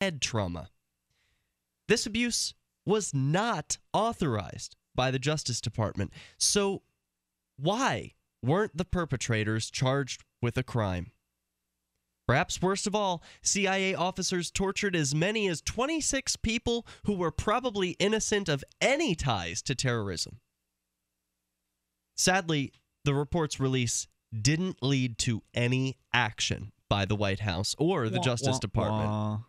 head trauma. This abuse was not authorized by the Justice Department. So why weren't the perpetrators charged with a crime? Perhaps worst of all, CIA officers tortured as many as 26 people who were probably innocent of any ties to terrorism. Sadly, the report's release didn't lead to any action by the White House or the Justice Department.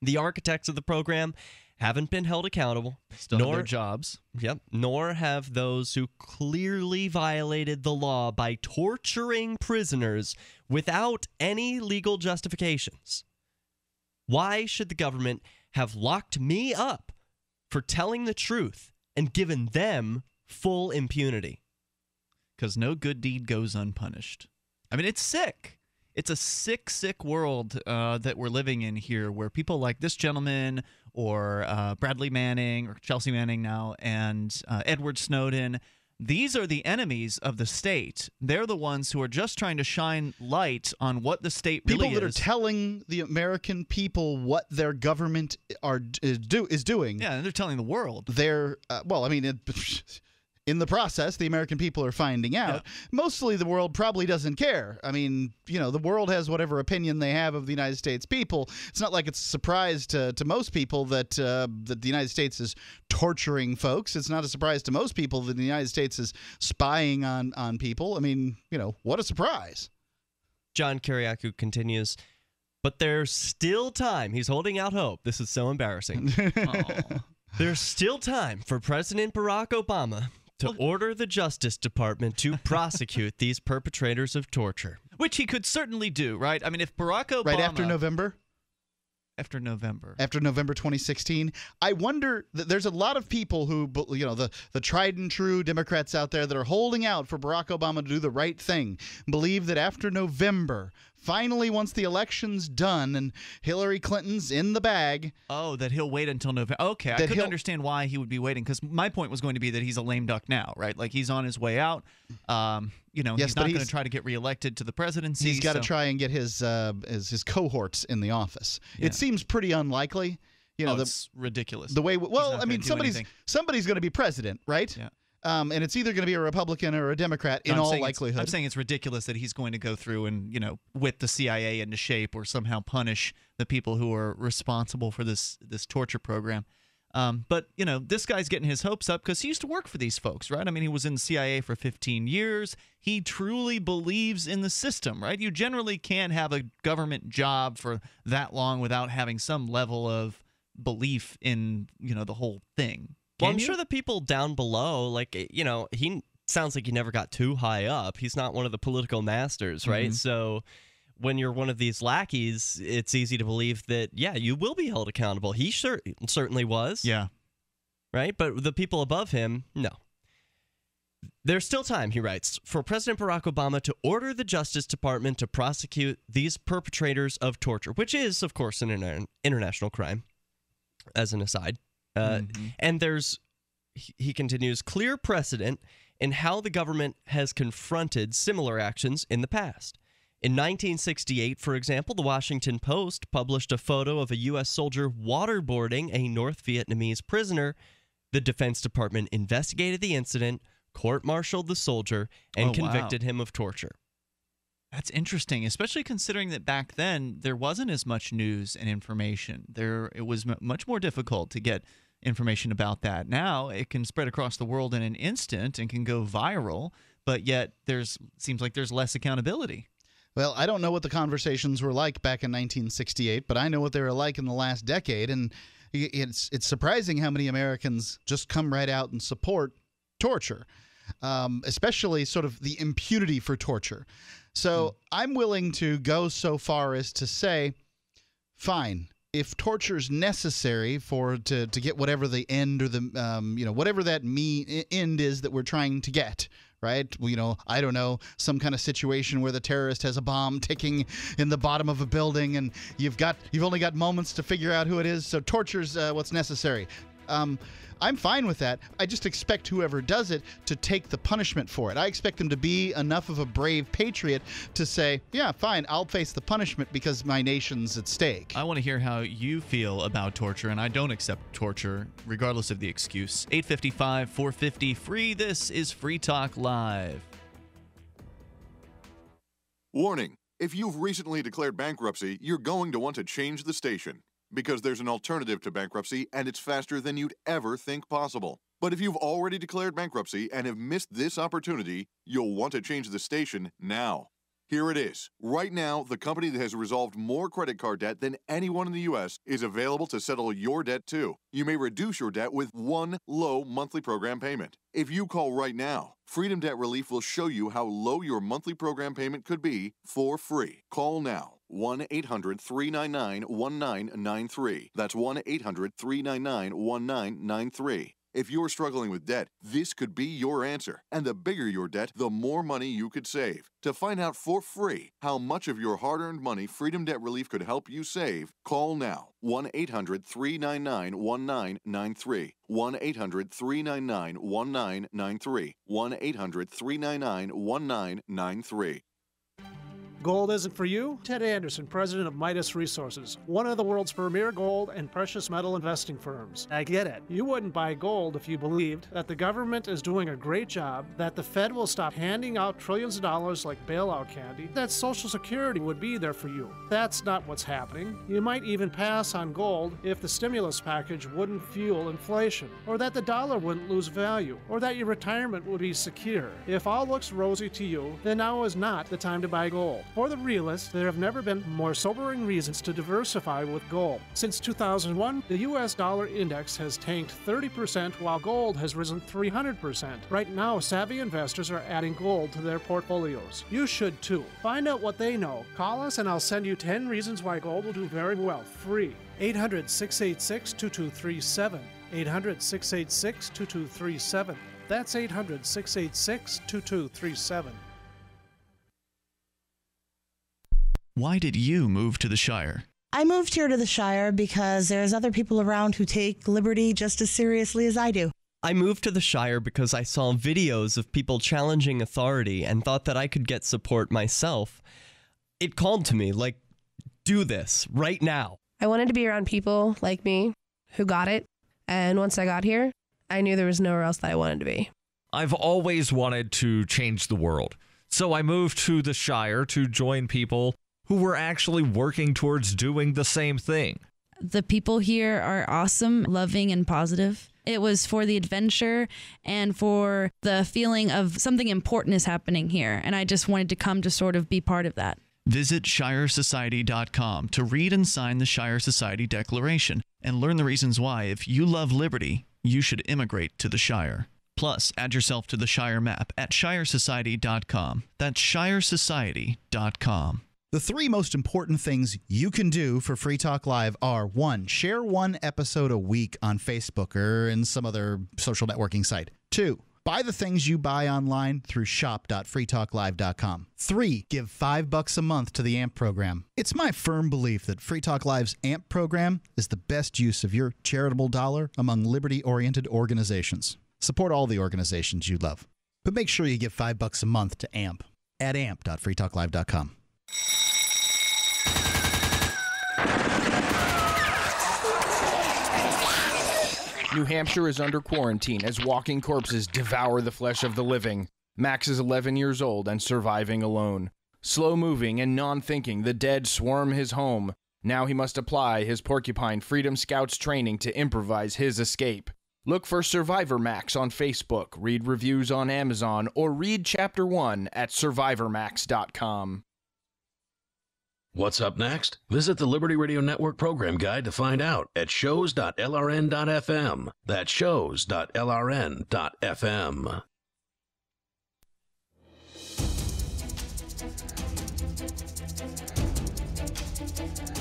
The architects of the program haven't been held accountable. Still have their jobs. Yep. Nor have those who clearly violated the law by torturing prisoners without any legal justifications. Why should the government have locked me up for telling the truth and given them full impunity? Because no good deed goes unpunished. I mean, it's sick. It's a sick, sick world that we're living in here, where people like this gentleman or Bradley Manning or Chelsea Manning now and Edward Snowden, these are the enemies of the state. They're the ones who are just trying to shine light on what the state really is. People that are telling the American people what their government is doing. Yeah, and they're telling the world. They're, well, I mean, in the process, the American people are finding out. Yeah. Mostly the world probably doesn't care. I mean, you know, the world has whatever opinion they have of the United States people. It's not like it's a surprise to most people that the United States is torturing folks. It's not a surprise to most people that the United States is spying on people. I mean, you know, what a surprise. John Kiriakou continues, but there's still time. He's holding out hope. This is so embarrassing. There's still time for President Barack Obama to order the Justice Department to prosecute these perpetrators of torture. Which he could certainly do, right? I mean, if Barack Obama... Right after November? After November. After November 2016. I wonder, there's a lot of people who, you know, the tried and true Democrats out there that are holding out for Barack Obama to do the right thing, believe that after November, finally, once the election's done and Hillary Clinton's in the bag... Oh, that he'll wait until November. Okay, I couldn't understand why he would be waiting, because my point was going to be that he's a lame duck now, right? Like, he's on his way out. You know, yes, he's not going to try to get reelected to the presidency. He's got to try and get his cohorts in the office. Yeah. It seems pretty unlikely. You know, it's ridiculous. The way, well, I mean, somebody's going to be president, right? Yeah. And it's either going to be a Republican or a Democrat in all likelihood. I'm saying it's ridiculous that he's going to go through and, you know, whip the CIA into shape or somehow punish the people who are responsible for this torture program. But, you know, this guy's getting his hopes up because he used to work for these folks, right? I mean, he was in the CIA for 15 years. He truly believes in the system, right? You generally can't have a government job for that long without having some level of belief in, you know, the whole thing. Well, I'm sure the people down below, like, you know, he sounds like he never got too high up. He's not one of the political masters, right? Mm-hmm. So when you're one of these lackeys, it's easy to believe that, yeah, you will be held accountable. He certainly was. Yeah. Right? But the people above him, no. There's still time, he writes, for President Barack Obama to order the Justice Department to prosecute these perpetrators of torture, which is, of course, an international crime, as an aside. And there's, he continues, clear precedent in how the government has confronted similar actions in the past. In 1968, for example, the Washington Post published a photo of a U.S. soldier waterboarding a North Vietnamese prisoner. The Defense Department investigated the incident, court-martialed the soldier, and convicted him of torture. That's interesting, especially considering that back then there wasn't as much news and information. It was much more difficult to get information about that. Now it can spread across the world in an instant and can go viral, but yet seems like there's less accountability. Well, I don't know what the conversations were like back in 1968, but I know what they were like in the last decade, and it's surprising how many Americans just come right out and support torture, especially sort of the impunity for torture. So I'm willing to go so far as to say, fine, if torture is necessary to get whatever the end or the whatever that end is that we're trying to get, right? You know, I don't know, some kind of situation where the terrorist has a bomb ticking in the bottom of a building, and you've only got moments to figure out who it is. So torture's what's necessary. I'm fine with that. I just expect whoever does it to take the punishment for it. I expect them to be enough of a brave patriot to say, yeah, fine, I'll face the punishment because my nation's at stake. I want to hear how you feel about torture, and I don't accept torture, regardless of the excuse. 855-450-FREE. This is Free Talk Live. Warning. If you've recently declared bankruptcy, you're going to want to change the station, because there's an alternative to bankruptcy, and it's faster than you'd ever think possible. But if you've already declared bankruptcy and have missed this opportunity, you'll want to change the station now. Here it is. Right now, the company that has resolved more credit card debt than anyone in the U.S. is available to settle your debt too. You may reduce your debt with one low monthly program payment. If you call right now, Freedom Debt Relief will show you how low your monthly program payment could be for free. Call now. 1-800-399-1993. That's 1-800-399-1993. If you're struggling with debt, this could be your answer. And the bigger your debt, the more money you could save. To find out for free how much of your hard-earned money Freedom Debt Relief could help you save, call now. 1-800-399-1993. 1-800-399-1993. 1-800-399-1993. Gold isn't for you? Ted Anderson, president of Midas Resources, one of the world's premier gold and precious metal investing firms. I get it. You wouldn't buy gold if you believed that the government is doing a great job, that the Fed will stop handing out trillions of dollars like bailout candy, that Social Security would be there for you. That's not what's happening. You might even pass on gold if the stimulus package wouldn't fuel inflation, or that the dollar wouldn't lose value, or that your retirement would be secure. If all looks rosy to you, then now is not the time to buy gold. For the realist, there have never been more sobering reasons to diversify with gold. Since 2001, the U.S. dollar index has tanked 30% while gold has risen 300%. Right now, savvy investors are adding gold to their portfolios. You should too. Find out what they know. Call us and I'll send you 10 reasons why gold will do very well, free. 800-686-2237. 800-686-2237. That's 800-686-2237. Why did you move to the Shire? I moved here to the Shire because there's other people around who take liberty just as seriously as I do. I moved to the Shire because I saw videos of people challenging authority and thought that I could get support myself. It called to me, like, do this right now. I wanted to be around people like me who got it, and once I got here, I knew there was nowhere else that I wanted to be. I've always wanted to change the world, so I moved to the Shire to join people who were actually working towards doing the same thing. The people here are awesome, loving, and positive. It was for the adventure and for the feeling of something important is happening here, and I just wanted to come to sort of be part of that. Visit ShireSociety.com to read and sign the Shire Society Declaration and learn the reasons why, if you love liberty, you should immigrate to the Shire. Plus, add yourself to the Shire map at ShireSociety.com. That's ShireSociety.com. The three most important things you can do for Free Talk Live are: 1, share one episode a week on Facebook or in some other social networking site. 2, buy the things you buy online through shop.freetalklive.com. 3, give $5 a month to the AMP program. It's my firm belief that Free Talk Live's AMP program is the best use of your charitable dollar among liberty-oriented organizations. Support all the organizations you love, but make sure you give $5 a month to AMP at amp.freetalklive.com. New Hampshire is under quarantine as walking corpses devour the flesh of the living. Max is 11 years old and surviving alone. Slow-moving and non-thinking, the dead swarm his home. Now he must apply his Porcupine Freedom Scouts training to improvise his escape. Look for Survivor Max on Facebook, read reviews on Amazon, or read Chapter 1 at survivormax.com. What's up next? Visit the Liberty Radio Network program guide to find out at shows.lrn.fm. That's shows.lrn.fm.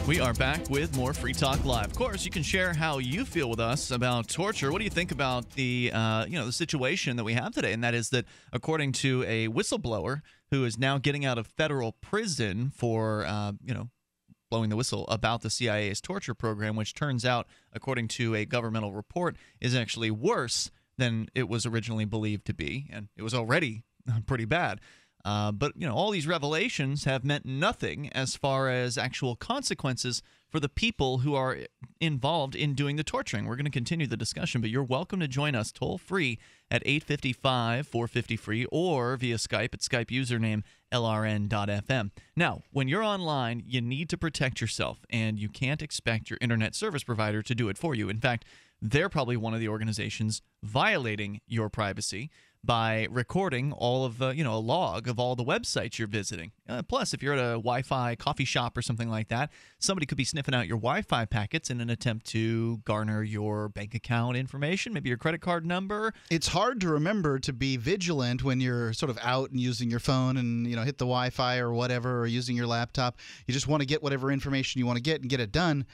We are back with more Free Talk Live. Of course, you can share how you feel with us about torture. What do you think about the the situation that we have today? And that is that, according to a whistleblower who is now getting out of federal prison for blowing the whistle about the CIA's torture program, which turns out, according to a governmental report, is actually worse than it was originally believed to be, and it was already pretty bad. But all these revelations have meant nothing as far as actual consequences for the people who are involved in doing the torturing. We're going to continue the discussion, but you're welcome to join us toll-free at 855-450-FREE or via Skype at Skype username LRN.FM. Now, when you're online, you need to protect yourself, and you can't expect your internet service provider to do it for you. In fact, they're probably one of the organizations violating your privacy by recording all of a log of all the websites you're visiting. Plus, if you're at a Wi-Fi coffee shop or something like that, somebody could be sniffing out your Wi-Fi packets in an attempt to garner your bank account information, maybe your credit card number. It's hard to remember to be vigilant when you're sort of out and using your phone and hit the Wi-Fi or whatever, or using your laptop. You just want to get whatever information you want to get and get it done.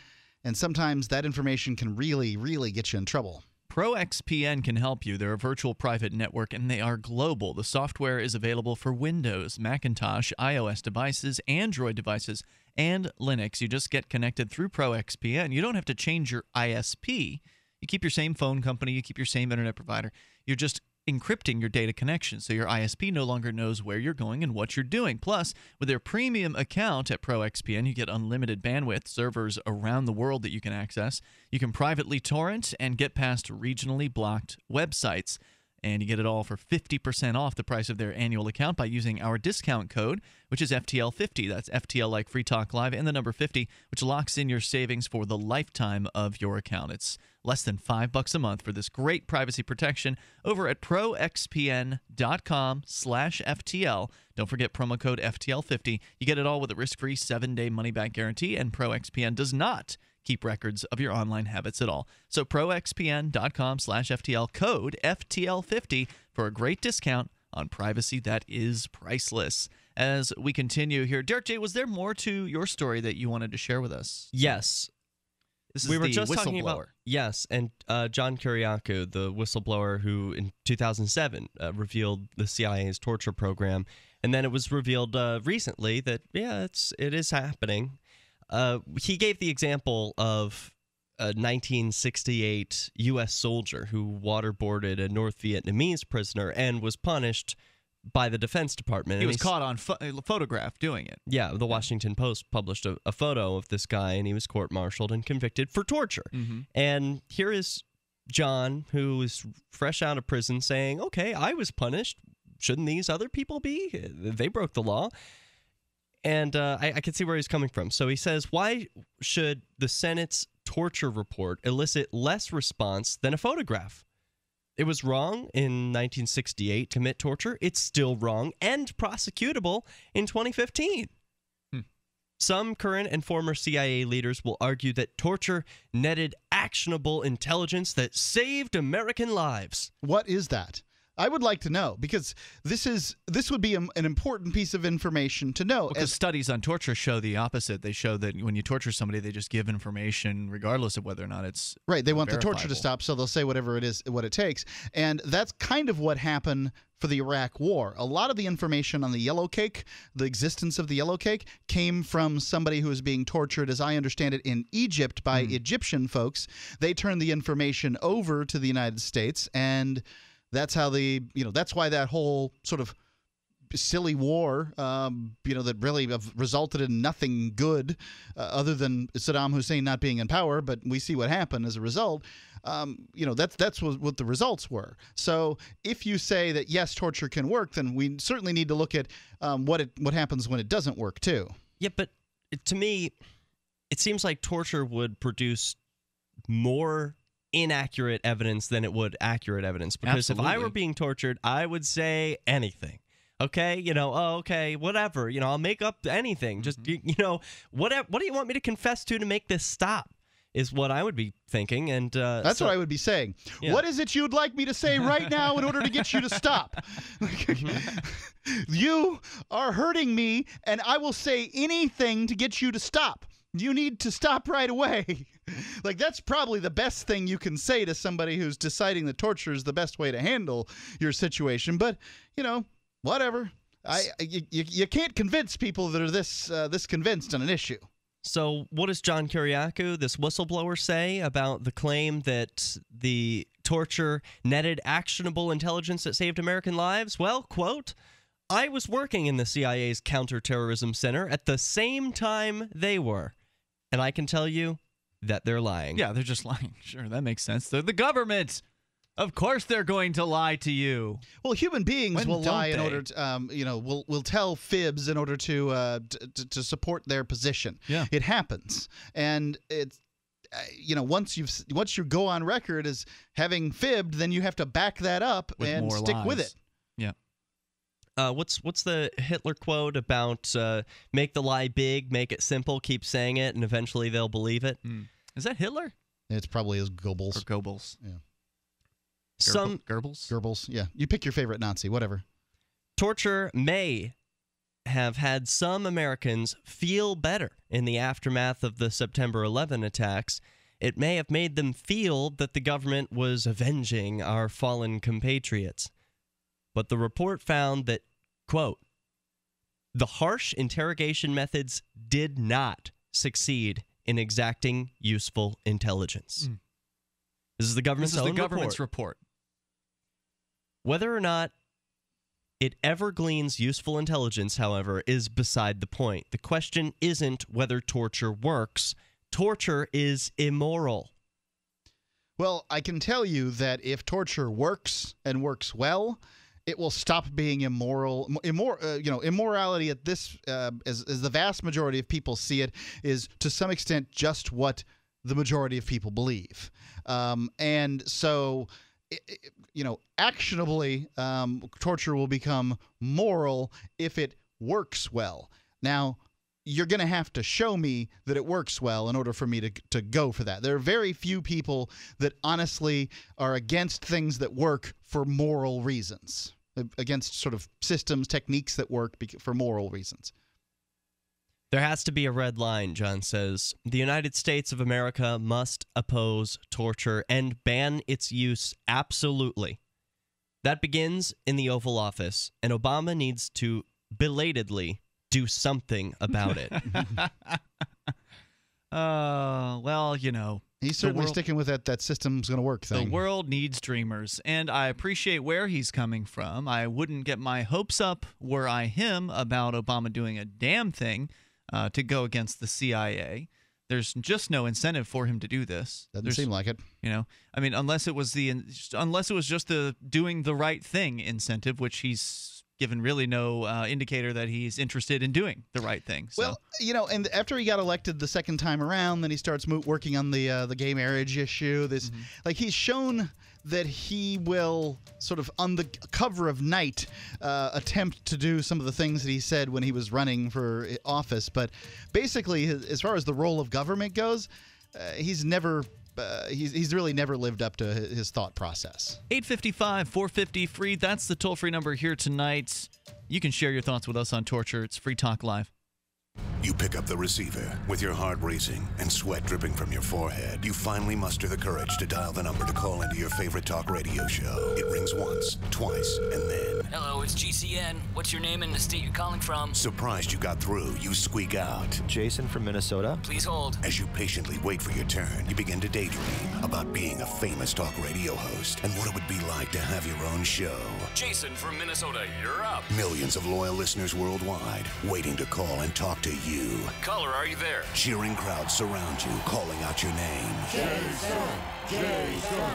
And sometimes that information can really, really get you in trouble. ProXPN can help you. They're a virtual private network, and they are global. The software is available for Windows, Macintosh, iOS devices, Android devices, and Linux. You just get connected through ProXPN. You don't have to change your ISP. You keep your same phone company. You keep your same internet provider. You're just encrypting your data connection, so your ISP no longer knows where you're going and what you're doing. Plus, with their premium account at ProXPN, you get unlimited bandwidth, servers around the world that you can access. You can privately torrent and get past regionally blocked websites. And you get it all for 50% off the price of their annual account by using our discount code, which is FTL50. That's FTL like Free Talk Live and the number 50, which locks in your savings for the lifetime of your account. It's less than $5 a month for this great privacy protection over at proxpn.com/FTL. Don't forget promo code FTL50. You get it all with a risk-free 7-day money-back guarantee, and ProXPN does not keep records of your online habits at all. So proxpn.com/FTL, code FTL50 for a great discount on privacy that is priceless. As we continue here, Derrick J., was there more to your story that you wanted to share with us? Yes. This is we were the just talking whistleblower. about, yes, and John Kiriakou, the whistleblower who in 2007 revealed the CIA's torture program, and then it was revealed recently that it is happening. He gave the example of a 1968 U.S. soldier who waterboarded a North Vietnamese prisoner and was punished by the Defense Department. He was caught on photograph doing it. Yeah, the Washington Post published a photo of this guy, and he was court-martialed and convicted for torture. Mm-hmm. And here is John, who is fresh out of prison, saying, okay, I was punished. Shouldn't these other people be? They broke the law. And I can see where he's coming from. So he says, why should the Senate's torture report elicit less response than a photograph? It was wrong in 1968 to commit torture. It's still wrong and prosecutable in 2015. Some current and former CIA leaders will argue that torture netted actionable intelligence that saved American lives. What is that? I would like to know, because this would be an important piece of information to know. Because studies on torture show the opposite. They show that when you torture somebody, they just give information regardless of whether or not it's right. They want verifiable. the torture to stop, so they'll say whatever it is, what it takes. And that's kind of what happened for the Iraq War. A lot of the information on the yellow cake, the existence of the yellow cake, came from somebody who was being tortured, as I understand it, in Egypt by Egyptian folks. They turned the information over to the United States, and that's how that's why that whole sort of silly war, that really resulted in nothing good other than Saddam Hussein not being in power. But we see what happened as a result. That's what the results were. So if you say that, yes, torture can work, then we certainly need to look at what happens when it doesn't work, too. Yeah, but to me, it seems like torture would produce more inaccurate evidence than it would accurate evidence, because if I were being tortured, I would say anything. Okay, okay, whatever, I'll make up anything. Just what do you want me to confess to make this stop, is what I would be thinking. And that's what I would be saying. Yeah. What is it you'd like me to say right now in order to get you to stop? You are hurting me, and I will say anything to get you to stop. You need to stop right away. That's probably the best thing you can say to somebody who's deciding that torture is the best way to handle your situation. But, whatever. You can't convince people that are this convinced on an issue. So what does John Kiriakou, this whistleblower, say about the claim that the torture netted actionable intelligence that saved American lives? Well, quote, I was working in the CIA's counterterrorism center at the same time they were. And I can tell you that they're lying. Yeah, they're just lying. Sure, that makes sense. They're the government. Of course they're going to lie to you. Well, human beings will lie in they? order to, will tell fibs in order to support their position. Yeah. It happens. And it's, once you go on record as having fibbed, then you have to back that up With and more stick lies. with it. Yeah. What's the Hitler quote about make the lie big, make it simple, keep saying it, and eventually they'll believe it? Is that Hitler? It's probably as Goebbels. Or Goebbels. Yeah. Goebbels? Yeah. You pick your favorite Nazi, whatever. Torture may have had some Americans feel better in the aftermath of the September 11 attacks. It may have made them feel that the government was avenging our fallen compatriots. But the report found that, quote, the harsh interrogation methods did not succeed in exacting useful intelligence. This is the government's own report. Whether or not it ever gleans useful intelligence, however, is beside the point. The question isn't whether torture works. Torture is immoral. Well, I can tell you that if torture works and works well, it will stop being immoral. Immorality at this, as the vast majority of people see it, is to some extent just what the majority of people believe. And so, actionably, torture will become moral if it works well. Now, you're going to have to show me that it works well in order for me to go for that. There are very few people that honestly are against things that work for moral reasons, against sort of systems, techniques that work for moral reasons. There has to be a red line, John says. The United States of America must oppose torture and ban its use absolutely. That begins in the Oval Office, and Obama needs to belatedly do something about it. Well, He's certainly sticking with that system's going to work thing. The world needs dreamers, and I appreciate where he's coming from. I wouldn't get my hopes up were I him about Obama doing a damn thing to go against the CIA. There's just no incentive for him to do this. Doesn't seem like it. Unless it was just the doing the right thing incentive, which he's given really no indicator that he's interested in doing the right thing. So. Well, and after he got elected the second time around, then he starts working on the gay marriage issue. He's shown that he will sort of on the cover of Night attempt to do some of the things that he said when he was running for office. But basically, as far as the role of government goes, he's never. He's really never lived up to his thought process. 855-450-FREE. That's the toll-free number here tonight. You can share your thoughts with us on torture. It's Free Talk Live. You pick up the receiver with your heart racing and sweat dripping from your forehead. You finally muster the courage to dial the number to call into your favorite talk radio show. It rings once, twice, and then... Hello, it's GCN. What's your name and the state you're calling from? Surprised you got through, you squeak out. Jason from Minnesota. Please hold. As you patiently wait for your turn, you begin to daydream about being a famous talk radio host and what it would be like to have your own show. Jason from Minnesota, you're up. Millions of loyal listeners worldwide waiting to call and talk to you. Caller, are you there? Cheering crowds surround you, calling out your name. Jason! Jason!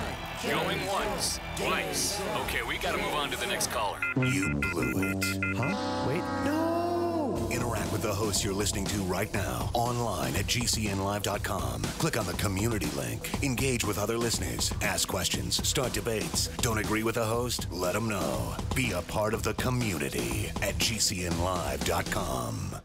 Going once, twice. Okay, we gotta move on to the next caller. You blew it. Huh? Wait, no! Interact with the hosts you're listening to right now, online at GCNlive.com. Click on the community link. Engage with other listeners. Ask questions. Start debates. Don't agree with the host? Let them know. Be a part of the community at GCNlive.com.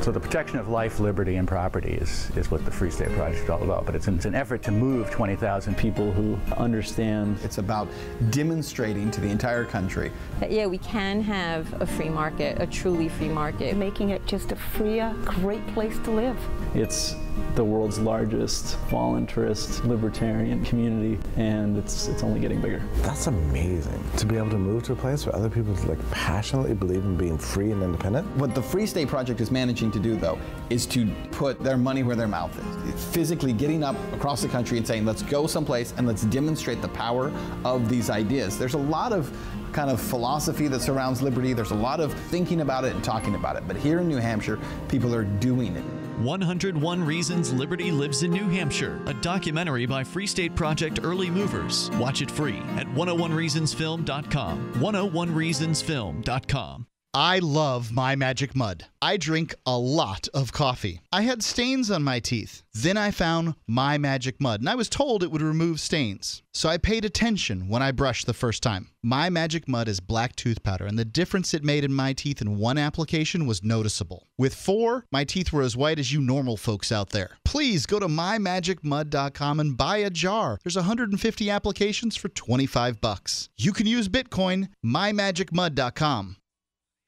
So the protection of life, liberty, and property is what the Free State Project is all about. But it's an effort to move 20,000 people who understand. It's about demonstrating to the entire country that, yeah, we can have a free market, a truly free market. Making it just a freer, great place to live. It's the world's largest voluntarist libertarian community, and it's only getting bigger. That's amazing, to be able to move to a place where other people passionately believe in being free and independent. What the Free State Project is managing to do, though, is to put their money where their mouth is. Physically getting up across the country and saying, let's go someplace and let's demonstrate the power of these ideas. There's a lot of kind of philosophy that surrounds liberty. There's a lot of thinking about it and talking about it. But here in New Hampshire, people are doing it. 101 Reasons Liberty Lives in New Hampshire, a documentary by Free State Project Early Movers. Watch it free at 101reasonsfilm.com. 101reasonsfilm.com. I love My Magic Mud. I drink a lot of coffee. I had stains on my teeth. Then I found My Magic Mud, and I was told it would remove stains. So I paid attention when I brushed the first time. My Magic Mud is black tooth powder, and the difference it made in my teeth in one application was noticeable. With 4, my teeth were as white as you normal folks out there. Please go to mymagicmud.com and buy a jar. There's 150 applications for $25. You can use Bitcoin. mymagicmud.com.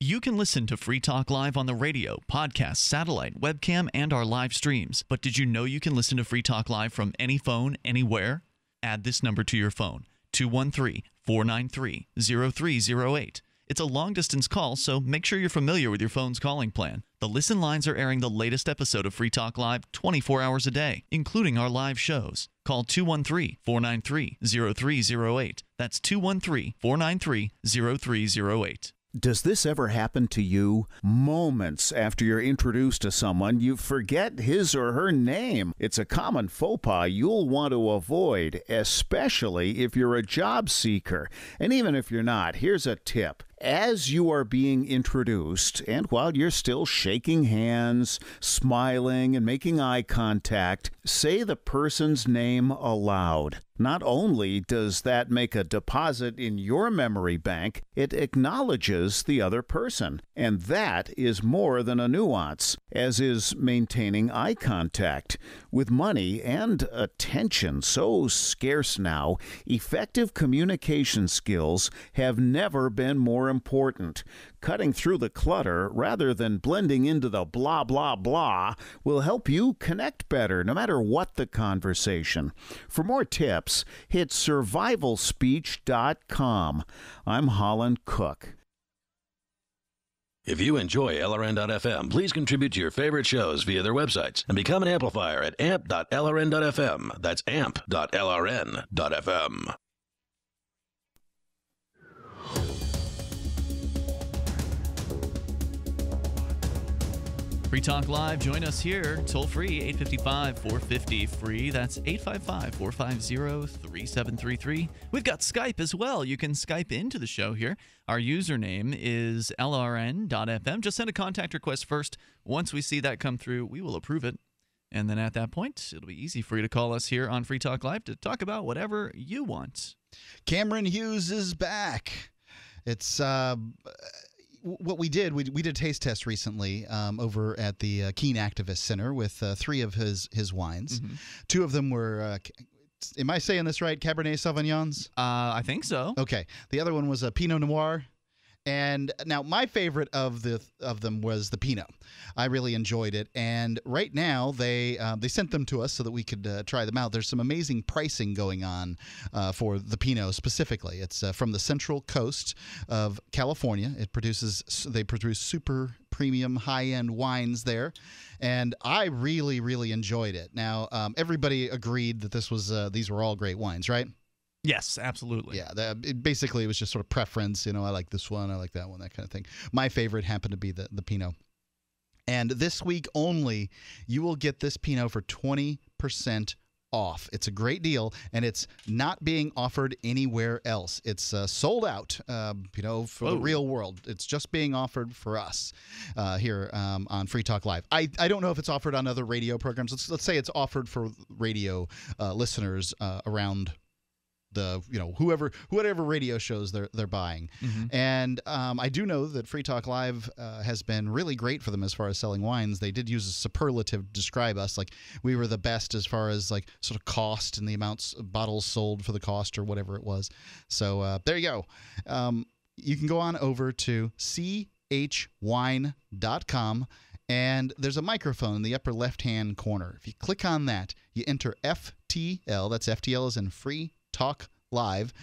You can listen to Free Talk Live on the radio, podcast, satellite, webcam, and our live streams. But did you know you can listen to Free Talk Live from any phone, anywhere? Add this number to your phone, 213-493-0308. It's a long-distance call, so make sure you're familiar with your phone's calling plan. The listen lines are airing the latest episode of Free Talk Live 24 hours a day, including our live shows. Call 213-493-0308. That's 213-493-0308. Does this ever happen to you? Moments after you're introduced to someone, you forget his or her name. It's a common faux pas you'll want to avoid, especially if you're a job seeker. And even if you're not, here's a tip. As you are being introduced, and while you're still shaking hands, smiling, and making eye contact, say the person's name aloud. Not only does that make a deposit in your memory bank, it acknowledges the other person. And that is more than a nuance, as is maintaining eye contact. With money and attention so scarce now, effective communication skills have never been more important. Cutting through the clutter rather than blending into the blah, blah, blah will help you connect better, no matter what the conversation. For more tips, hit survivalspeech.com. I'm Holland Cook. If you enjoy LRN.FM, please contribute to your favorite shows via their websites and become an amplifier at amp.lrn.fm. That's amp.lrn.fm. Free Talk Live, join us here, toll free, 855-450-FREE. That's 855-450-3733. We've got Skype as well. You can Skype into the show here. Our username is lrn.fm. Just send a contact request first. Once we see that come through, we will approve it. And then at that point, it'll be easy for you to call us here on Free Talk Live to talk about whatever you want. Cameron Hughes is back. It's what we did a taste test recently over at the Keene Activist Center with 3 of his wines. Mm-hmm. 2 of them were, am I saying this right, Cabernet Sauvignons? I think so. Okay. The other one was a Pinot Noir. And now my favorite of them was the Pinot. I really enjoyed it. And right now they sent them to us so that we could try them out. There's some amazing pricing going on for the Pinot specifically. It's from the Central Coast of California. They produce super premium high-end wines there, and I really, really enjoyed it. Now everybody agreed that these were all great wines, right? Yes, absolutely. Yeah, it was just sort of preference. I like this one, I like that one, that kind of thing. My favorite happened to be the Pinot. And this week only, you will get this Pinot for 20% off. It's a great deal, and it's not being offered anywhere else. It's sold out, for the real world. It's just being offered for us here on Free Talk Live. I don't know if it's offered on other radio programs. Let's say it's offered for radio listeners around the whatever radio shows they're buying. Mm-hmm. And I do know that Free Talk Live has been really great for them as far as selling wines. They did use a superlative to describe us, like we were the best as far as like sort of cost and the amounts of bottles sold for the cost or whatever it was. So there you go. You can go on over to chwine.com And there's a microphone in the upper left-hand corner. If you click on that, you enter FTL. That's FTL as in Free Talk Live.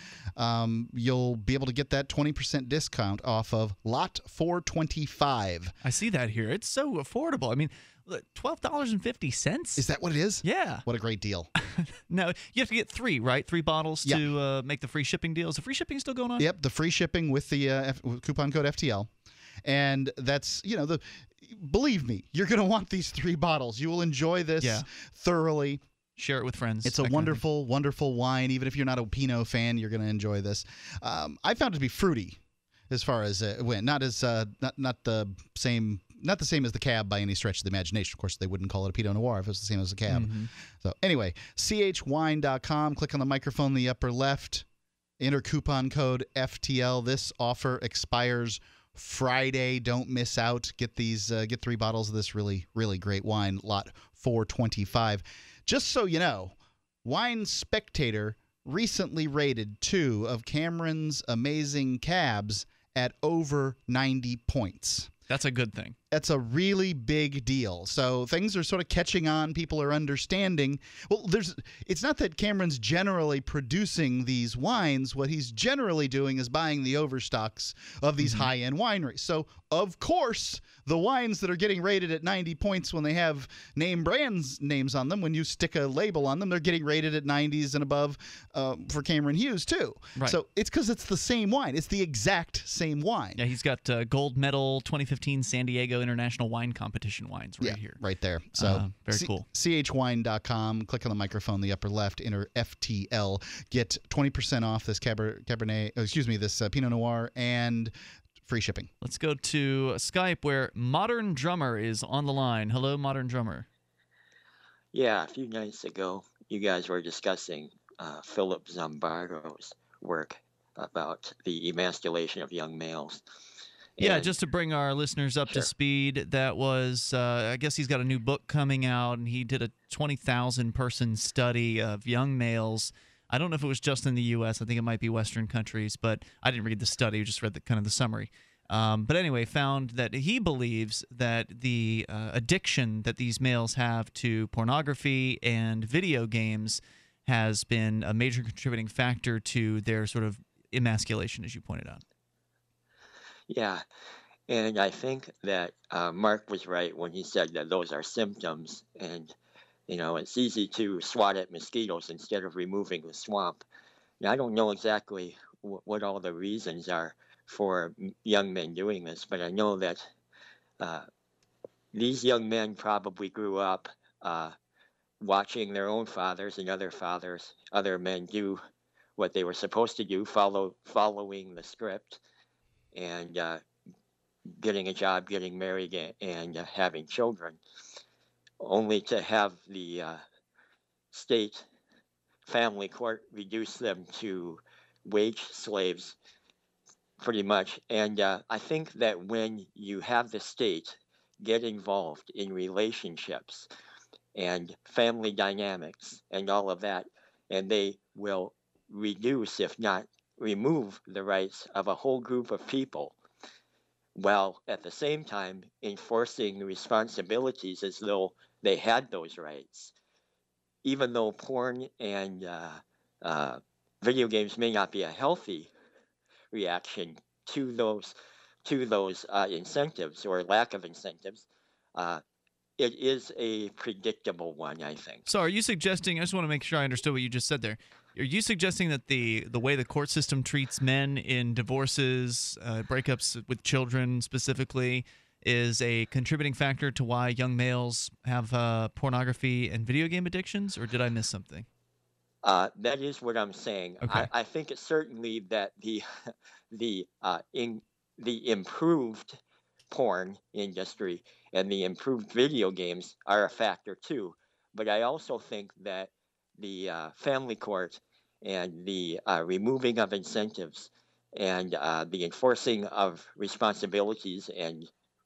You'll be able to get that 20% discount off of lot 425. I see that here. It's so affordable. I mean, $12.50. Is that what it is? Yeah. What a great deal. No, you have to get 3, right? 3 bottles to make the free shipping deal. Is the free shipping still going on? Yep, the free shipping with the coupon code FTL. And that's, believe me, you're going to want these 3 bottles. You will enjoy this thoroughly. Share it with friends. It's a wonderful, wonderful wine. Even if you're not a Pinot fan, you're going to enjoy this. I found it to be fruity as far as it went. Not the same as the Cab by any stretch of the imagination. Of course, they wouldn't call it a Pinot Noir if it was the same as the Cab. Mm-hmm. So anyway, chwine.com. Click on the microphone in the upper left. Enter coupon code FTL. This offer expires Friday. Don't miss out. Get 3 bottles of this really, really great wine. Lot 425. Just so you know, Wine Spectator recently rated 2 of Cameron's amazing cabs at over 90 points. That's a good thing. That's a really big deal. So things are sort of catching on. People are understanding. Well, it's not that Cameron's generally producing these wines. What he's generally doing is buying the overstocks of these high-end wineries. So, of course, the wines that are getting rated at 90 points when they have name brands names on them, when you stick a label on them, they're getting rated at 90s and above for Cameron Hughes, too. Right. So it's because it's the same wine. It's the exact same wine. Yeah, he's got gold medal 2015 San Diego International Wine Competition wines here. Right there. So very cool. chwine.com. Click on the microphone in the upper left. Enter FTL. Get 20% off this this Pinot Noir and free shipping. Let's go to Skype where Modern Drummer is on the line. Hello, Modern Drummer. Yeah, a few nights ago, you guys were discussing Philip Zimbardo's work about the emasculation of young males. Yeah, just to bring our listeners up to speed, that was, I guess he's got a new book coming out, and he did a 20,000-person study of young males. I don't know if it was just in the U.S. I think it might be Western countries, but I didn't read the study. I just read the summary. But anyway, found that he believes that the addiction that these males have to pornography and video games has been a major contributing factor to their sort of emasculation, as you pointed out. Yeah, and I think that Mark was right when he said that those are symptoms, and it's easy to swat at mosquitoes instead of removing the swamp. Now, I don't know exactly what all the reasons are for young men doing this, but I know that these young men probably grew up watching their own fathers and other men do what they were supposed to do, following the script, and getting a job, getting married, and having children, only to have the state family court reduce them to wage slaves, pretty much. And I think that when you have the state get involved in relationships and family dynamics and all of that, and they will reduce, if not remove, the rights of a whole group of people, while at the same time enforcing the responsibilities as though they had those rights. Even though porn and video games may not be a healthy reaction to those incentives or lack of incentives, it is a predictable one, I think. So are you suggesting, I just want to make sure I understood what you just said there. Are you suggesting that the way the court system treats men in divorces, breakups with children specifically, is a contributing factor to why young males have pornography and video game addictions, or did I miss something? That is what I'm saying. Okay. I think it's certainly that the improved porn industry and the improved video games are a factor too. But I also think that the family court and the removing of incentives and the enforcing of responsibilities and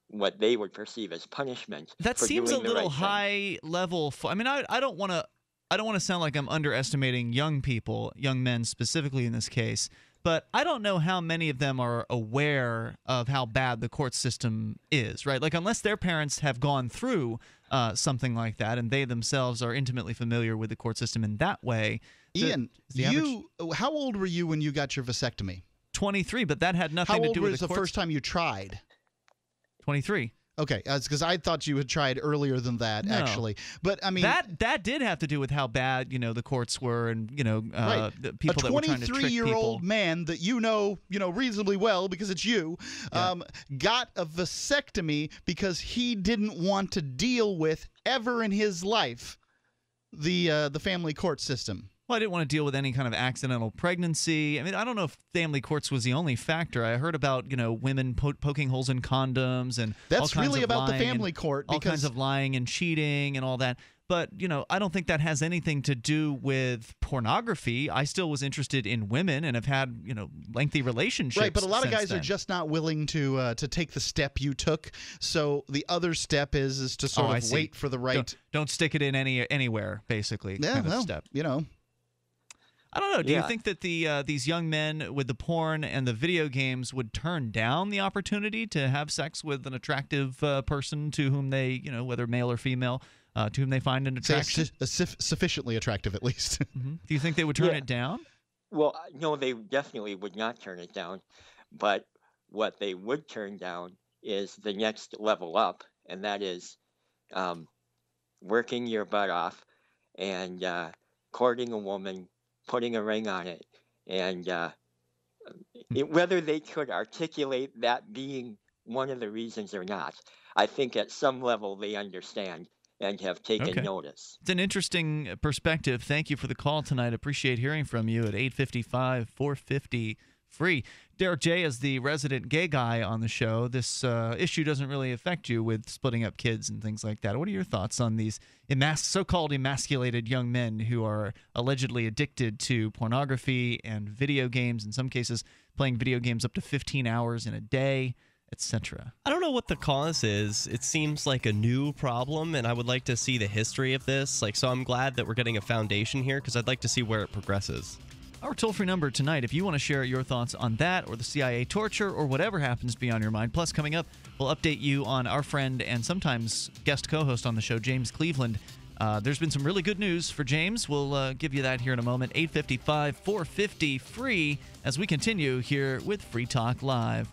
what they would perceive as punishment. That for seems a doing the little right high level. I mean, I don't want to sound like I'm underestimating young people, young men specifically in this case, But I don't know how many of them are aware of how bad the court system is, right? Like, unless their parents have gone through something like that and they themselves are intimately familiar with the court system in that way. Ian, how old were you when you got your vasectomy? 23, but that had nothing to do with the How old was the first time you tried? 23. Okay, because I thought you had tried earlier than that, actually. But I mean, that did have to do with how bad the courts were, and right. the people that were trying to trick people. A 23-year-old man that you know reasonably well because it's you, got a vasectomy because he didn't want to deal with ever in his life the family court system. Well, I didn't want to deal with any kind of accidental pregnancy. I mean, I don't know if family courts was the only factor. I heard about, women poking holes in condoms and that's really about the family court. All kinds of lying and cheating and all that. But, I don't think that has anything to do with pornography. I still was interested in women and have had, lengthy relationships. Right, but a lot of guys then. are just not willing to take the step you took. So the other step is to sort of wait for the right. Don't stick it in anywhere, basically. Yeah, kind of step. I don't know. Do you think that these young men with the porn and the video games would turn down the opportunity to have sex with an attractive person to whom they, whether male or female, to whom they find an attraction? Sufficiently attractive, at least. Mm-hmm. Do you think they would turn it down? Well, no, they definitely would not turn it down. But what they would turn down is the next level up, and that is working your butt off and courting a woman, putting a ring on it, and whether they could articulate that being one of the reasons or not, I think at some level they understand and have taken notice. It's an interesting perspective. Thank you for the call tonight. Appreciate hearing from you at 855-450-FREE. Derrick J. is the resident gay guy on the show. This issue doesn't really affect you with splitting up kids and things like that. What are your thoughts on these so-called emasculated young men who are allegedly addicted to pornography and video games, in some cases playing video games up to 15 hours in a day, etc.? I don't know what the cause is. It seems like a new problem, and I would like to see the history of this. So I'm glad that we're getting a foundation here because I'd like to see where it progresses. Our toll-free number tonight, if you want to share your thoughts on that or the CIA torture or whatever happens to be on your mind. Plus, coming up, we'll update you on our friend and sometimes guest co-host on the show, James Cleveland. There's been some really good news for James. We'll give you that here in a moment. 855-450-FREE as we continue here with Free Talk Live.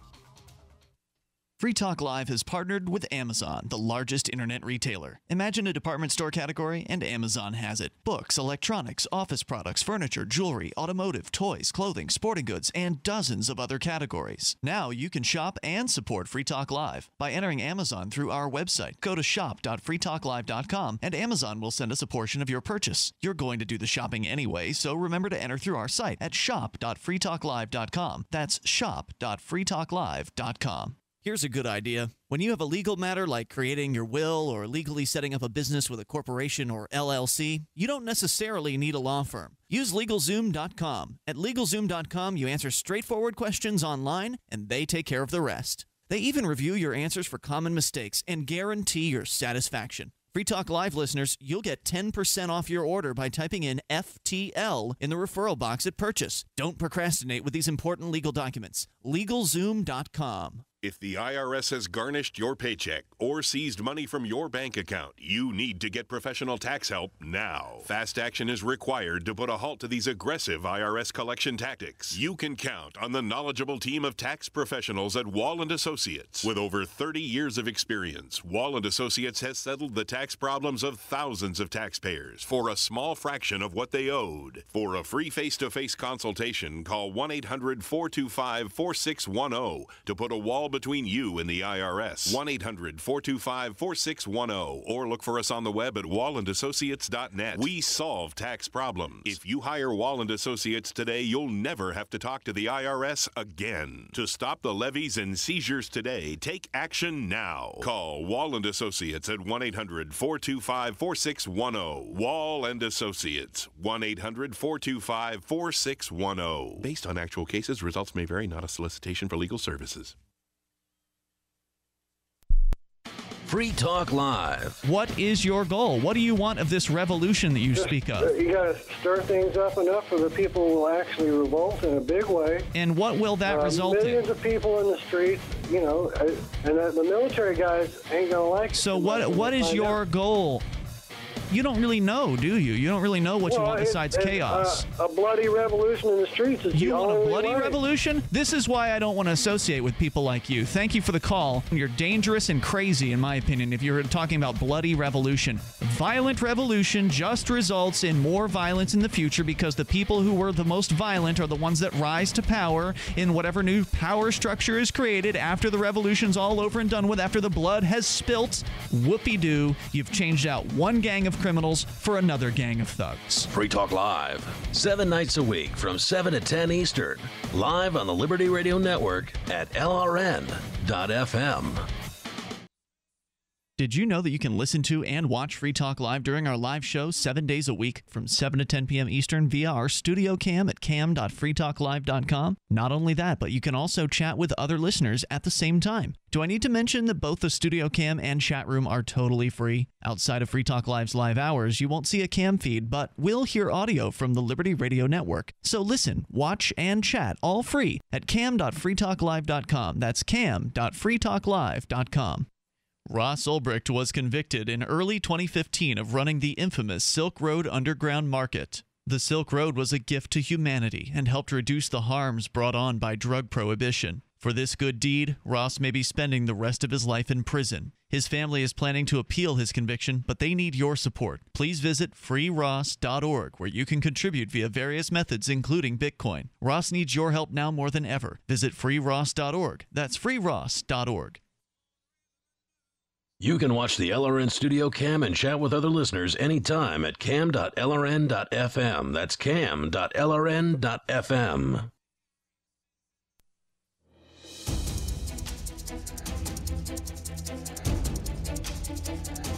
Free Talk Live has partnered with Amazon, the largest internet retailer. Imagine a department store category, and Amazon has it. Books, electronics, office products, furniture, jewelry, automotive, toys, clothing, sporting goods, and dozens of other categories. Now you can shop and support Free Talk Live by entering Amazon through our website. Go to shop.freetalklive.com, and Amazon will send us a portion of your purchase. You're going to do the shopping anyway, so remember to enter through our site at shop.freetalklive.com. That's shop.freetalklive.com. Here's a good idea. When you have a legal matter like creating your will or legally setting up a business with a corporation or LLC, you don't necessarily need a law firm. Use LegalZoom.com. At LegalZoom.com, you answer straightforward questions online, and they take care of the rest. They even review your answers for common mistakes and guarantee your satisfaction. Free Talk Live listeners, you'll get 10% off your order by typing in FTL in the referral box at purchase. Don't procrastinate with these important legal documents. LegalZoom.com. If the IRS has garnished your paycheck or seized money from your bank account, you need to get professional tax help now. Fast action is required to put a halt to these aggressive IRS collection tactics. You can count on the knowledgeable team of tax professionals at Wall & Associates. With over 30 years of experience, Wall & Associates has settled the tax problems of thousands of taxpayers for a small fraction of what they owed. For a free face-to-face consultation, call 1-800-425-4610 to put a wall between you and the IRS. 1-800-425-4610 or look for us on the web at wallandassociates.net. We solve tax problems. If you hire Wall & Associates today, you'll never have to talk to the IRS again. To stop the levies and seizures today, take action now. Call Wall & Associates at 1-800-425-4610. Wall & Associates. 1-800-425-4610. Based on actual cases, results may vary, not a solicitation for legal services. Free Talk Live. What is your goal? What do you want of this revolution that you speak of? You got to stir things up enough for the people will actually revolt in a big way. And what will that result in? Millions of people in the streets, you know, and the military guys ain't going to like it. So what is your goal? You don't really know, do you? You don't really know what you want besides chaos. A bloody revolution in the streets is You the want a only bloody way. revolution? This is why I don't want to associate with people like you. Thank you for the call. You're dangerous and crazy, in my opinion, if you're talking about bloody revolution. Violent revolution just results in more violence in the future because the people who were the most violent are the ones that rise to power in whatever new power structure is created after the revolution's all over and done with, after the blood has spilt. Whoopee-doo, you've changed out one gang of criminals for another gang of thugs. Free Talk Live, 7 nights a week from 7 to 10 Eastern. Live on the Liberty Radio Network at LRN.FM. Did you know that you can listen to and watch Free Talk Live during our live show 7 days a week from 7 to 10 p.m. Eastern via our studio cam at cam.freetalklive.com? Not only that, but you can also chat with other listeners at the same time. Do I need to mention that both the studio cam and chat room are totally free? Outside of Free Talk Live's live hours, you won't see a cam feed, but will hear audio from the Liberty Radio Network. So listen, watch, and chat all free at cam.freetalklive.com. That's cam.freetalklive.com. Ross Ulbricht was convicted in early 2015 of running the infamous Silk Road Underground Market. The Silk Road was a gift to humanity and helped reduce the harms brought on by drug prohibition. For this good deed, Ross may be spending the rest of his life in prison. His family is planning to appeal his conviction, but they need your support. Please visit freeross.org, where you can contribute via various methods, including Bitcoin. Ross needs your help now more than ever. Visit freeross.org. That's freeross.org. You can watch the LRN Studio Cam and chat with other listeners anytime at cam.lrn.fm. That's cam.lrn.fm.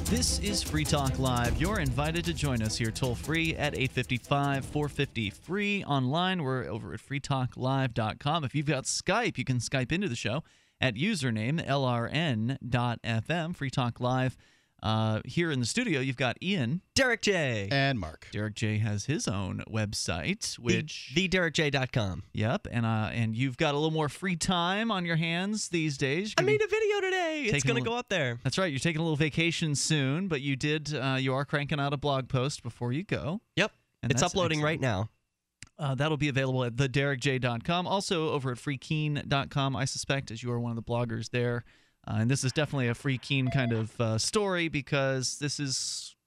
This is Free Talk Live. You're invited to join us here toll-free at 855-450-FREE. Online, we're over at freetalklive.com. If you've got Skype, you can Skype into the show at username lrn.fm. Free Talk Live. Here in the studio, you've got Ian, Derrick J, and Mark. Derrick J has his own website, which TheDerrickJ.com. Yep, and you've got a little more free time on your hands these days. I made a video today. It's going to go up there. That's right. You're taking a little vacation soon, but you are cranking out a blog post before you go. Yep, and it's uploading right now. That'll be available at TheDerrickJ.com. Also over at FreeKeene.com, I suspect, as you are one of the bloggers there. And this is definitely a Free Keene kind of story because this is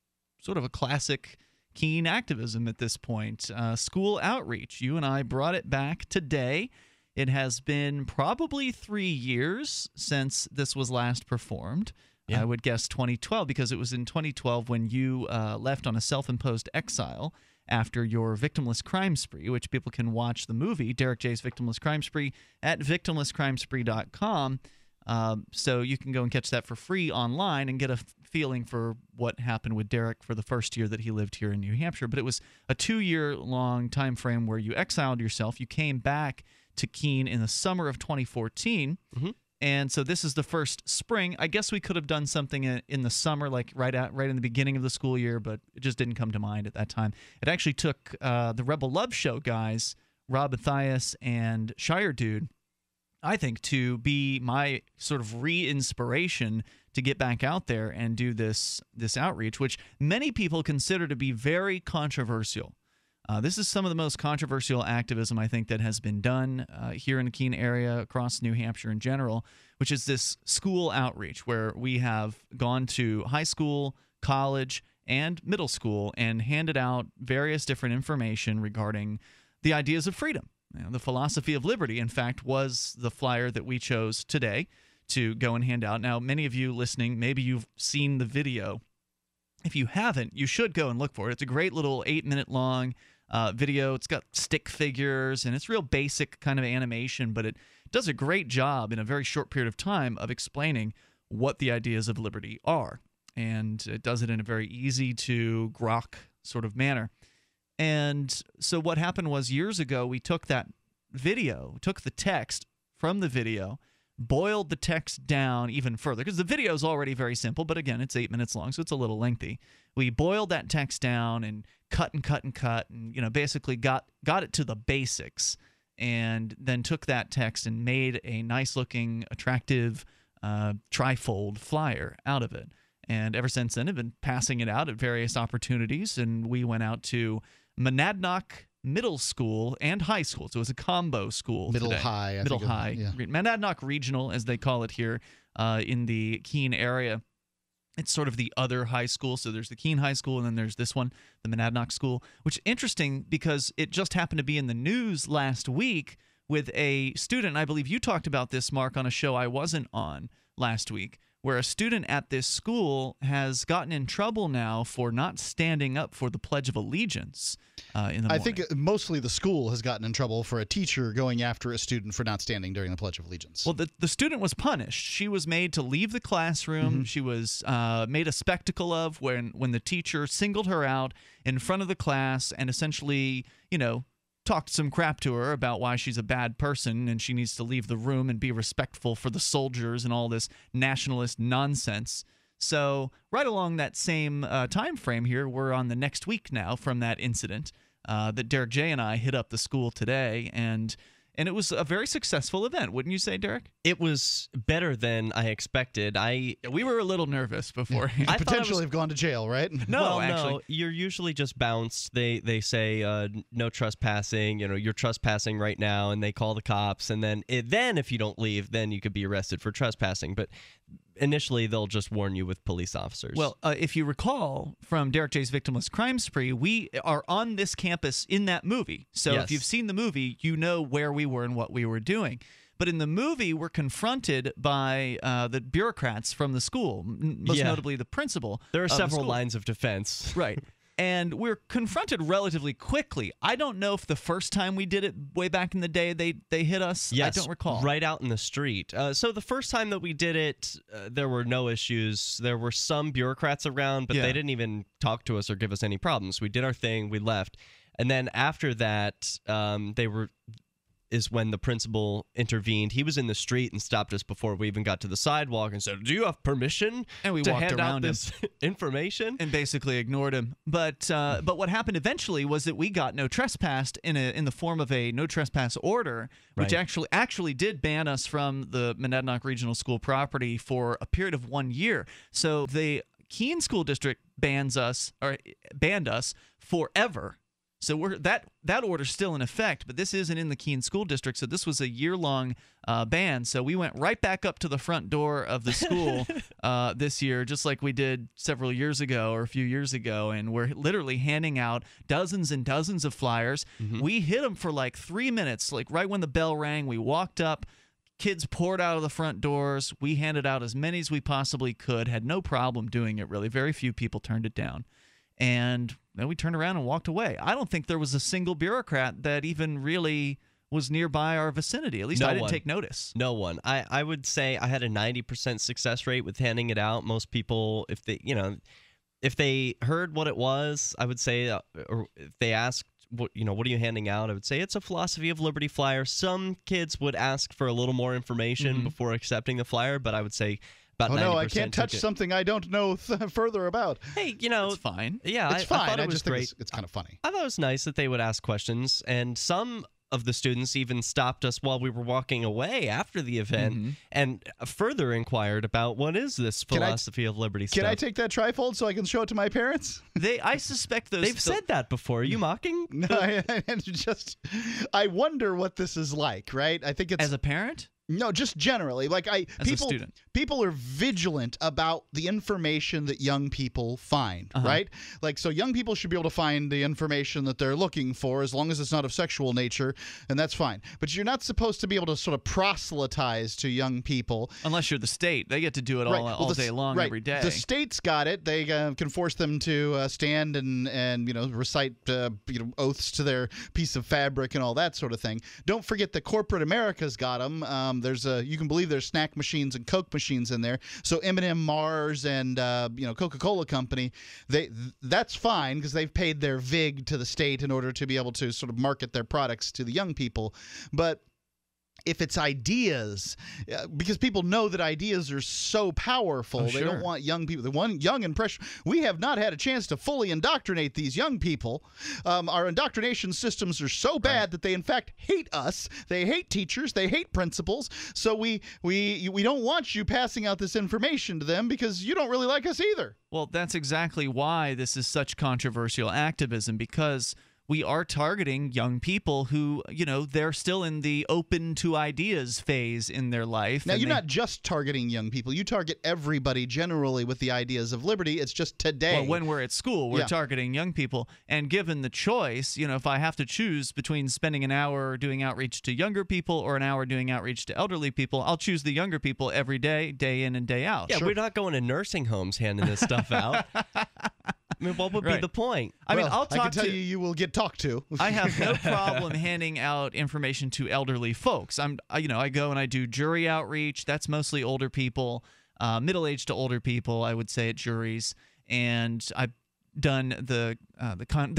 sort of a classic Keene activism at this point. School outreach. You and I brought it back today. It has been probably 3 years since this was last performed. Yeah. I would guess 2012 because it was in 2012 when you left on a self-imposed exile after your victimless crime spree, which people can watch the movie, Derrick J's Victimless Crime Spree, at victimlesscrimespree.com. So you can go and catch that for free online and get a feeling for what happened with Derrick for the first year that he lived here in New Hampshire. But it was a 2-year-long time frame where you exiled yourself. You came back to Keene in the summer of 2014. Mm-hmm. And so this is the first spring. I guess we could have done something in the summer, like right in the beginning of the school year, but it just didn't come to mind at that time. It actually took the Rebel Love Show guys, Rob Matthias and Shire Dude, I think, to be my sort of re-inspiration to get back out there and do this outreach, which many people consider to be very controversial. This is some of the most controversial activism, I think, that has been done here in the Keene area, across New Hampshire in general, which is this school outreach where we have gone to high school, college, and middle school and handed out various different information regarding the ideas of freedom. You know, the philosophy of liberty, in fact, was the flyer that we chose today to go and hand out. Now, many of you listening, maybe you've seen the video. If you haven't, you should go and look for it. It's a great little 8-minute long video. It's got stick figures, and it's real basic kind of animation, but it does a great job in a very short period of time of explaining what the ideas of liberty are. And it does it in a very easy to grok sort of manner. And so what happened was years ago, we took that video, took the text from the video, boiled the text down even further, because the video is already very simple, but again, it's 8 minutes long, so it's a little lengthy. We boiled that text down and cut and cut and cut, and basically got it to the basics, and then took that text and made a nice-looking, attractive trifold flyer out of it. And ever since then, I've been passing it out at various opportunities, and we went out to Monadnock Middle School and High School. So it was a combo school. Middle today. high. Middle high. Yeah. Monadnock Regional, as they call it here in the Keene area. It's sort of the other high school. So there's the Keene High School, and then there's this one, the Monadnock School, which is interesting because it just happened to be in the news last week with a student. I believe you talked about this, Mark, on a show I wasn't on last week, where a student at this school has gotten in trouble now for not standing up for the Pledge of Allegiance in the morning. I think mostly the school has gotten in trouble for a teacher going after a student for not standing during the Pledge of Allegiance. Well, the student was punished. She was made to leave the classroom. Mm-hmm. She was made a spectacle of when the teacher singled her out in front of the class and essentially, talked some crap to her about why she's a bad person and she needs to leave the room and be respectful for the soldiers and all this nationalist nonsense. So right along that same time frame here, we're on the next week now from that incident that Derrick J. and I hit up the school today, and it was a very successful event, wouldn't you say, Derrick? It was better than I expected. We were a little nervous before. I potentially have gone to jail, right? No, actually, you're usually just bounced. They say no trespassing. You're trespassing right now, and they call the cops. And then if you don't leave, then you could be arrested for trespassing. But initially, they'll just warn you with police officers. Well, if you recall from Derrick J's Victimless Crime Spree, we are on this campus in that movie. So Yes. if you've seen the movie, you know where we were and what we were doing. But in the movie, we're confronted by the bureaucrats from the school, most notably the principal. There are of the several school. lines of defense. Right. And we're confronted relatively quickly. I don't know if the first time we did it way back in the day they hit us. Yes, I don't recall. Right out in the street. So the first time that we did it, there were no issues. There were some bureaucrats around, but they didn't even talk to us or give us any problems. We did our thing. We left. And then after that, is when the principal intervened. He was in the street and stopped us before we even got to the sidewalk and said, "Do you have permission and we to walked hand around out this information?" And basically ignored him. But what happened eventually was that we got no trespassed in the form of a no trespass order, which actually did ban us from the Monadnock Regional School property for a period of 1 year. So the Keene School District banned us forever. So that order's still in effect, but this isn't in the Keene School District, so this was a year-long ban. So we went right back up to the front door of the school this year, just like we did several years ago or a few years ago, and we're literally handing out dozens and dozens of flyers. Mm-hmm. We hit them for like 3 minutes, like right when the bell rang. We walked up. Kids poured out of the front doors. We handed out as many as we possibly could, had no problem doing it, really. Very few people turned it down. And then we turned around and walked away. I don't think there was a single bureaucrat that even really was nearby our vicinity. At least I didn't take notice. No one. I would say I had a 90% success rate with handing it out. Most people, if they heard what it was, I would say, or if they asked, what are you handing out? I would say it's a Philosophy of Liberty flyer. Some kids would ask for a little more information before accepting the flyer, but I would say about 90%. Oh no, I can't touch something I don't know further about. Hey, it's fine. Yeah, it's fine. I thought it was just think great. it's kind of funny. I thought it was nice that they would ask questions, and some of the students even stopped us while we were walking away after the event and further inquired about what is this Philosophy of Liberty stuff. Can I take that trifold so I can show it to my parents? I suspect they've said that before. Are you mocking? No, I wonder what this is like, right? I think it's as a parent. No, just generally. Like a student. People are vigilant about the information that young people find, right? Like, so young people should be able to find the information that they're looking for as long as it's not of sexual nature, and that's fine. But you're not supposed to be able to sort of proselytize to young people. Unless you're the state. They get to do it all day long, every day. The state's got it. They can force them to stand and recite oaths to their piece of fabric and all that sort of thing. Don't forget that corporate America's got them. You can believe there's snack machines and Coke machines in there. So M&M, Mars, and Coca-Cola Company, that's fine because they've paid their VIG to the state in order to be able to sort of market their products to the young people. But if it's ideas, because people know that ideas are so powerful. They don't want young people. They want young and fresh. We have not had a chance to fully indoctrinate these young people. Our indoctrination systems are so bad that they, in fact, hate us. They hate teachers. They hate principals. So we don't want you passing out this information to them because you don't really like us either. Well, that's exactly why this is such controversial activism, because we are targeting young people who, they're still in the open to ideas phase in their life. Now, you're not just targeting young people. You target everybody generally with the ideas of liberty. It's just today. Well, when we're at school, we're targeting young people. And given the choice, if I have to choose between spending an hour doing outreach to younger people or an hour doing outreach to elderly people, I'll choose the younger people every day, day in and day out. Yeah, we're not going to nursing homes handing this stuff out. I mean, what would be the point? I mean, I can tell you will get talked to. I have no problem handing out information to elderly folks. I go and I do jury outreach. That's mostly older people, middle-aged to older people, I would say, at juries. And I've done the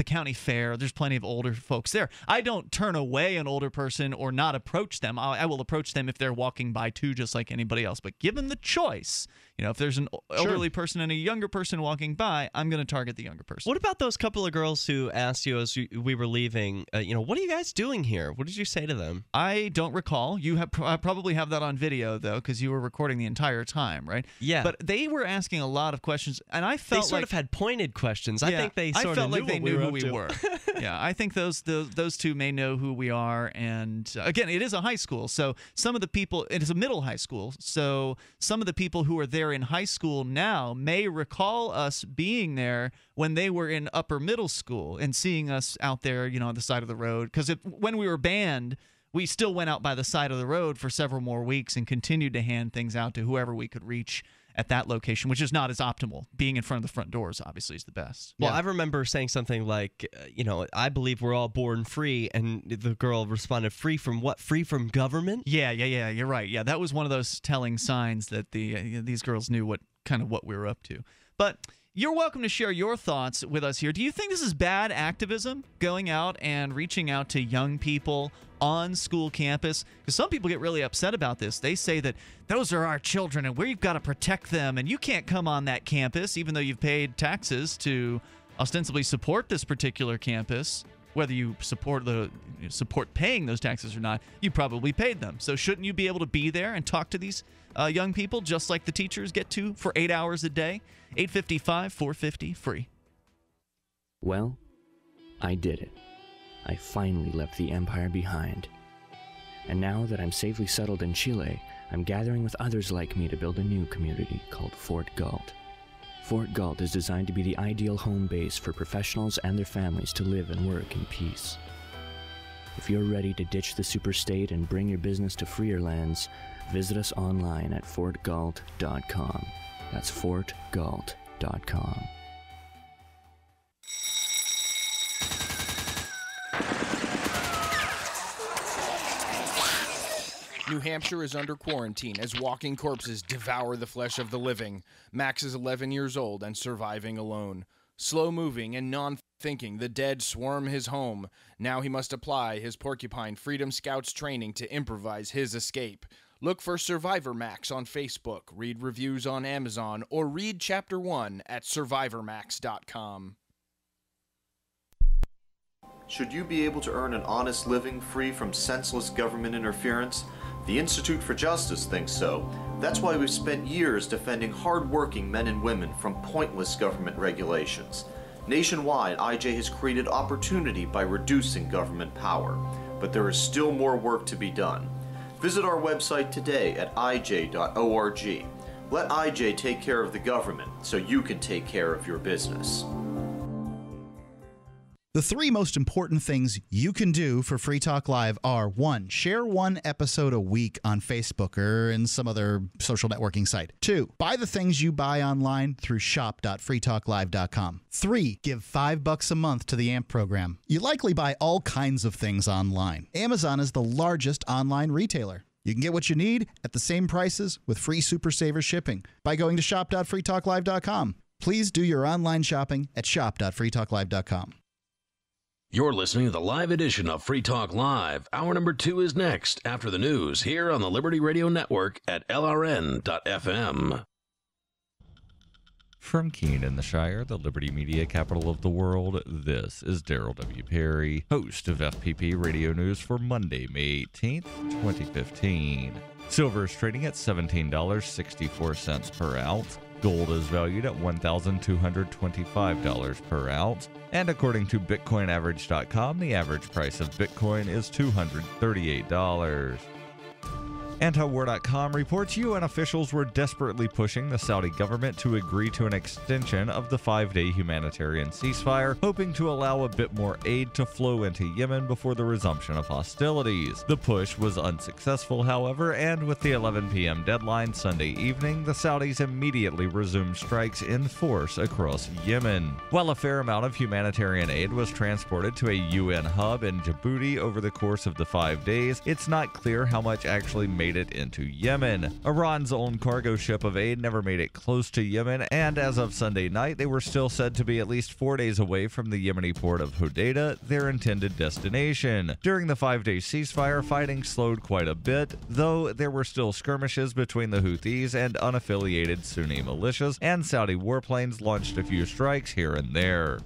county fair. There's plenty of older folks there. I don't turn away an older person or not approach them. I will approach them if they're walking by too, just like anybody else. But given the choice, if there's an elderly person and a younger person walking by, I'm going to target the younger person. What about those couple of girls who asked you as we were leaving, what are you guys doing here? What did you say to them? I don't recall. You probably have that on video, though, because you were recording the entire time, right? Yeah. But they were asking a lot of questions, and I felt they sort of had pointed questions. I think they I felt like they knew who we were. Yeah, I think those two may know who we are. And again, it is a high school, so some of the people, it is a middle high school, so some of the people who are there in high school now may recall us being there when they were in upper middle school and seeing us out there, on the side of the road. Because when we were banned, we still went out by the side of the road for several more weeks and continued to hand things out to whoever we could reach at that location, which is not as optimal. Being in front of the front doors, obviously, is the best. Well, I remember saying something like, I believe we're all born free, and the girl responded, free from what? Free from government? Yeah, you're right. Yeah, that was one of those telling signs that these girls knew what we were up to. But you're welcome to share your thoughts with us here. Do you think this is bad activism, going out and reaching out to young people on school campus? Because some people get really upset about this. They say that those are our children and we've got to protect them, and you can't come on that campus even though you've paid taxes to ostensibly support this particular campus. Whether you support paying those taxes or not, you probably paid them. So shouldn't you be able to be there and talk to these young people just like the teachers get to for 8 hours a day? 855-450 free. Well, I did it. I finally left the empire behind. And now that I'm safely settled in Chile, I'm gathering with others like me to build a new community called Fort Galt. Fort Galt is designed to be the ideal home base for professionals and their families to live and work in peace. If you're ready to ditch the superstate and bring your business to freer lands, visit us online at fortgalt.com. That's fortgalt.com. New Hampshire is under quarantine as walking corpses devour the flesh of the living. Max is 11 years old and surviving alone. Slow-moving and non-thinking, the dead swarm his home. Now he must apply his Porcupine Freedom Scouts training to improvise his escape. Look for Survivor Max on Facebook, read reviews on Amazon, or read Chapter 1 at survivormax.com. Should you be able to earn an honest living free from senseless government interference? The Institute for Justice thinks so. That's why we've spent years defending hard-working men and women from pointless government regulations. Nationwide, IJ has created opportunity by reducing government power. But there is still more work to be done. Visit our website today at ij.org. Let IJ take care of the government so you can take care of your business. The three most important things you can do for Free Talk Live are: 1, share one episode a week on Facebook or in some other social networking site. 2, buy the things you buy online through shop.freetalklive.com. 3, give $5 a month to the AMP program. You likely buy all kinds of things online. Amazon is the largest online retailer. You can get what you need at the same prices with free Super Saver shipping by going to shop.freetalklive.com. Please do your online shopping at shop.freetalklive.com. You're listening to the live edition of Free Talk Live. Hour number 2 is next after the news here on the Liberty Radio Network at LRN.FM. From Keene in the Shire, the Liberty Media capital of the world, this is Daryl W. Perry, host of FPP Radio News for Monday, May 18th, 2015. Silver is trading at $17.64 per ounce. Gold is valued at $1,225 per ounce. And according to BitcoinAverage.com, the average price of Bitcoin is $238. Antiwar.com reports UN officials were desperately pushing the Saudi government to agree to an extension of the 5-day humanitarian ceasefire, hoping to allow a bit more aid to flow into Yemen before the resumption of hostilities. The push was unsuccessful, however, and with the 11 p.m. deadline Sunday evening, the Saudis immediately resumed strikes in force across Yemen. While a fair amount of humanitarian aid was transported to a UN hub in Djibouti over the course of the 5 days, it's not clear how much actually made it into Yemen. Iran's own cargo ship of aid never made it close to Yemen, and as of Sunday night, they were still said to be at least 4 days away from the Yemeni port of Hodeidah, their intended destination. During the 5-day ceasefire, fighting slowed quite a bit, though there were still skirmishes between the Houthis and unaffiliated Sunni militias, and Saudi warplanes launched a few strikes here and there.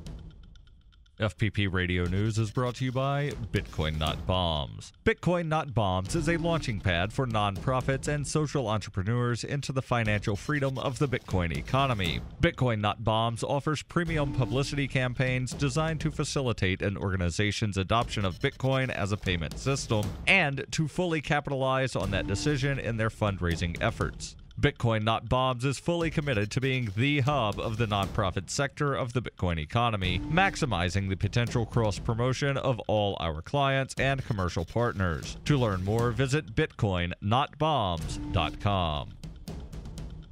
FPP Radio News is brought to you by Bitcoin Not Bombs. Bitcoin Not Bombs is a launching pad for nonprofits and social entrepreneurs into the financial freedom of the Bitcoin economy. Bitcoin Not Bombs offers premium publicity campaigns designed to facilitate an organization's adoption of Bitcoin as a payment system and to fully capitalize on that decision in their fundraising efforts. Bitcoin Not Bombs is fully committed to being the hub of the nonprofit sector of the Bitcoin economy, maximizing the potential cross-promotion of all our clients and commercial partners. To learn more, visit bitcoinnotbombs.com.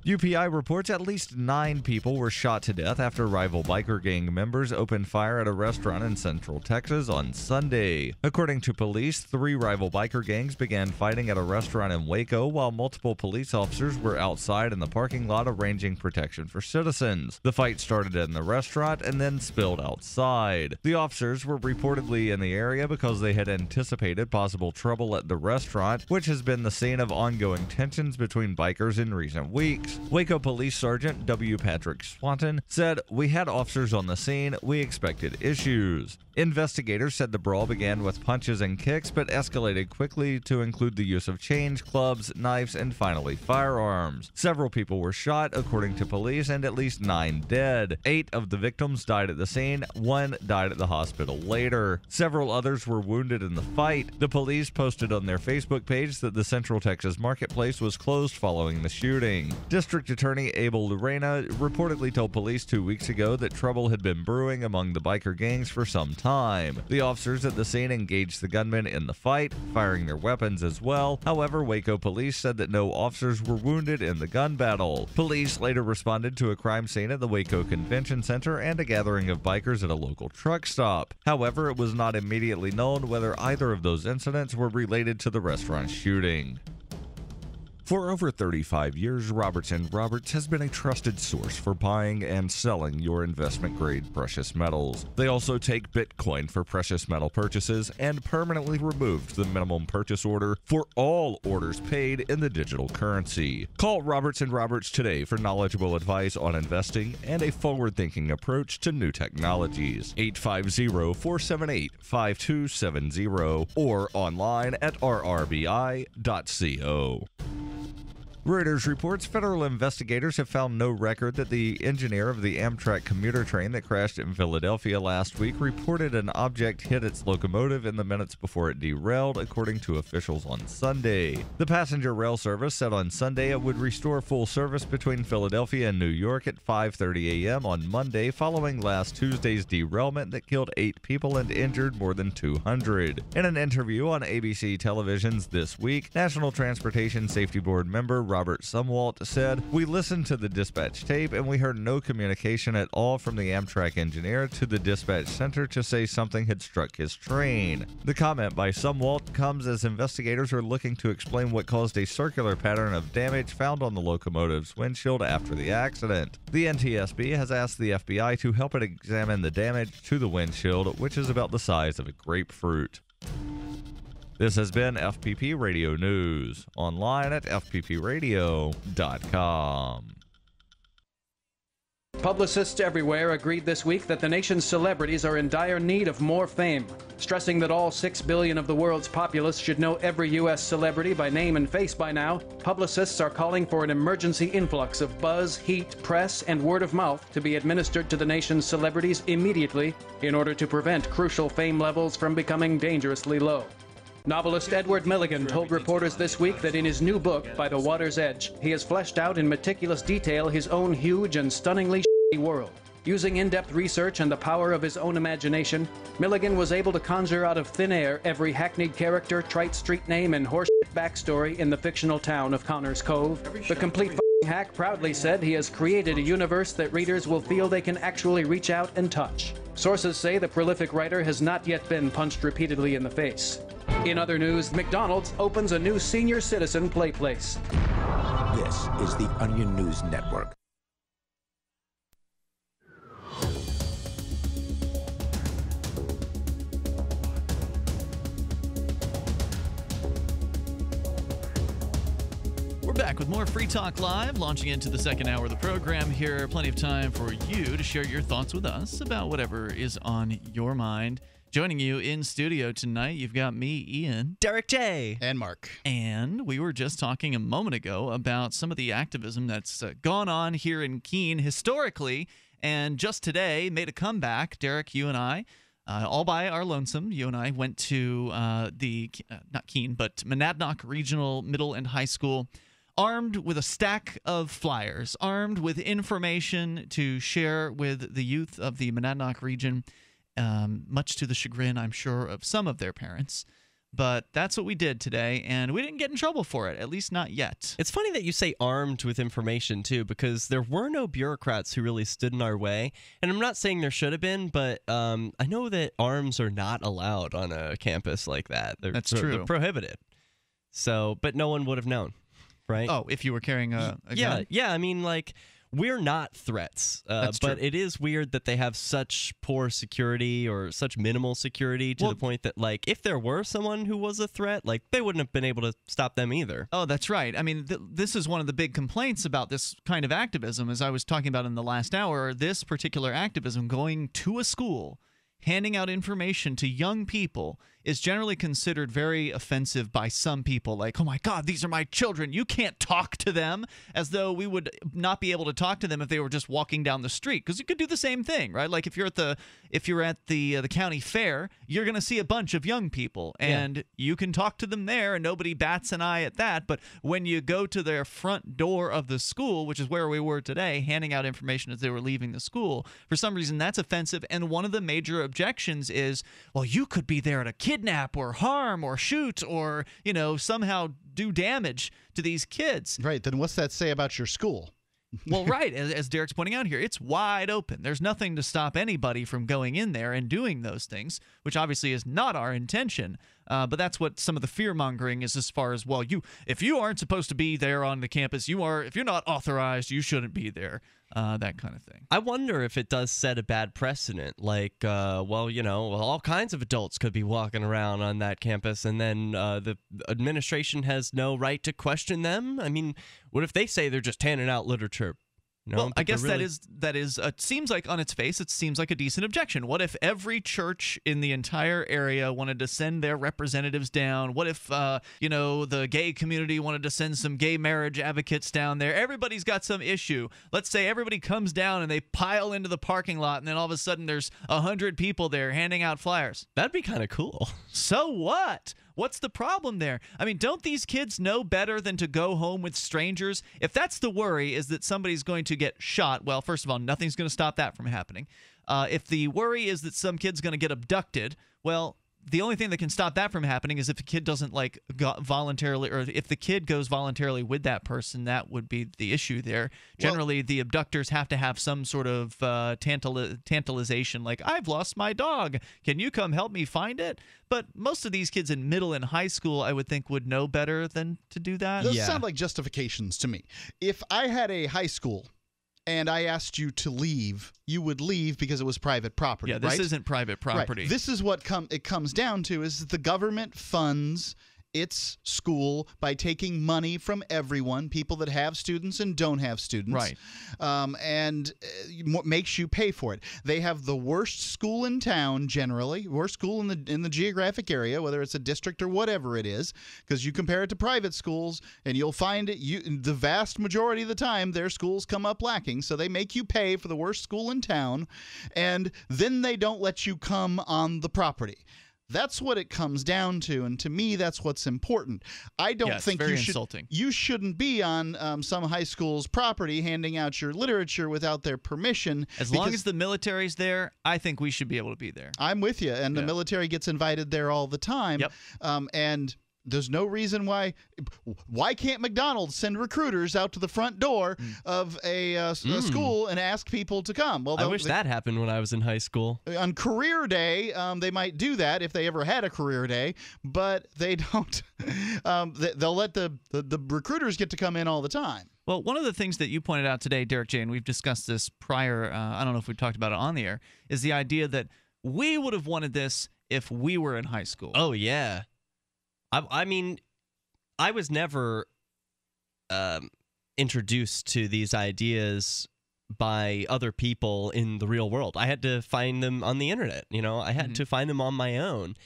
UPI reports at least 9 people were shot to death after rival biker gang members opened fire at a restaurant in Central Texas on Sunday. According to police, 3 rival biker gangs began fighting at a restaurant in Waco while multiple police officers were outside in the parking lot arranging protection for citizens. The fight started in the restaurant and then spilled outside. The officers were reportedly in the area because they had anticipated possible trouble at the restaurant, which has been the scene of ongoing tensions between bikers in recent weeks. Waco Police Sergeant W. Patrick Swanton said, "We had officers on the scene. We expected issues." Investigators said the brawl began with punches and kicks, but escalated quickly to include the use of chains, clubs, knives, and finally firearms. Several people were shot, according to police, and at least 9 dead. 8 of the victims died at the scene. 1 died at the hospital later. Several others were wounded in the fight. The police posted on their Facebook page that the Central Texas marketplace was closed following the shooting. District Attorney Abel Lorena reportedly told police 2 weeks ago that trouble had been brewing among the biker gangs for some time. The officers at the scene engaged the gunmen in the fight, firing their weapons as well. However, Waco police said that no officers were wounded in the gun battle. Police later responded to a crime scene at the Waco Convention Center and a gathering of bikers at a local truck stop. However, it was not immediately known whether either of those incidents were related to the restaurant shooting. For over 35 years, Robertson Roberts has been a trusted source for buying and selling your investment-grade precious metals. They also take Bitcoin for precious metal purchases and permanently removed the minimum purchase order for all orders paid in the digital currency. Call Robertson Roberts today for knowledgeable advice on investing and a forward-thinking approach to new technologies. 850-478-5270 or online at rrbi.co. Reuters reports federal investigators have found no record that the engineer of the Amtrak commuter train that crashed in Philadelphia last week reported an object hit its locomotive in the minutes before it derailed, according to officials on Sunday. The passenger rail service said on Sunday it would restore full service between Philadelphia and New York at 5:30 a.m. on Monday, following last Tuesday's derailment that killed 8 people and injured more than 200. In an interview on ABC Television's This Week, National Transportation Safety Board member Robert Sumwalt, said, "We listened to the dispatch tape and we heard no communication at all from the Amtrak engineer to the dispatch center to say something had struck his train." The comment by Sumwalt comes as investigators are looking to explain what caused a circular pattern of damage found on the locomotive's windshield after the accident. The NTSB has asked the FBI to help it examine the damage to the windshield, which is about the size of a grapefruit. This has been FPP Radio News, online at fppradio.com. Publicists everywhere agreed this week that the nation's celebrities are in dire need of more fame, stressing that all 6 billion of the world's populace should know every U.S. celebrity by name and face by now. Publicists are calling for an emergency influx of buzz, heat, press, and word of mouth to be administered to the nation's celebrities immediately in order to prevent crucial fame levels from becoming dangerously low. Novelist Edward Milligan told reporters this week that in his new book, By the Water's Edge, he has fleshed out in meticulous detail his own huge and stunningly shitty world. Using in-depth research and the power of his own imagination, Milligan was able to conjure out of thin air every hackneyed character, trite street name, and horseshit backstory in the fictional town of Connors Cove. The complete hack proudly said he has created a universe that readers will feel they can actually reach out and touch. Sources say the prolific writer has not yet been punched repeatedly in the face. In other news, McDonald's opens a new senior citizen play place. This is the Onion News Network. We're back with more Free Talk Live, launching into the second hour of the program here. Plenty of time for you to share your thoughts with us about whatever is on your mind. Joining you in studio tonight, you've got me, Ian, Derrick J, and Mark. And we were just talking a moment ago about some of the activism that's gone on here in Keene historically, and just today made a comeback. Derrick, you and I, all by our lonesome, you and I went to not Keene, but Monadnock Regional Middle and High School, armed with a stack of flyers, armed with information to share with the youth of the Monadnock region. Much to the chagrin, I'm sure, of some of their parents. But that's what we did today, and we didn't get in trouble for it, at least not yet. It's funny that you say armed with information, too, because there were no bureaucrats who really stood in our way. And I'm not saying there should have been, but I know that arms are not allowed on a campus like that. That's true. They're prohibited. So, but no one would have known, right? Oh, if you were carrying a gun? Yeah, I mean, like... We're not threats, but it is weird that they have such poor security or such minimal security to the point that, like, if there were someone who was a threat, like, they wouldn't have been able to stop them either. Oh, that's right. I mean, this is one of the big complaints about this kind of activism, as I was talking about in the last hour. This particular activism, going to a school, handing out information to young people, is generally considered very offensive by some people. Like, oh my God, these are my children. You can't talk to them, as though we would not be able to talk to them if they were just walking down the street. Because you could do the same thing, right? Like if you're at the county fair, you're going to see a bunch of young people, and you can talk to them there, and nobody bats an eye at that. But when you go to their front door of the school, which is where we were today, handing out information as they were leaving the school, for some reason that's offensive. And one of the major objections is, well, you could be there to kidnap or harm or shoot or, somehow do damage to these kids. Right. Then what's that say about your school? Well, right. As Derrick's pointing out here, it's wide open. There's nothing to stop anybody from going in there and doing those things, which obviously is not our intention. But that's what some of the fear-mongering is, as far as, well, if you aren't supposed to be there on the campus, if you're not authorized, you shouldn't be there. That kind of thing. I wonder if it does set a bad precedent. Like, all kinds of adults could be walking around on that campus, and then the administration has no right to question them. I mean, what if they say they're just handing out literature? Well, I guess that is seems like on its face, it seems like a decent objection. What if every church in the entire area wanted to send their representatives down? What if, the gay community wanted to send some gay marriage advocates down there? Everybody's got some issue. Let's say everybody comes down and they pile into the parking lot, and then all of a sudden there's 100 people there handing out flyers. That'd be kind of cool. So what? What's the problem there? I mean, don't these kids know better than to go home with strangers? If that's the worry, is that somebody's going to get shot, well, first of all, nothing's going to stop that from happening. If the worry is that some kid's going to get abducted, well, the only thing that can stop that from happening is if the kid doesn't voluntarily, or if the kid goes voluntarily with that person. That would be the issue there. Generally, the abductors have to have some sort of tantalization, like, I've lost my dog. Can you come help me find it? But most of these kids in middle and high school, I would think, would know better than to do that. Those sound like justifications to me. If I had a high school and I asked you to leave, you would leave because it was private property, Yeah, this right? isn't private property. Right. This is what it comes down to, is that the government funds its school by taking money from everyone, people that have students and don't have students, right? And makes you pay for it. They have the worst school in town, generally, worst school in the geographic area, whether it's a district or whatever it is, because you compare it to private schools, and you'll find the vast majority of the time their schools come up lacking. So they make you pay for the worst school in town, and then they don't let you come on the property. That's what it comes down to, and to me, that's what's important. I don't think you shouldn't be on some high school's property handing out your literature without their permission. As long as the military's there, I think we should be able to be there. I'm with you, and the military gets invited there all the time. Yep. And there's no reason why can't McDonald's send recruiters out to the front door of a school and ask people to come? Well, I wish that happened when I was in high school. On career day, they might do that if they ever had a career day, but they don't. They'll let the recruiters get to come in all the time. Well, one of the things that you pointed out today, Derrick J., and we've discussed this prior, I don't know if we've talked about it on the air, is the idea that we would have wanted this if we were in high school. Oh, yeah. I mean, I was never introduced to these ideas by other people in the real world. I had to find them on the internet. I had to find them on my own.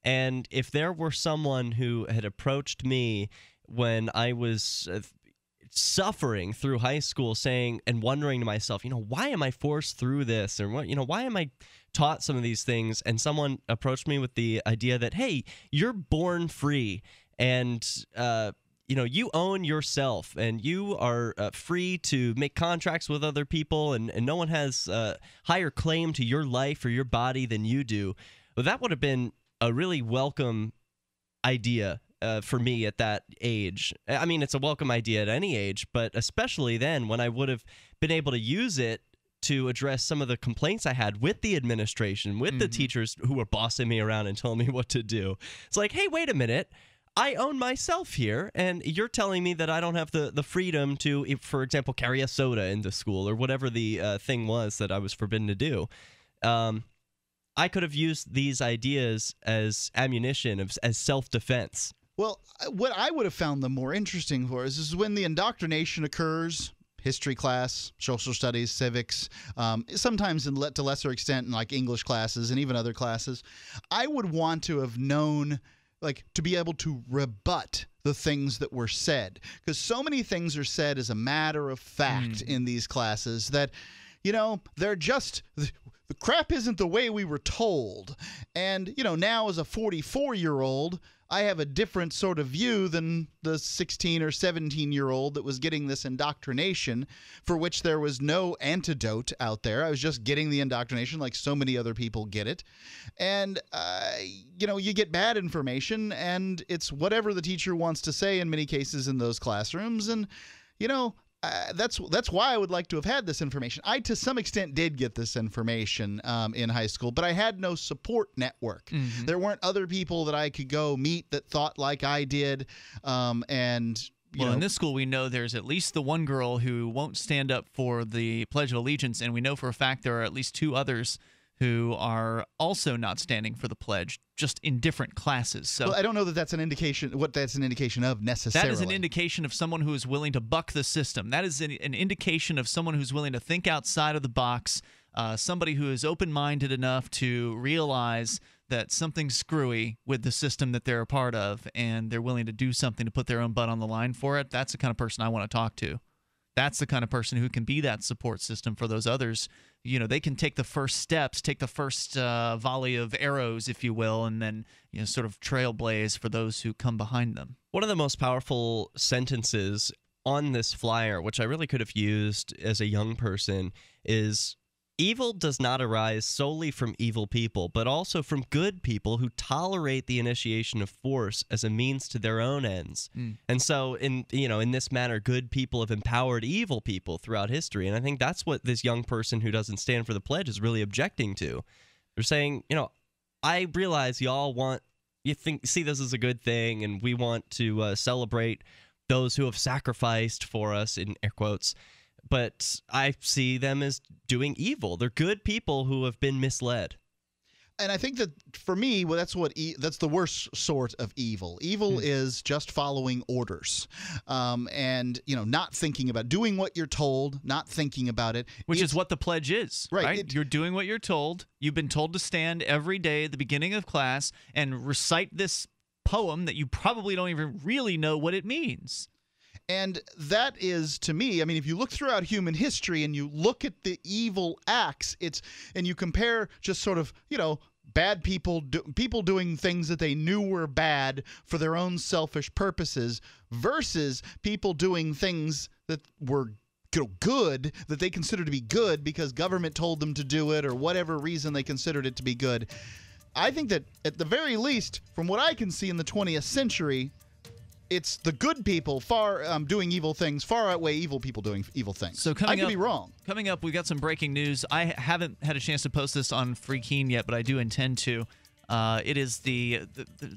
And if there were someone who had approached me when I was suffering through high school, saying and wondering to myself, why am I forced through this, or why am I taught some of these things, and someone approached me with the idea that, hey, you're born free, and you own yourself, and you are free to make contracts with other people, and no one has a higher claim to your life or your body than you do. Well, that would have been a really welcome idea for me at that age. I mean, it's a welcome idea at any age, but especially then, when I would have been able to use it to address some of the complaints I had with the administration, with the teachers who were bossing me around and telling me what to do. It's like, hey, wait a minute. I own myself here, and you're telling me that I don't have the freedom to, for example, carry a soda into school or whatever the thing was that I was forbidden to do. I could have used these ideas as ammunition, as self-defense. Well, what I would have found them more interesting for is when the indoctrination occurs. History class, social studies, civics, sometimes to lesser extent in like English classes and even other classes. I would want to have known, to be able to rebut the things that were said, because so many things are said as a matter of fact in these classes that, they're just the crap isn't the way we were told. And, now as a 44-year-old, I have a different sort of view than the 16 or 17-year-old that was getting this indoctrination, for which there was no antidote out there. I was just getting the indoctrination like so many other people get it. And, you get bad information, and it's whatever the teacher wants to say in many cases in those classrooms. And, that's why I would like to have had this information. I, to some extent, did get this information in high school, but I had no support network. There weren't other people that I could go meet that thought like I did. In this school, we know there's at least the one girl who won't stand up for the Pledge of Allegiance, and we know for a fact there are at least two others who are also not standing for the pledge, just in different classes. So I don't know that that's an indication, what that's an indication of necessarily. That is an indication of someone who is willing to buck the system. That is an indication of someone who's willing to think outside of the box, somebody who is open-minded enough to realize that something's screwy with the system that they're a part of, and they're willing to do something to put their own butt on the line for it. That's the kind of person I want to talk to. That's the kind of person who can be that support system for those others. They can take the first steps, take the first volley of arrows, if you will, and then sort of trailblaze for those who come behind them. One of the most powerful sentences on this flyer, which I really could have used as a young person, is Evil does not arise solely from evil people, but also from good people who tolerate the initiation of force as a means to their own ends. And so, in this manner, good people have empowered evil people throughout history. And I think that's what this young person who doesn't stand for the pledge is really objecting to. They're saying, I realize y'all see this as a good thing, and we want to celebrate those who have sacrificed for us, in air quotes. But I see them as doing evil. They're good people who have been misled. And I think that for me, well, that's the worst sort of evil. Evil is just following orders, and not thinking about doing what you're told, not thinking about it. Which is what the pledge is, right? You're doing what you're told. You've been told to stand every day at the beginning of class and recite this poem that you probably don't even really know what it means. And that is, to me, I mean, if you look throughout human history and you look at the evil acts, and you compare just sort of, bad people, people doing things that they knew were bad for their own selfish purposes versus people doing things that were good, that they considered to be good because government told them to do it or whatever reason they considered it to be good. I think that at the very least, from what I can see in the 20th century, it's the good people doing evil things far outweigh evil people doing evil things. So I could be wrong. Coming up, we've got some breaking news. I haven't had a chance to post this on Free Keene yet, but I do intend to. It is the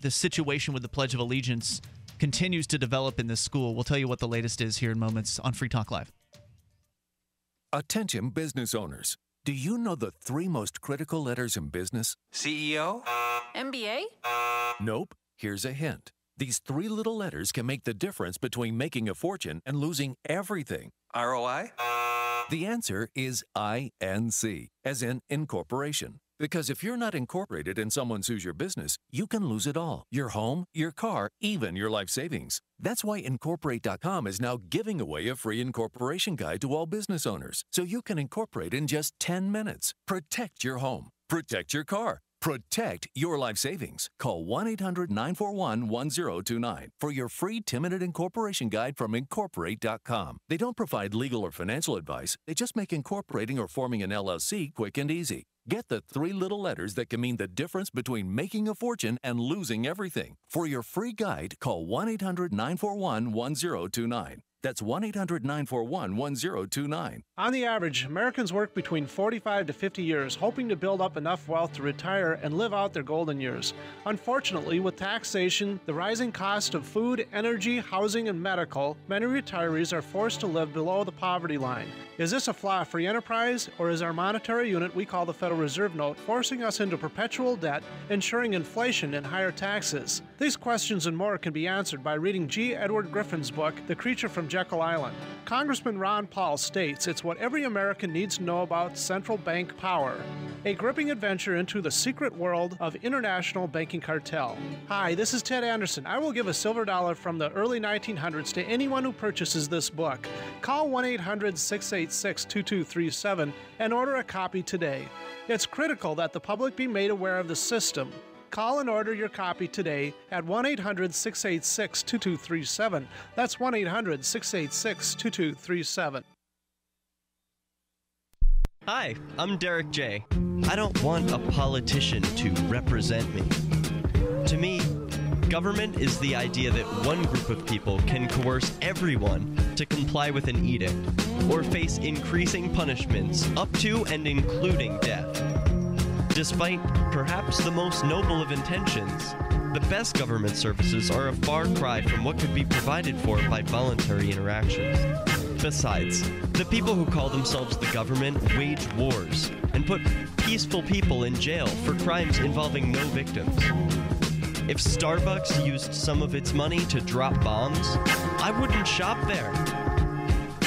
situation with the Pledge of Allegiance continues to develop in this school. We'll tell you what the latest is here in moments on Free Talk Live. Attention business owners. Do you know the 3 most critical letters in business? CEO? MBA? Nope. Here's a hint. These 3 little letters can make the difference between making a fortune and losing everything. ROI? The answer is INC, as in incorporation. Because if you're not incorporated and someone sues your business, you can lose it all. Your home, your car, even your life savings. That's why Incorporate.com is now giving away a free incorporation guide to all business owners, so you can incorporate in just 10 minutes. Protect your home. Protect your car. Protect your life savings. Call 1-800-941-1029 for your free 10-minute incorporation guide from Incorporate.com. They don't provide legal or financial advice. They just make incorporating or forming an LLC quick and easy. Get the 3 little letters that can mean the difference between making a fortune and losing everything. For your free guide, call 1-800-941-1029. That's 1-800-941-1029. On the average, Americans work between 45 to 50 years, hoping to build up enough wealth to retire and live out their golden years. Unfortunately, with taxation, the rising cost of food, energy, housing, and medical, many retirees are forced to live below the poverty line. Is this a flaw of free enterprise, or is our monetary unit we call the Federal Reserve Note forcing us into perpetual debt, ensuring inflation and higher taxes? These questions and more can be answered by reading G. Edward Griffin's book, The Creature from Jekyll Island. Congressman Ron Paul states it's what every American needs to know about central bank power. A gripping adventure into the secret world of international banking cartel. Hi, this is Ted Anderson. I will give a silver dollar from the early 1900s to anyone who purchases this book. Call 1-800-686-2237 and order a copy today. It's critical that the public be made aware of the system. Call and order your copy today at 1-800-686-2237. That's 1-800-686-2237. Hi, I'm Derrick J. I don't want a politician to represent me. To me, government is the idea that one group of people can coerce everyone to comply with an edict or face increasing punishments up to and including death. Despite perhaps the most noble of intentions, the best government services are a far cry from what could be provided for by voluntary interactions. Besides, the people who call themselves the government wage wars and put peaceful people in jail for crimes involving no victims. If Starbucks used some of its money to drop bombs, I wouldn't shop there.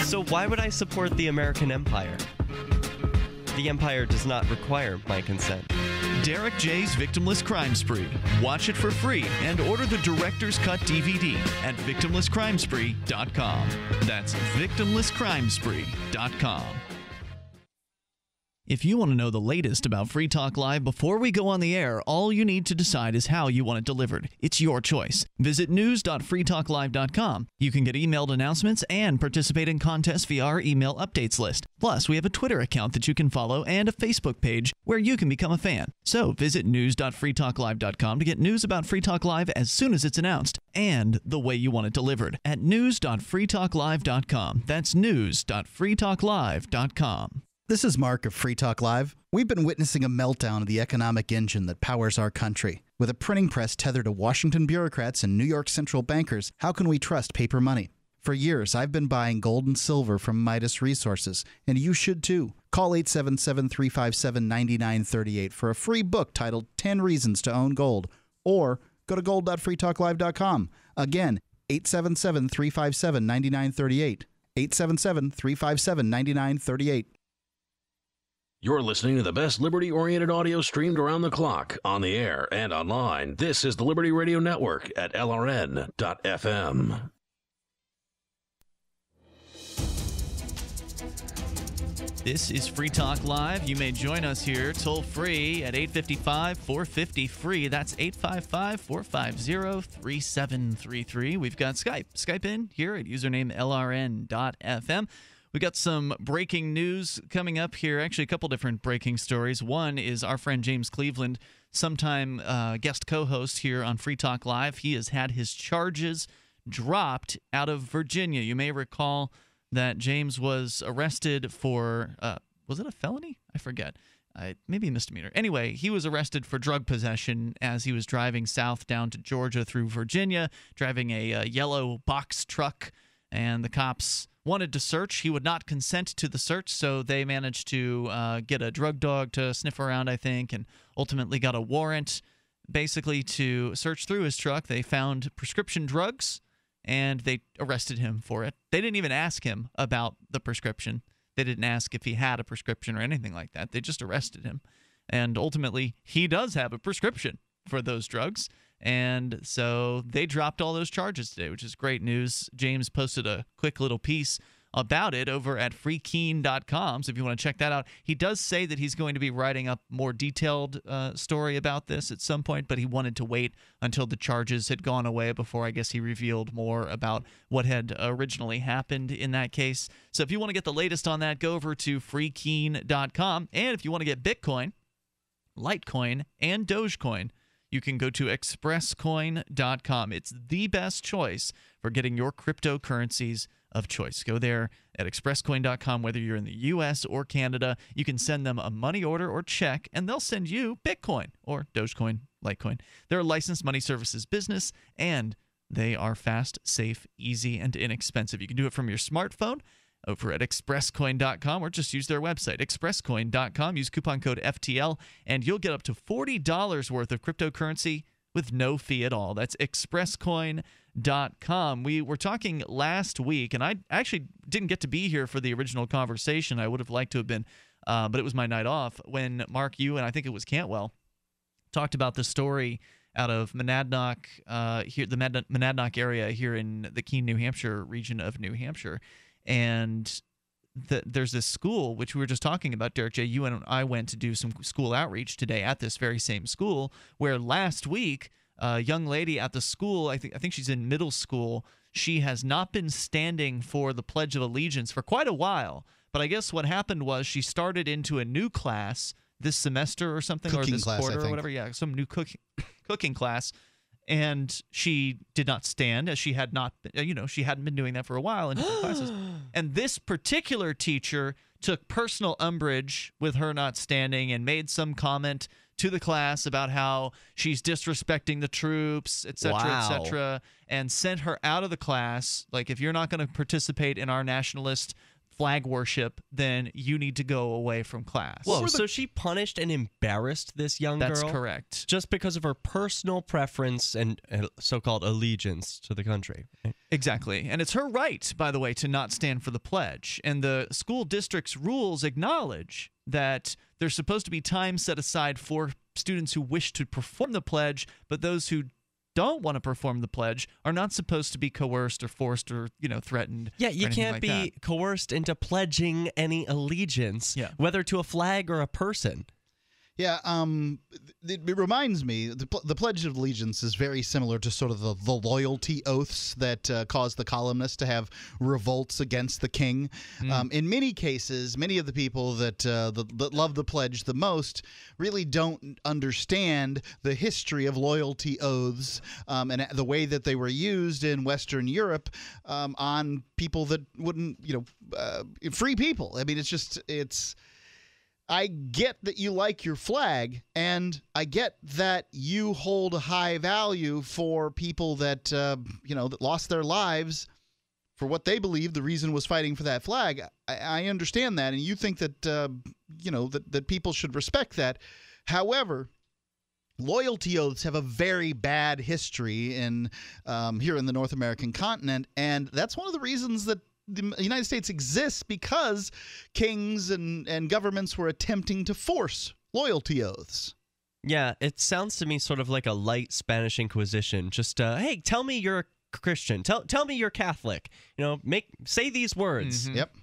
So why would I support the American empire? The empire does not require my consent. Derrick J's Victimless Crime Spree. Watch it for free and order the Director's Cut DVD at victimlesscrimespree.com. That's victimlesscrimespree.com. If you want to know the latest about Free Talk Live before we go on the air, all you need to decide is how you want it delivered. It's your choice. Visit news.freetalklive.com. You can get emailed announcements and participate in contests via our email updates list. Plus, we have a Twitter account that you can follow and a Facebook page where you can become a fan. So visit news.freetalklive.com to get news about Free Talk Live as soon as it's announced and the way you want it delivered at news.freetalklive.com. That's news.freetalklive.com. This is Mark of Free Talk Live. We've been witnessing a meltdown of the economic engine that powers our country. With a printing press tethered to Washington bureaucrats and New York central bankers, how can we trust paper money? For years, I've been buying gold and silver from Midas Resources, and you should too. Call 877-357-9938 for a free book titled 10 Reasons to Own Gold, or go to gold.freetalklive.com. Again, 877-357-9938. 877-357-9938. You're listening to the best liberty-oriented audio streamed around the clock, on the air, and online. This is the Liberty Radio Network at LRN.FM. This is Free Talk Live. You may join us here toll-free at 855-450-FREE. That's 855-450-3733. We've got Skype. Skype in here at username LRN.FM. We got some breaking news coming up here. Actually, a couple different breaking stories. One is our friend James Cleveland, sometime guest co-host here on Free Talk Live. He has had his charges dropped out of Virginia. You may recall that James was arrested for, was it a felony? I forget. Maybe a misdemeanor. Anyway, he was arrested for drug possession as he was driving south down to Georgia through Virginia, driving a yellow box truck, and the cops wanted to search. He would not consent to the search, so they managed to get a drug dog to sniff around, I think, and ultimately got a warrant basically to search through his truck. They found prescription drugs, and they arrested him for it. They didn't even ask him about the prescription. They didn't ask if he had a prescription or anything like that. They just arrested him. And ultimately, he does have a prescription for those drugs. And so they dropped all those charges today, which is great news. James posted a quick little piece about it over at freekeene.com. So if you want to check that out, he does say that he's going to be writing up more detailed story about this at some point, but he wanted to wait until the charges had gone away before I guess he revealed more about what had originally happened in that case. So if you want to get the latest on that, go over to freekeene.com. And if you want to get Bitcoin, Litecoin, and Dogecoin, you can go to expresscoin.com. It's the best choice for getting your cryptocurrencies of choice. Go there at expresscoin.com, whether you're in the U.S. or Canada. You can send them a money order or check, and they'll send you Bitcoin or Dogecoin, Litecoin. They're a licensed money services business, and they are fast, safe, easy, and inexpensive. You can do it from your smartphone over at expresscoin.com, or just use their website, expresscoin.com. Use coupon code FTL, and you'll get up to $40 worth of cryptocurrency with no fee at all. That's expresscoin.com. We were talking last week, and I actually didn't get to be here for the original conversation. I would have liked to have been, but it was my night off when Mark, you, and I think it was Cantwell, talked about the story out of Monadnock, here, the Monadnock area here in the Keene, New Hampshire region of New Hampshire. And there's this school, which we were just talking about, Derrick J. You and I went to do some school outreach today at this very same school, where last week a young lady at the school, I think she's in middle school, she has not been standing for the Pledge of Allegiance for quite a while. But I guess what happened was she started into a new class this semester or something, cooking or this class, quarter or whatever. Yeah, some new cooking class. And she did not stand, as she had not, she hadn't been doing that for a while in different classes. And this particular teacher took personal umbrage with her not standing and made some comment to the class about how she's disrespecting the troops, et cetera, and sent her out of the class. Like, if you're not going to participate in our nationalist flag worship, then you need to go away from class. Whoa, so she punished and embarrassed this young girl? That's correct. Just because of her personal preference and so-called allegiance to the country. Exactly. And it's her right, by the way, to not stand for the pledge. And the school district's rules acknowledge that there's supposed to be time set aside for students who wish to perform the pledge, but those who don't want to perform the pledge are not supposed to be coerced or forced or threatened. Yeah, you can't like be that. coerced into pledging any allegiance, whether to a flag or a person. Yeah, it reminds me, the Pledge of Allegiance is very similar to sort of the loyalty oaths that caused the columnists to have revolts against the king. In many cases, many of the people that love the pledge the most really don't understand the history of loyalty oaths and the way that they were used in Western Europe on people that wouldn't, free people. I mean, I get that you like your flag, and I get that you hold a high value for people that, that lost their lives for what they believe the reason was fighting for that flag. I understand that, and you think that, that people should respect that. However, loyalty oaths have a very bad history in here in the North American continent, and that's one of the reasons that the United States exists, because kings and governments were attempting to force loyalty oaths. Yeah, it sounds to me sort of like a light Spanish Inquisition. Just, hey, tell me you're a Christian. Tell me you're Catholic. Say these words. Mm-hmm. Yep.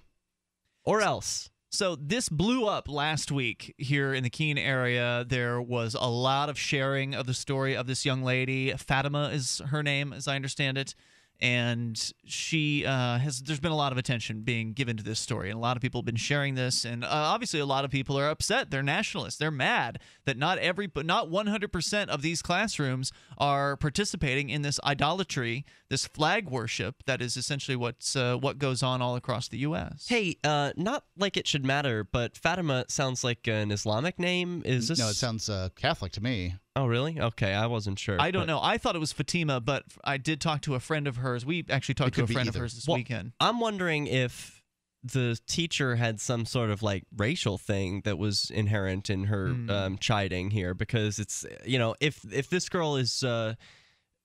Or else. So this blew up last week here in the Keene area. There was a lot of sharing of the story of this young lady. Fatima is her name, as I understand it. And she there's been a lot of attention being given to this story, and a lot of people have been sharing this, and obviously a lot of people are upset. They're nationalists. They're mad that not 100% of these classrooms are participating in this idolatry, this flag worship that is essentially what goes on all across the U.S. Hey, not like it should matter, but Fatima sounds like an Islamic name. Is this? No, it sounds Catholic to me. Oh, really? Okay, I wasn't sure. I don't know. I thought it was Fatima, but I did talk to a friend of hers. We actually talked to a friend of hers this weekend. I'm wondering if the teacher had some sort of like racial thing that was inherent in her chiding here, because it's if this girl is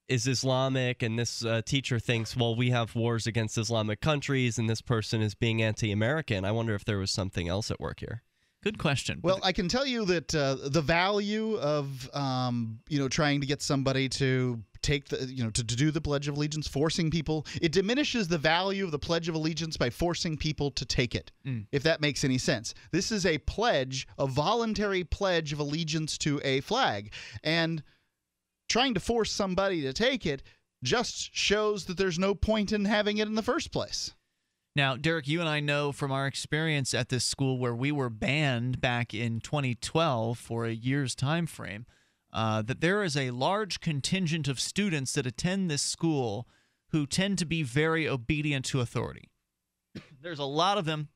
Islamic and this teacher thinks, well, we have wars against Islamic countries and this person is being anti-American, I wonder if there was something else at work here. Good question. Well, I can tell you that the value of trying to get somebody to take the to do the Pledge of Allegiance, forcing people, it diminishes the value of the Pledge of Allegiance by forcing people to take it. If that makes any sense. This is a pledge, a voluntary pledge of allegiance to a flag, and trying to force somebody to take it just shows that there's no point in having it in the first place. Now, Derrick, you and I know from our experience at this school where we were banned back in 2012 for a year's time frame, that there is a large contingent of students that attend this school who tend to be very obedient to authority. There's a lot of them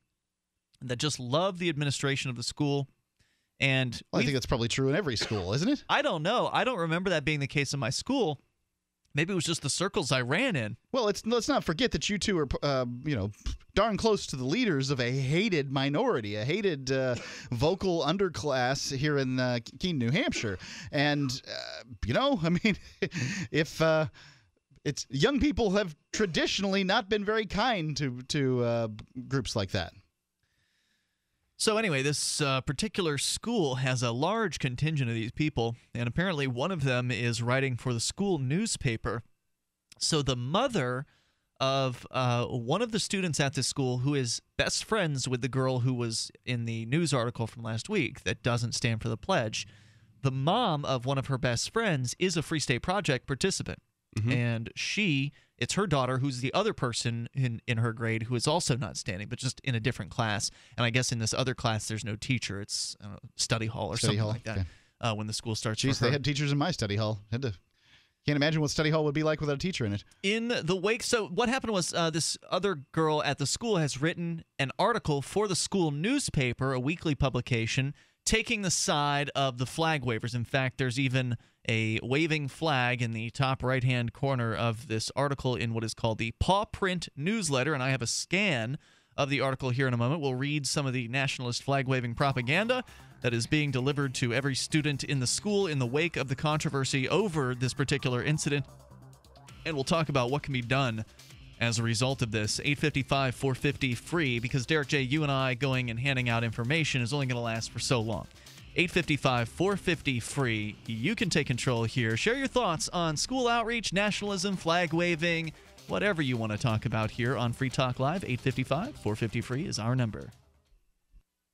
that just love the administration of the school. And I think that's probably true in every school, isn't it? I don't know. I don't remember that being the case in my school. Maybe it was just the circles I ran in. Well, let's not forget that you two are, darn close to the leaders of a hated minority, a hated vocal underclass here in Keene, New Hampshire. And, if it's young people have traditionally not been very kind to groups like that. So anyway, this particular school has a large contingent of these people, and apparently one of them is writing for the school newspaper. So the mother of one of the students at this school, who is best friends with the girl who was in the news article from last week that doesn't stand for the pledge, the mom of one of her best friends is a Free State Project participant. And it's her daughter who's the other person in her grade who is also not standing, but just in a different class. And I guess in this other class, there's no teacher. It's study hall or something like that when the school starts. Jeez, they had teachers in my study hall. Can't imagine what study hall would be like without a teacher in it. In the wake, so what happened was this other girl at the school has written an article for the school newspaper, a weekly publication, taking the side of the flag wavers. In fact, there's even a waving flag in the top right-hand corner of this article in what is called the Paw Print newsletter, and I have a scan of the article here in a moment. We'll read some of the nationalist flag-waving propaganda that is being delivered to every student in the school in the wake of the controversy over this particular incident, and we'll talk about what can be done as a result of this. 855-450-FREE, because Derrick J., you and I going and handing out information is only going to last for so long. 855-450-FREE. You can take control here. Share your thoughts on school outreach, nationalism, flag waving, whatever you want to talk about here on Free Talk Live. 855-450-FREE is our number.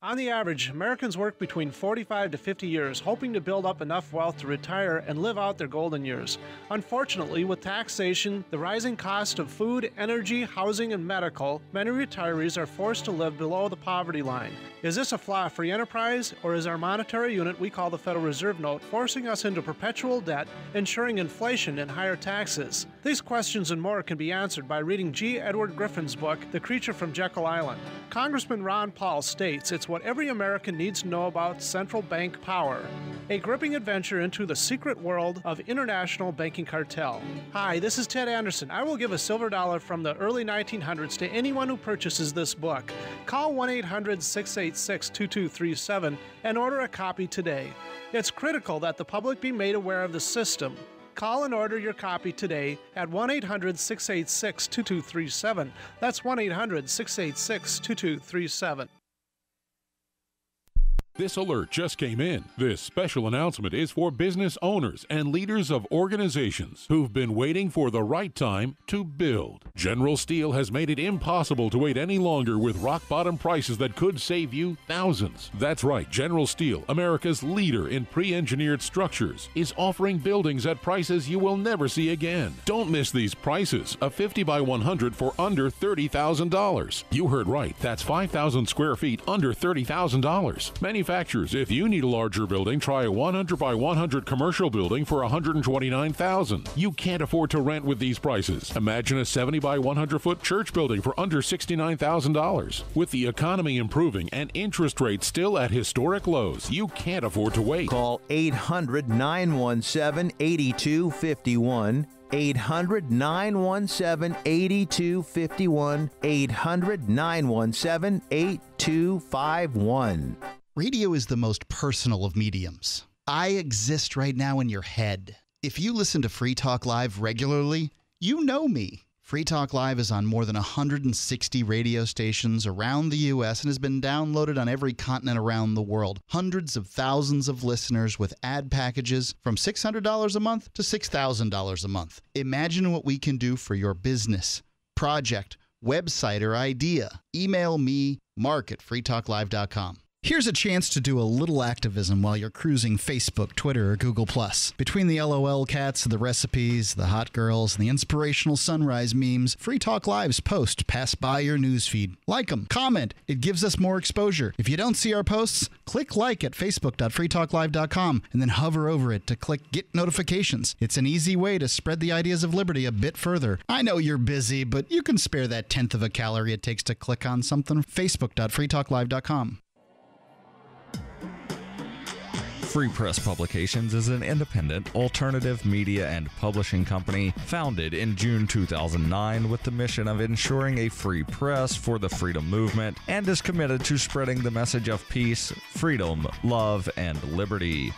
On the average, Americans work between 45 to 50 years, hoping to build up enough wealth to retire and live out their golden years. Unfortunately, with taxation, the rising cost of food, energy, housing, and medical, many retirees are forced to live below the poverty line. Is this a flaw of free enterprise, or is our monetary unit we call the Federal Reserve Note forcing us into perpetual debt, ensuring inflation and higher taxes? These questions and more can be answered by reading G. Edward Griffin's book, The Creature from Jekyll Island. Congressman Ron Paul states it's what every American needs to know about central bank power. A gripping adventure into the secret world of international banking cartel. Hi, this is Ted Anderson. I will give a silver dollar from the early 1900s to anyone who purchases this book. Call 1-800-686-2237 and order a copy today. It's critical that the public be made aware of the system. Call and order your copy today at 1-800-686-2237. That's 1-800-686-2237. This alert just came in. This special announcement is for business owners and leaders of organizations who've been waiting for the right time to build. General Steel has made it impossible to wait any longer with rock-bottom prices that could save you thousands. That's right, General Steel, America's leader in pre-engineered structures, is offering buildings at prices you will never see again. Don't miss these prices. A 50 by 100 for under $30,000. You heard right. That's 5,000 square feet under $30,000. Manufacturers, if you need a larger building, try a 100 by 100 commercial building for $129,000. You can't afford to rent with these prices. Imagine a 70 by 100 foot church building for under $69,000. With the economy improving and interest rates still at historic lows, you can't afford to wait. Call 800-917-8251. 800-917-8251. 800-917-8251. Radio is the most personal of mediums. I exist right now in your head. If you listen to Free Talk Live regularly, you know me. Free Talk Live is on more than 160 radio stations around the U.S. and has been downloaded on every continent around the world. Hundreds of thousands of listeners with ad packages from $600 a month to $6,000 a month. Imagine what we can do for your business, project, website, or idea. Email me, mark@freetalklive.com. Here's a chance to do a little activism while you're cruising Facebook, Twitter, or Google+. Between the LOL cats, the recipes, the hot girls, and the inspirational sunrise memes, Free Talk Live's posts pass by your newsfeed. Like them, comment. It gives us more exposure. If you don't see our posts, click like at facebook.freetalklive.com and then hover over it to click Get Notifications. It's an easy way to spread the ideas of liberty a bit further. I know you're busy, but you can spare that 1/10 of a calorie it takes to click on something. facebook.freetalklive.com. Free Press Publications is an independent, alternative media and publishing company founded in June 2009 with the mission of ensuring a free press for the freedom movement and is committed to spreading the message of peace, freedom, love, and liberty.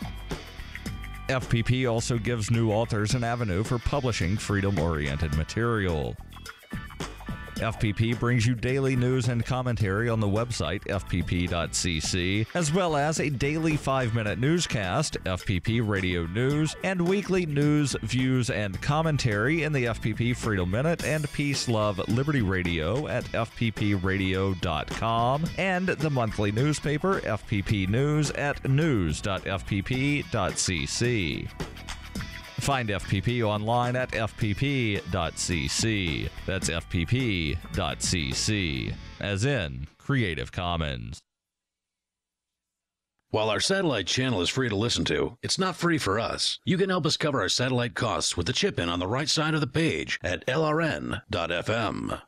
FPP also gives new authors an avenue for publishing freedom-oriented material. FPP brings you daily news and commentary on the website fpp.cc, as well as a daily 5-minute newscast, FPP Radio News, and weekly news, views, and commentary in the FPP Freedom Minute and Peace, Love, Liberty Radio at fppradio.com, and the monthly newspaper FPP News at news.fpp.cc. Find FPP online at fpp.cc. That's fpp.cc, as in Creative Commons. While our satellite channel is free to listen to, it's not free for us. You can help us cover our satellite costs with the chip-in on the right side of the page at lrn.fm.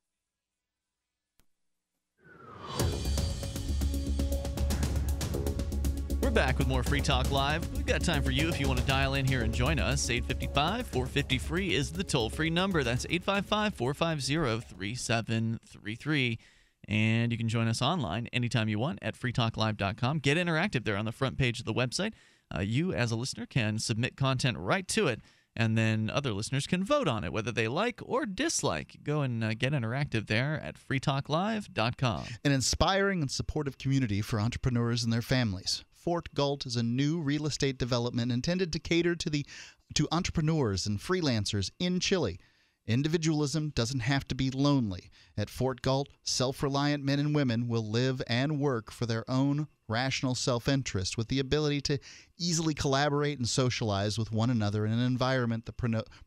We're back with more Free Talk Live. We've got time for you if you want to dial in here and join us. 855-450-FREE is the toll-free number. That's 855-450-3733. And you can join us online anytime you want at freetalklive.com. Get interactive there on the front page of the website. You, as a listener, can submit content right to it, and then other listeners can vote on it, whether they like or dislike. Go and get interactive there at freetalklive.com. An inspiring and supportive community for entrepreneurs and their families. Fort Galt is a new real estate development intended to cater to entrepreneurs and freelancers in Chile. Individualism doesn't have to be lonely. At Fort Galt, self-reliant men and women will live and work for their own rational self-interest with the ability to easily collaborate and socialize with one another in an environment that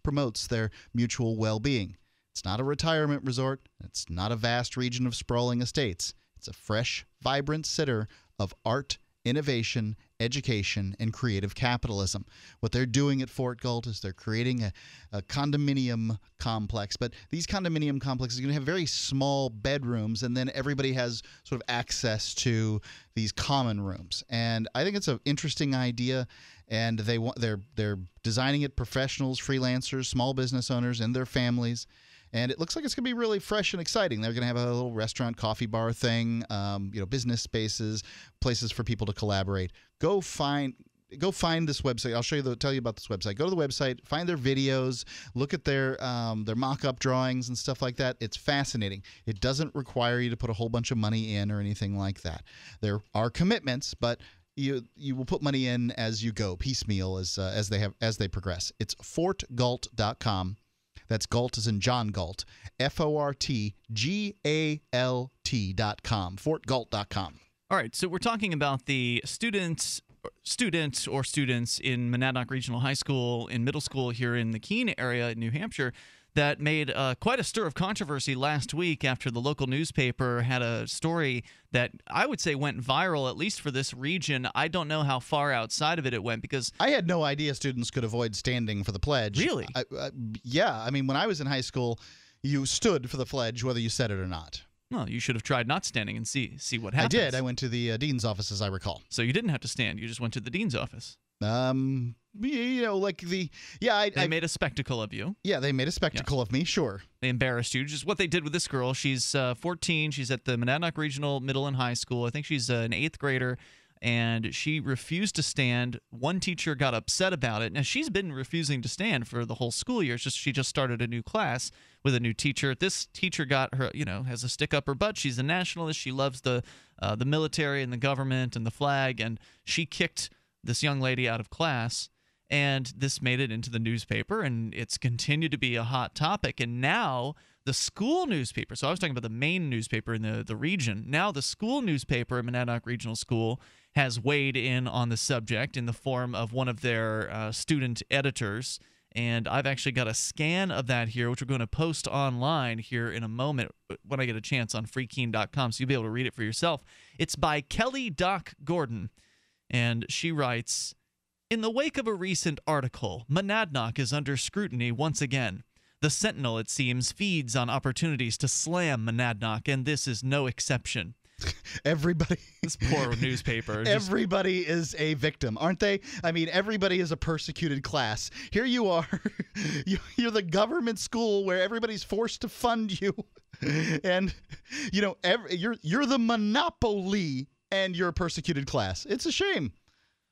promotes their mutual well-being. It's not a retirement resort. It's not a vast region of sprawling estates. It's a fresh, vibrant center of art, innovation, education, and creative capitalism. What they're doing at Fort Galt is they're creating a condominium complex, but these condominium complexes are going to have very small bedrooms, and then everybody has sort of access to these common rooms. And I think it's an interesting idea, and they're designing it professionals, freelancers, small business owners, and their families. And it looks like it's going to be really fresh and exciting. They're going to have a little restaurant, coffee bar thing, business spaces, places for people to collaborate. Go find this website. I'll tell you about this website. Go to the website, find their videos, look at their mock-up drawings and stuff like that. It's fascinating. It doesn't require you to put a whole bunch of money in or anything like that. There are commitments, but you will put money in as you go, piecemeal as they progress. It's fortgalt.com. That's Galt as in John Galt. FortGalt.com. Fortgalt.com. All right, so we're talking about the students in Monadnock Regional High School, in middle school here in the Keene area in New Hampshire, that made quite a stir of controversy last week after the local newspaper had a story that I would say went viral, at least for this region. I don't know how far outside of it went, because I had no idea students could avoid standing for the pledge. Really? Yeah. I mean, when I was in high school, you stood for the pledge whether you said it or not. Well, you should have tried not standing and see what happens. I did. I went to the dean's office, as I recall. So you didn't have to stand. You just went to the dean's office. They made a spectacle of you. Yeah, they made a spectacle of me, sure. They embarrassed you. Just what they did with this girl. She's 14. She's at the Monadnock Regional Middle and High School. I think she's an 8th grader, and she refused to stand. One teacher got upset about it. Now, she's been refusing to stand for the whole school year. It's just she just started a new class with a new teacher. This teacher got her, has a stick up her butt. She's a nationalist. She loves the military and the government and the flag, and she kicked this young lady out of class, and this made it into the newspaper, and it's continued to be a hot topic. And now the school newspaper, so I was talking about the main newspaper in the region, now the school newspaper at Monadnock Regional School has weighed in on the subject in the form of one of their student editors, and I've actually got a scan of that here, which we're going to post online here in a moment when I get a chance on freekeene.com, so you'll be able to read it for yourself. It's by Kelly Doc Gordon. And she writes, in the wake of a recent article, Monadnock is under scrutiny once again. The Sentinel, it seems, feeds on opportunities to slam Monadnock, and this is no exception. Everybody. This poor newspaper. Everybody is a victim, aren't they? I mean, everybody is a persecuted class. Here you are. You're the government school where everybody's forced to fund you. And, you're the monopoly, and you're a persecuted class. It's a shame.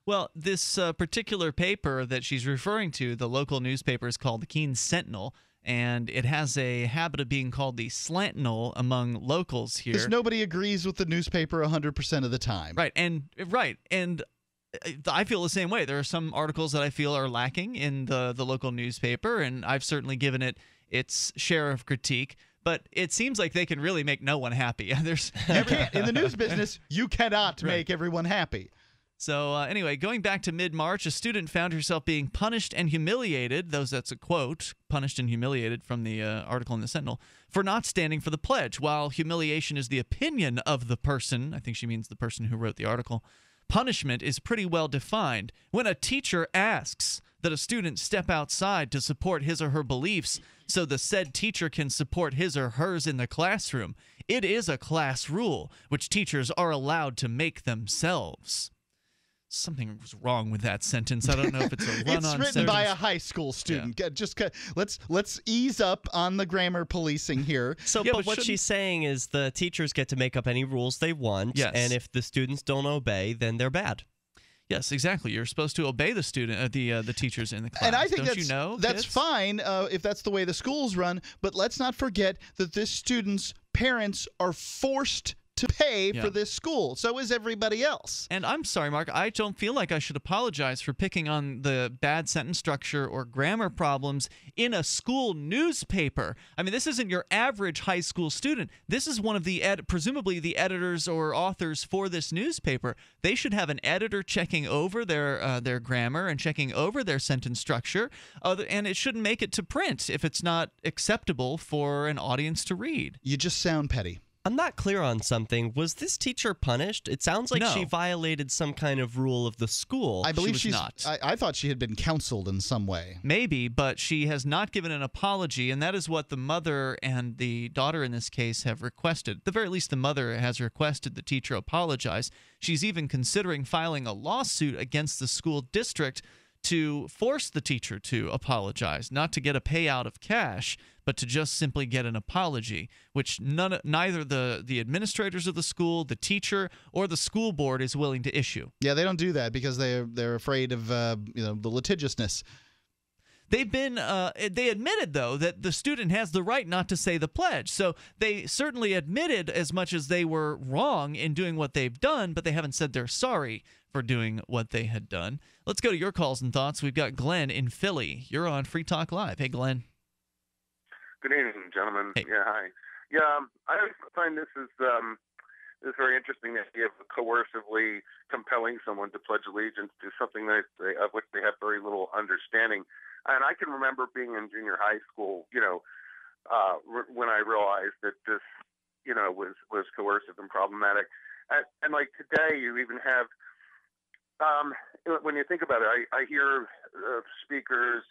Well, this particular paper that she's referring to, the local newspaper, is called the Keene Sentinel, and it has a habit of being called the Slantinel among locals here. Because nobody agrees with the newspaper 100% of the time. Right, and I feel the same way. There are some articles that I feel are lacking in the local newspaper, and I've certainly given it its share of critique. But it seems like they can really make no one happy. You can't. In the news business, you cannot make everyone happy. So anyway, going back to mid-March, a student found herself being punished and humiliated, that's a quote, punished and humiliated from the article in the Sentinel, for not standing for the pledge. While humiliation is the opinion of the person, I think she means the person who wrote the article, punishment is pretty well defined. When a teacher asks that a student step outside to support his or her beliefs so the said teacher can support his or hers in the classroom, it is a class rule, which teachers are allowed to make themselves. Something was wrong with that sentence. I don't know if it's a run-on sentence. It's written by a high school student. Yeah. Just let's ease up on the grammar policing here. But what she's saying is the teachers get to make up any rules they want, and if the students don't obey, then they're bad. Yes, exactly. You're supposed to obey the the teachers in the class. And I think that's kids? fine if that's the way the schools run. But let's not forget that this student's parents are forced to pay for this school. So is everybody else. And I'm sorry, Mark, I don't feel like I should apologize for picking on the bad sentence structure or grammar problems in a school newspaper. I mean, this isn't your average high school student. This is one of the presumably the editors or authors for this newspaper. They should have an editor checking over their grammar and checking over their sentence structure, and it shouldn't make it to print if it's not acceptable for an audience to read. You just sound petty. I'm not clear on something. Was this teacher punished? It sounds like she violated some kind of rule of the school. I believe she's not. I thought she had been counseled in some way. Maybe, but she has not given an apology, and that is what the mother and the daughter in this case have requested. At the very least, the mother has requested the teacher apologize. She's even considering filing a lawsuit against the school district to force the teacher to apologize, not to get a payout of cash, but to just simply get an apology, which neither the administrators of the school, the teacher, or the school board is willing to issue. Yeah, they don't do that because they're afraid of the litigiousness. They've been they admitted, though, that the student has the right not to say the pledge. So they certainly admitted as much as they were wrong in doing what they've done, but they haven't said they're sorry for doing what they had done. Let's go to your calls and thoughts. We've got Glenn in Philly. You're on Free Talk Live. Hey, Glenn. Good evening, gentlemen. Hey. Yeah, hi. Yeah, I find this is very interesting, the idea of coercively compelling someone to pledge allegiance to something of which they have very little understanding. And I can remember being in junior high school, when I realized that this, was coercive and problematic. And like today, you even have, when you think about it, I hear speakers,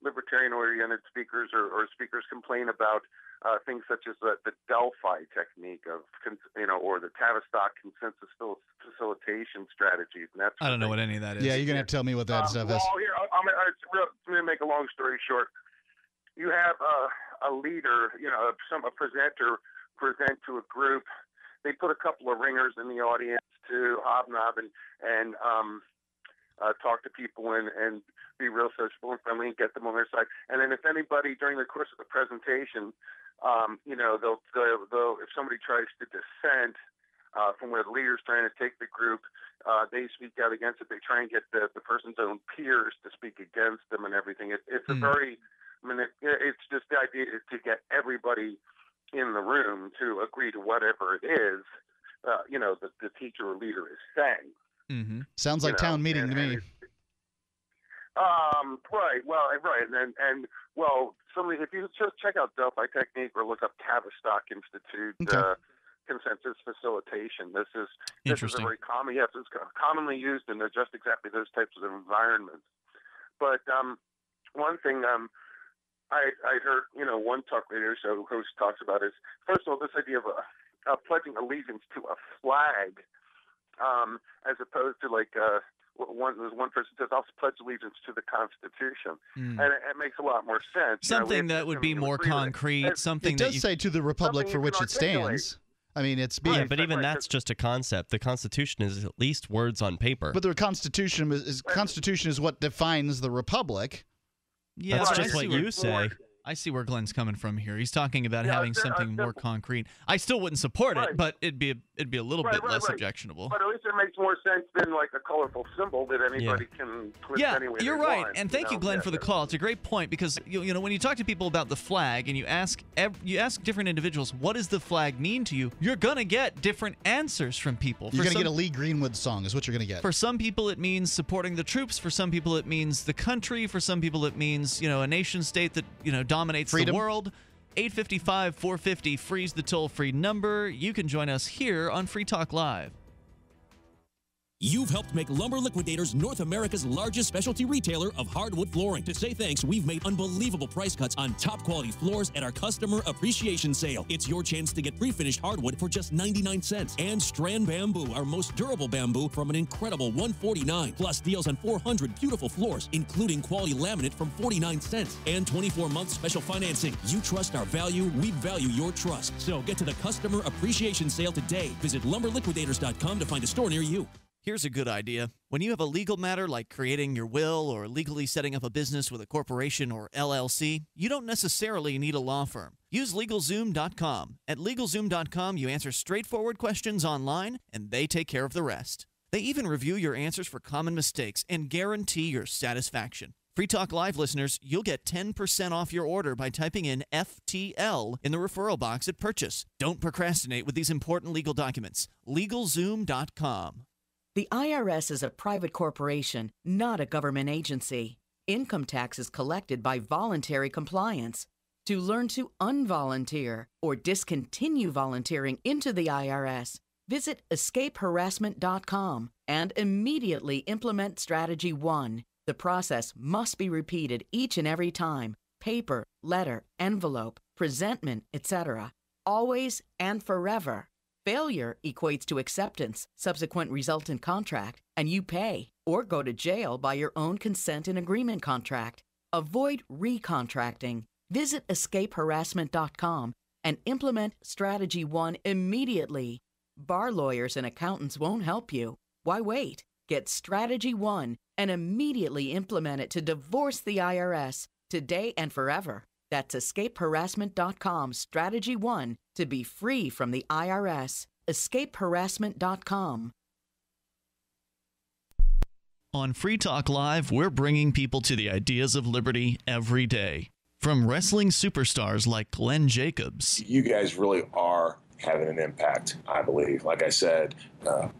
libertarian-oriented speakers or speakers complain about things such as the Delphi technique of, or the Tavistock consensus facilitation strategies. And that's I don't know what any of that is. Yeah, you're going to have to tell me what that stuff is. Well, here, I'm going to make a long story short. You have a leader, a presenter present to a group. They put a couple of ringers in the audience to hobnob and talk to people and be real sociable and friendly and get them on their side. And then if anybody during the course of the presentation, they'll if somebody tries to dissent from where the leader's trying to take the group, they speak out against it. They try and get the person's own peers to speak against them and everything. It's a very, it's just the idea to get everybody in the room to agree to whatever it is, the teacher or leader is saying. Mm-hmm. Sounds like town meeting to me. Right. Well, right. And somebody, if you just check out Delphi technique or look up Tavistock Institute consensus facilitation, this is a very common. Yes, it's commonly used in just exactly those types of environments. But one thing I heard, one talk radio show host talks about is, first of all, this idea of pledging allegiance to a flag, as opposed to like one person says, I'll pledge allegiance to the Constitution. And it makes a lot more sense. Something that would be more concrete. Something it does say to the republic for which it stands. I mean, it's being. Yeah, but even that's just a concept. The Constitution is at least words on paper. But the Constitution is what defines the republic. Yeah, that's just what you say. I see where Glenn's coming from here. He's talking about having something more concrete. I still wouldn't support it, but it'd be a little bit less objectionable. But at least it makes more sense than like a colorful symbol that anybody can twist any way you're they right. want, And thank you, Glenn, for the call. It's a great point because when you talk to people about the flag and you ask different individuals, what does the flag mean to you? You're gonna get different answers from people. You're gonna get a Lee Greenwood song, is what you're gonna get. For some people, it means supporting the troops. For some people, it means the country. For some people, it means a nation state that dominates freedom. The world. 855-450 freeze the toll-free number. You can join us here on Free Talk Live. You've helped make Lumber Liquidators North America's largest specialty retailer of hardwood flooring. To say thanks, we've made unbelievable price cuts on top quality floors at our customer appreciation sale. It's your chance to get pre-finished hardwood for just 99 cents. And Strand Bamboo, our most durable bamboo, from an incredible $149. Plus deals on 400 beautiful floors, including quality laminate from 49 cents. And 24-month special financing. You trust our value, we value your trust. So get to the customer appreciation sale today. Visit lumberliquidators.com to find a store near you. Here's a good idea. When you have a legal matter like creating your will or legally setting up a business with a corporation or LLC, you don't necessarily need a law firm. Use LegalZoom.com. At LegalZoom.com, you answer straightforward questions online, and they take care of the rest. They even review your answers for common mistakes and guarantee your satisfaction. Free Talk Live listeners, you'll get 10% off your order by typing in FTL in the referral box at purchase. Don't procrastinate with these important legal documents. LegalZoom.com. The IRS is a private corporation, not a government agency. Income tax is collected by voluntary compliance. To learn to unvolunteer or discontinue volunteering into the IRS, visit escapeharassment.com and immediately implement Strategy 1. The process must be repeated each and every time. Paper, letter, envelope, presentment, etc. Always and forever. Failure equates to acceptance, subsequent resultant contract, and you pay or go to jail by your own consent and agreement contract. Avoid recontracting. Visit escapeharassment.com and implement Strategy 1 immediately. Bar lawyers and accountants won't help you. Why wait? Get Strategy 1 and immediately implement it to divorce the IRS today and forever. That's escapeharassment.com Strategy 1 to be free from the IRS. Escapeharassment.com. On Free Talk Live, we're bringing people to the ideas of liberty every day. From wrestling superstars like Glenn Jacobs. You guys really are having an impact, I believe. Like I said,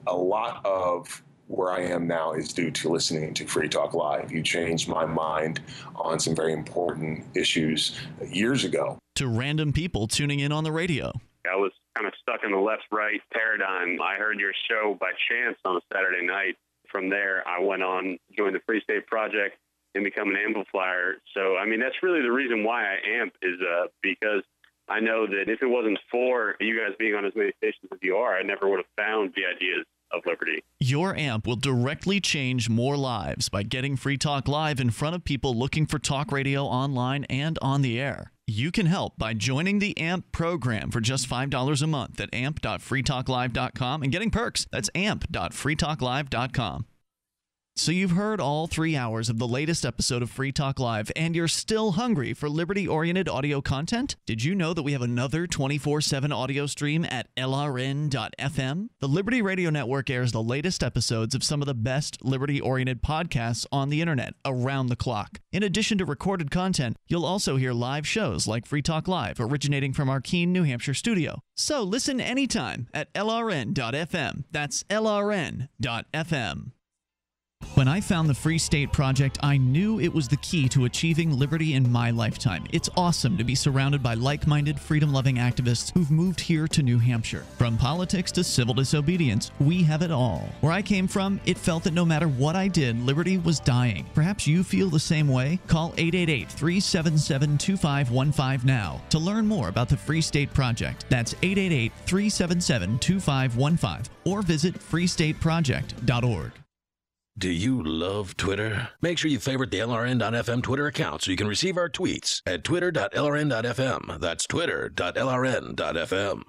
a lot of where I am now is due to listening to Free Talk Live. You changed my mind on some very important issues years ago. To random people tuning in on the radio. I was kind of stuck in the left-right paradigm. I heard your show by chance on a Saturday night. From there, I went on, joined the Free State Project, and become an amplifier. So, I mean, that's really the reason why I amp is because I know that if it wasn't for you guys being on as many stations as you are, I never would have found the ideas of liberty. Your amp will directly change more lives by getting Free Talk Live in front of people looking for talk radio online and on the air. You can help by joining the AMP program for just $5 a month at amp.freetalklive.com and getting perks. That's amp.freetalklive.com. So you've heard all 3 hours of the latest episode of Free Talk Live, and you're still hungry for liberty-oriented audio content? Did you know that we have another 24/7 audio stream at LRN.FM? The Liberty Radio Network airs the latest episodes of some of the best liberty-oriented podcasts on the internet around the clock. In addition to recorded content, you'll also hear live shows like Free Talk Live, originating from our Keene, New Hampshire studio. So listen anytime at LRN.FM. That's LRN.FM. When I found the Free State Project, I knew it was the key to achieving liberty in my lifetime. It's awesome to be surrounded by like-minded, freedom-loving activists who've moved here to New Hampshire. From politics to civil disobedience, we have it all. Where I came from, it felt that no matter what I did, liberty was dying. Perhaps you feel the same way? Call 888-377-2515 now to learn more about the Free State Project. That's 888-377-2515 or visit freestateproject.org. Do you love Twitter? Make sure you favorite the LRN.FM Twitter account so you can receive our tweets at twitter.lrn.fm. That's twitter.lrn.fm.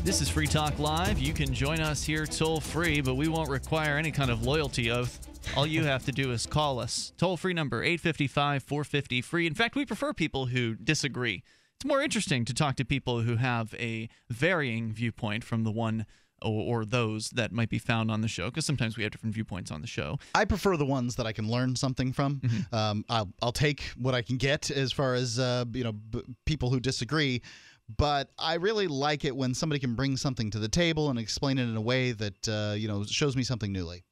This is Free Talk Live. You can join us here toll-free, but we won't require any kind of loyalty oath. All you have to do is call us. Toll-free number 855-450-FREE. In fact, we prefer people who disagree. It's more interesting to talk to people who have a varying viewpoint from the one or those that might be found on the show, because sometimes we have different viewpoints on the show. I prefer the ones that I can learn something from. I'll take what I can get as far as people who disagree. But I really like it when somebody can bring something to the table and explain it in a way that shows me something newly.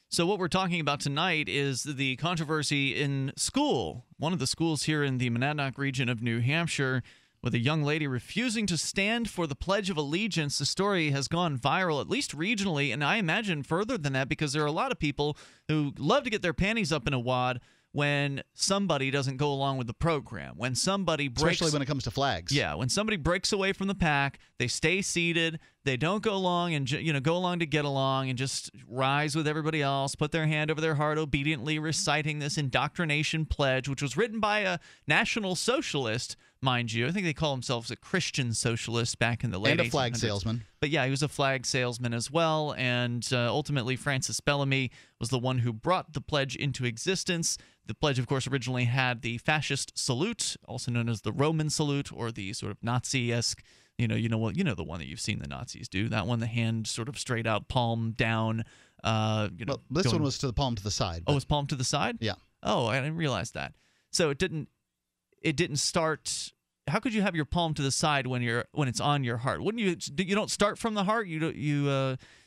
So what we're talking about tonight is the controversy in school. One of the schools here in the Monadnock region of New Hampshire, with a young lady refusing to stand for the Pledge of Allegiance. The story has gone viral, at least regionally, and I imagine further than that, because there are a lot of people who love to get their panties up in a wad when somebody doesn't go along with the program, when somebody breaks, especially when it comes to flags. Yeah, when somebody breaks away from the pack, they stay seated, they don't go along and go along to get along and just rise with everybody else, put their hand over their heart, obediently reciting this indoctrination pledge, which was written by a National Socialist, mind you. I think they call themselves a Christian socialist back in the late 1800s. And a flag salesman. But yeah, he was a flag salesman as well, and ultimately Francis Bellamy was the one who brought the pledge into existence. The pledge, of course, originally had the fascist salute, also known as the Roman salute, or the sort of Nazi-esque, the one that you've seen the Nazis do. That one, the hand sort of straight out, palm down. Well, this one was to the palm to the side. Oh, it was palm to the side? Yeah. Oh, I didn't realize that. So it didn't start. How could you have your palm to the side when it's on your heart? Wouldn't you don't start from the heart?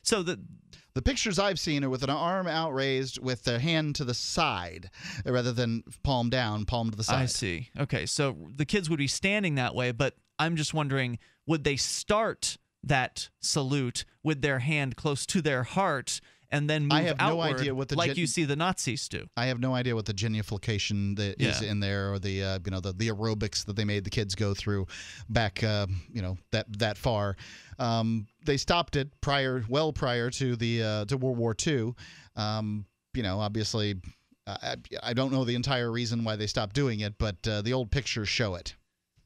So the pictures I've seen are with an arm outraised with their hand to the side rather than palm down, palm to the side. I see. Okay, so the kids would be standing that way, but I'm just wondering, would they start that salute with their hand close to their heart and then move outward like you see the Nazis do? I have no idea what the genuflection that is in there, or the the aerobics that they made the kids go through back that far. They stopped it well prior to the to World War II. Obviously, I don't know the entire reason why they stopped doing it, but the old pictures show it.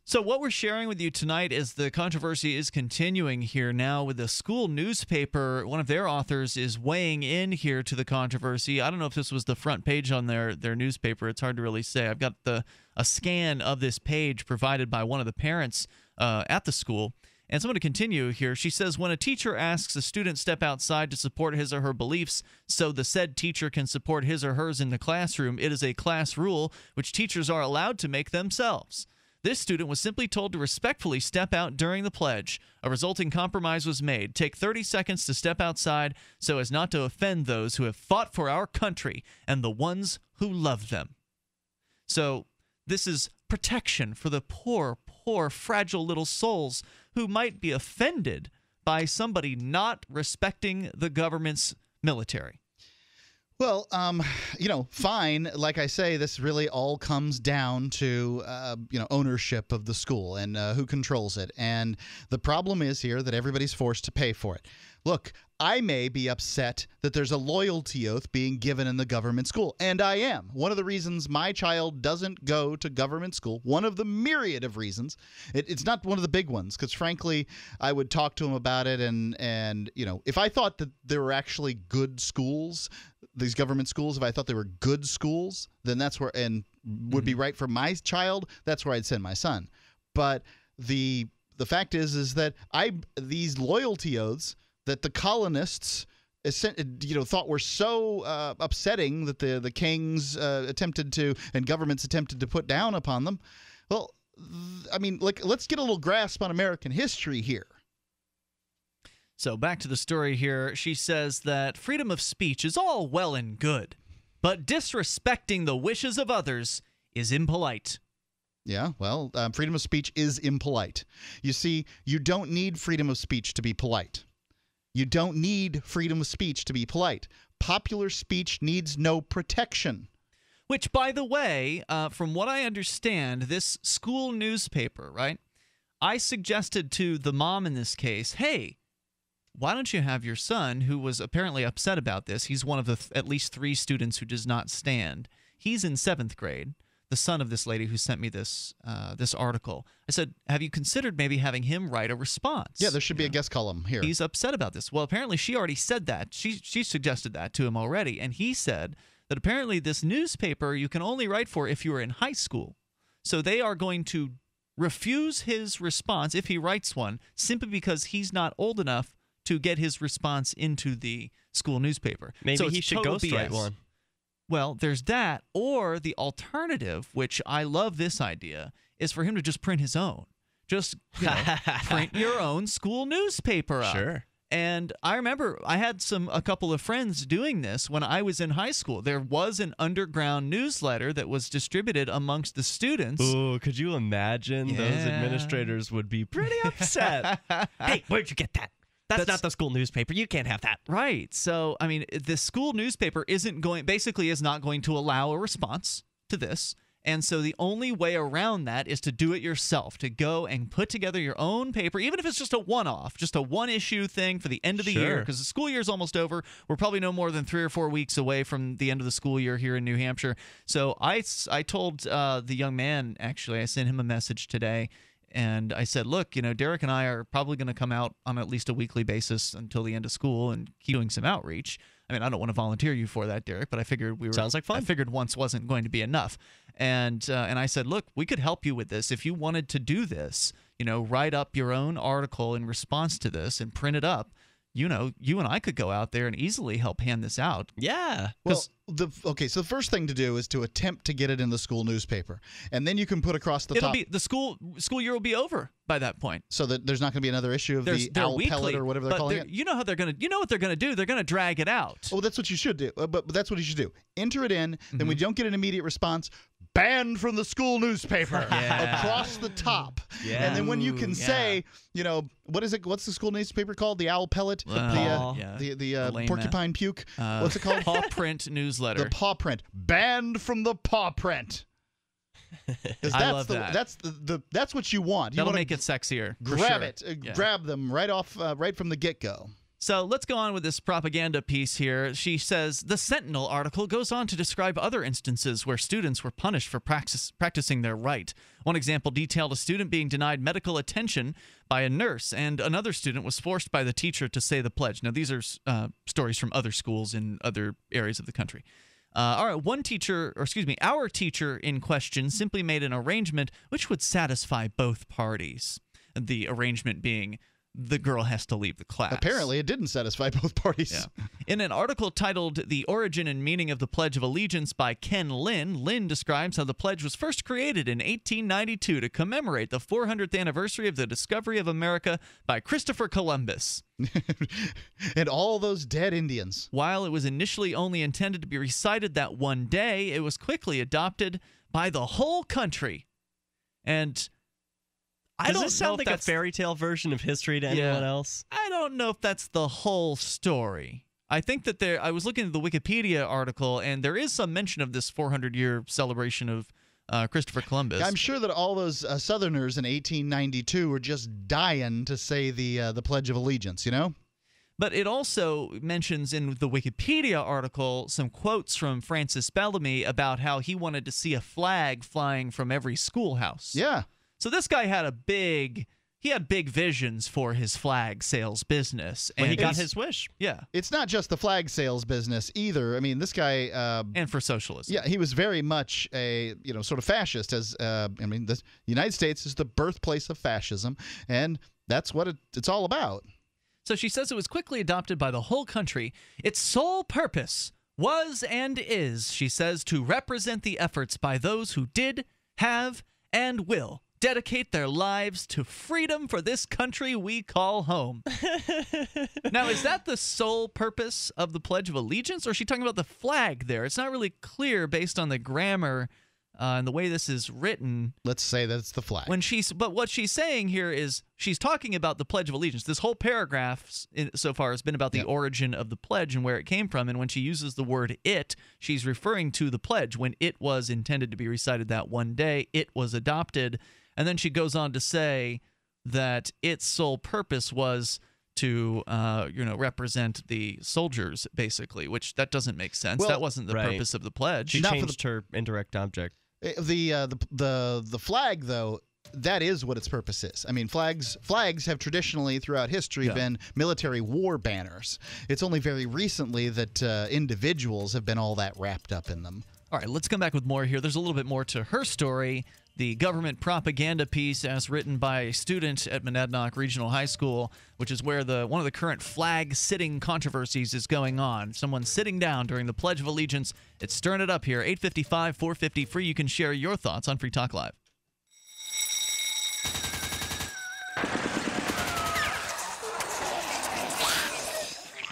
So what we're sharing with you tonight is the controversy is continuing here now with the school newspaper. One of their authors is weighing in here to the controversy. I don't know if this was the front page on their newspaper. It's hard to really say. I've got a scan of this page provided by one of the parents at the school. And so I'm going to continue here. She says, when a teacher asks a student step outside to support his or her beliefs so the said teacher can support his or hers in the classroom, it is a class rule which teachers are allowed to make themselves. This student was simply told to respectfully step out during the pledge. A resulting compromise was made. Take 30 seconds to step outside so as not to offend those who have fought for our country and the ones who love them. So this is protection for the poor, fragile little souls who might be offended by somebody not respecting the government's military. Well, fine. Like I say, this really all comes down to, ownership of the school and who controls it. And the problem is here that everybody's forced to pay for it. Look, I may be upset that there's a loyalty oath being given in the government school, and I am. One of the reasons my child doesn't go to government school, one of the myriad of reasons, it's not one of the big ones, because frankly, I would talk to him about it, and if I thought that there were actually good schools, these government schools, if I thought they were good schools, then that's where, and would be right for my child, that's where I'd send my son. But the fact is that these loyalty oaths that the colonists thought were so upsetting that the kings attempted to, and governments attempted to put down upon them. Well, I mean, let's get a little grasp on American history here. So back to the story here. She says that freedom of speech is all well and good, but disrespecting the wishes of others is impolite. Yeah, well, freedom of speech is impolite. You see, you don't need freedom of speech to be polite. You don't need freedom of speech to be polite. Popular speech needs no protection. Which, by the way, from what I understand, this school newspaper, right? I suggested to the mom in this case, hey, why don't you have your son, who was apparently upset about this? He's one of the at least 3 students who does not stand. He's in 7th grade. The son of this lady who sent me this article. I said, have you considered maybe having him write a response? Yeah, there should be a guest column here. He's upset about this. Well, apparently she already said that. She suggested that to him already. And he said that apparently this newspaper you can only write for if you are in high school. So they are going to refuse his response if he writes one simply because he's not old enough to get his response into the school newspaper. Maybe he should ghostwrite one. Well, there's that, or the alternative, which I love this idea, is for him to just print his own. Just print your own school newspaper up. Sure. And I remember I had a couple of friends doing this when I was in high school. There was an underground newsletter that was distributed amongst the students. Ooh, could you imagine? Yeah. Those administrators would be pretty upset. Hey, where'd you get that? That's not the school newspaper. You can't have that. Right. So, I mean, the school newspaper is not going to allow a response. to this. And so the only way around that is to do it yourself, to go and put together your own paper, even if it's just a one-off, just a one-issue thing for the end of the year, because the school year is almost over. We're probably no more than 3 or 4 weeks away from the end of the school year here in New Hampshire. So I told the young man, actually, I sent him a message today, and I said, look, Derrick and I are probably going to come out on at least a weekly basis until the end of school and keep doing some outreach. I mean, I don't want to volunteer you for that, Derrick, but I figured Sounds like fun. I figured once wasn't going to be enough. And I said, look, we could help you with this. If you wanted to do this, write up your own article in response to this and print it up. You and I could go out there and easily help hand this out. Yeah. Well, so the first thing to do is to attempt to get it in the school newspaper, and then you can put across the top. The school year will be over by that point. So that there's not going to be another issue of the owl pellet or whatever they're calling it. You know what they're going to do? They're going to drag it out. Oh, that's what you should do. But that's what you should do. Enter it in. Then we don't get an immediate response. Banned from the school newspaper across the top. Yeah. And then when you can say, what is it? What's the school newspaper called? The owl pellet? The porcupine puke? What's it called? Paw print newsletter. The paw print. Banned from the paw print. I love that. That's what you want. That'll make it sexier. Grab it. Grab them right from the get-go. So let's go on with this propaganda piece here. She says, the Sentinel article goes on to describe other instances where students were punished for practicing their right. One example detailed a student being denied medical attention by a nurse, and another student was forced by the teacher to say the pledge. Now, these are stories from other schools in other areas of the country. All right, our teacher in question simply made an arrangement which would satisfy both parties. The arrangement being the girl has to leave the class. Apparently, it didn't satisfy both parties. Yeah. In an article titled The Origin and Meaning of the Pledge of Allegiance by Ken Lin, Lin describes how the pledge was first created in 1892 to commemorate the 400th anniversary of the discovery of America by Christopher Columbus. And all those dead Indians. While it was initially only intended to be recited that one day, it was quickly adopted by the whole country. And Does this sound like a fairy tale version of history to anyone else? I don't know if that's the whole story. I think that I was looking at the Wikipedia article, and there is some mention of this 400-year celebration of Christopher Columbus. I'm sure that all those Southerners in 1892 were just dying to say the Pledge of Allegiance, But it also mentions in the Wikipedia article some quotes from Francis Bellamy about how he wanted to see a flag flying from every schoolhouse. Yeah. So this guy had big visions for his flag sales business. And he got his wish. Yeah. It's not just the flag sales business either. I mean, this guy... and for socialism. Yeah, he was very much a, sort of fascist. The United States is the birthplace of fascism, and that's what it's all about. So she says it was quickly adopted by the whole country. Its sole purpose was and is, she says, to represent the efforts by those who did, have, and will dedicate their lives to freedom for this country we call home. Now, is that the sole purpose of the Pledge of Allegiance, or is she talking about the flag there? It's not really clear based on the grammar and the way this is written. Let's say that it's the flag. But what she's saying here is she's talking about the Pledge of Allegiance. This whole paragraph so far has been about the origin of the pledge and where it came from. And when she uses the word it, she's referring to the pledge. When it was intended to be recited that one day, it was adopted. And then she goes on to say that its sole purpose was to, represent the soldiers, basically, which that doesn't make sense. Well, that wasn't the purpose of the pledge. She changed her indirect object. The flag, though, that is what its purpose is. I mean, flags have traditionally throughout history been military war banners. It's only very recently that individuals have been all that wrapped up in them. All right, let's come back with more here. There's a little bit more to her story. The government propaganda piece, as written by a student at Monadnock Regional High School, which is where one of the current flag-sitting controversies is going on. Someone sitting down during the Pledge of Allegiance. It's stirring it up here. 855-450 free. You can share your thoughts on Free Talk Live.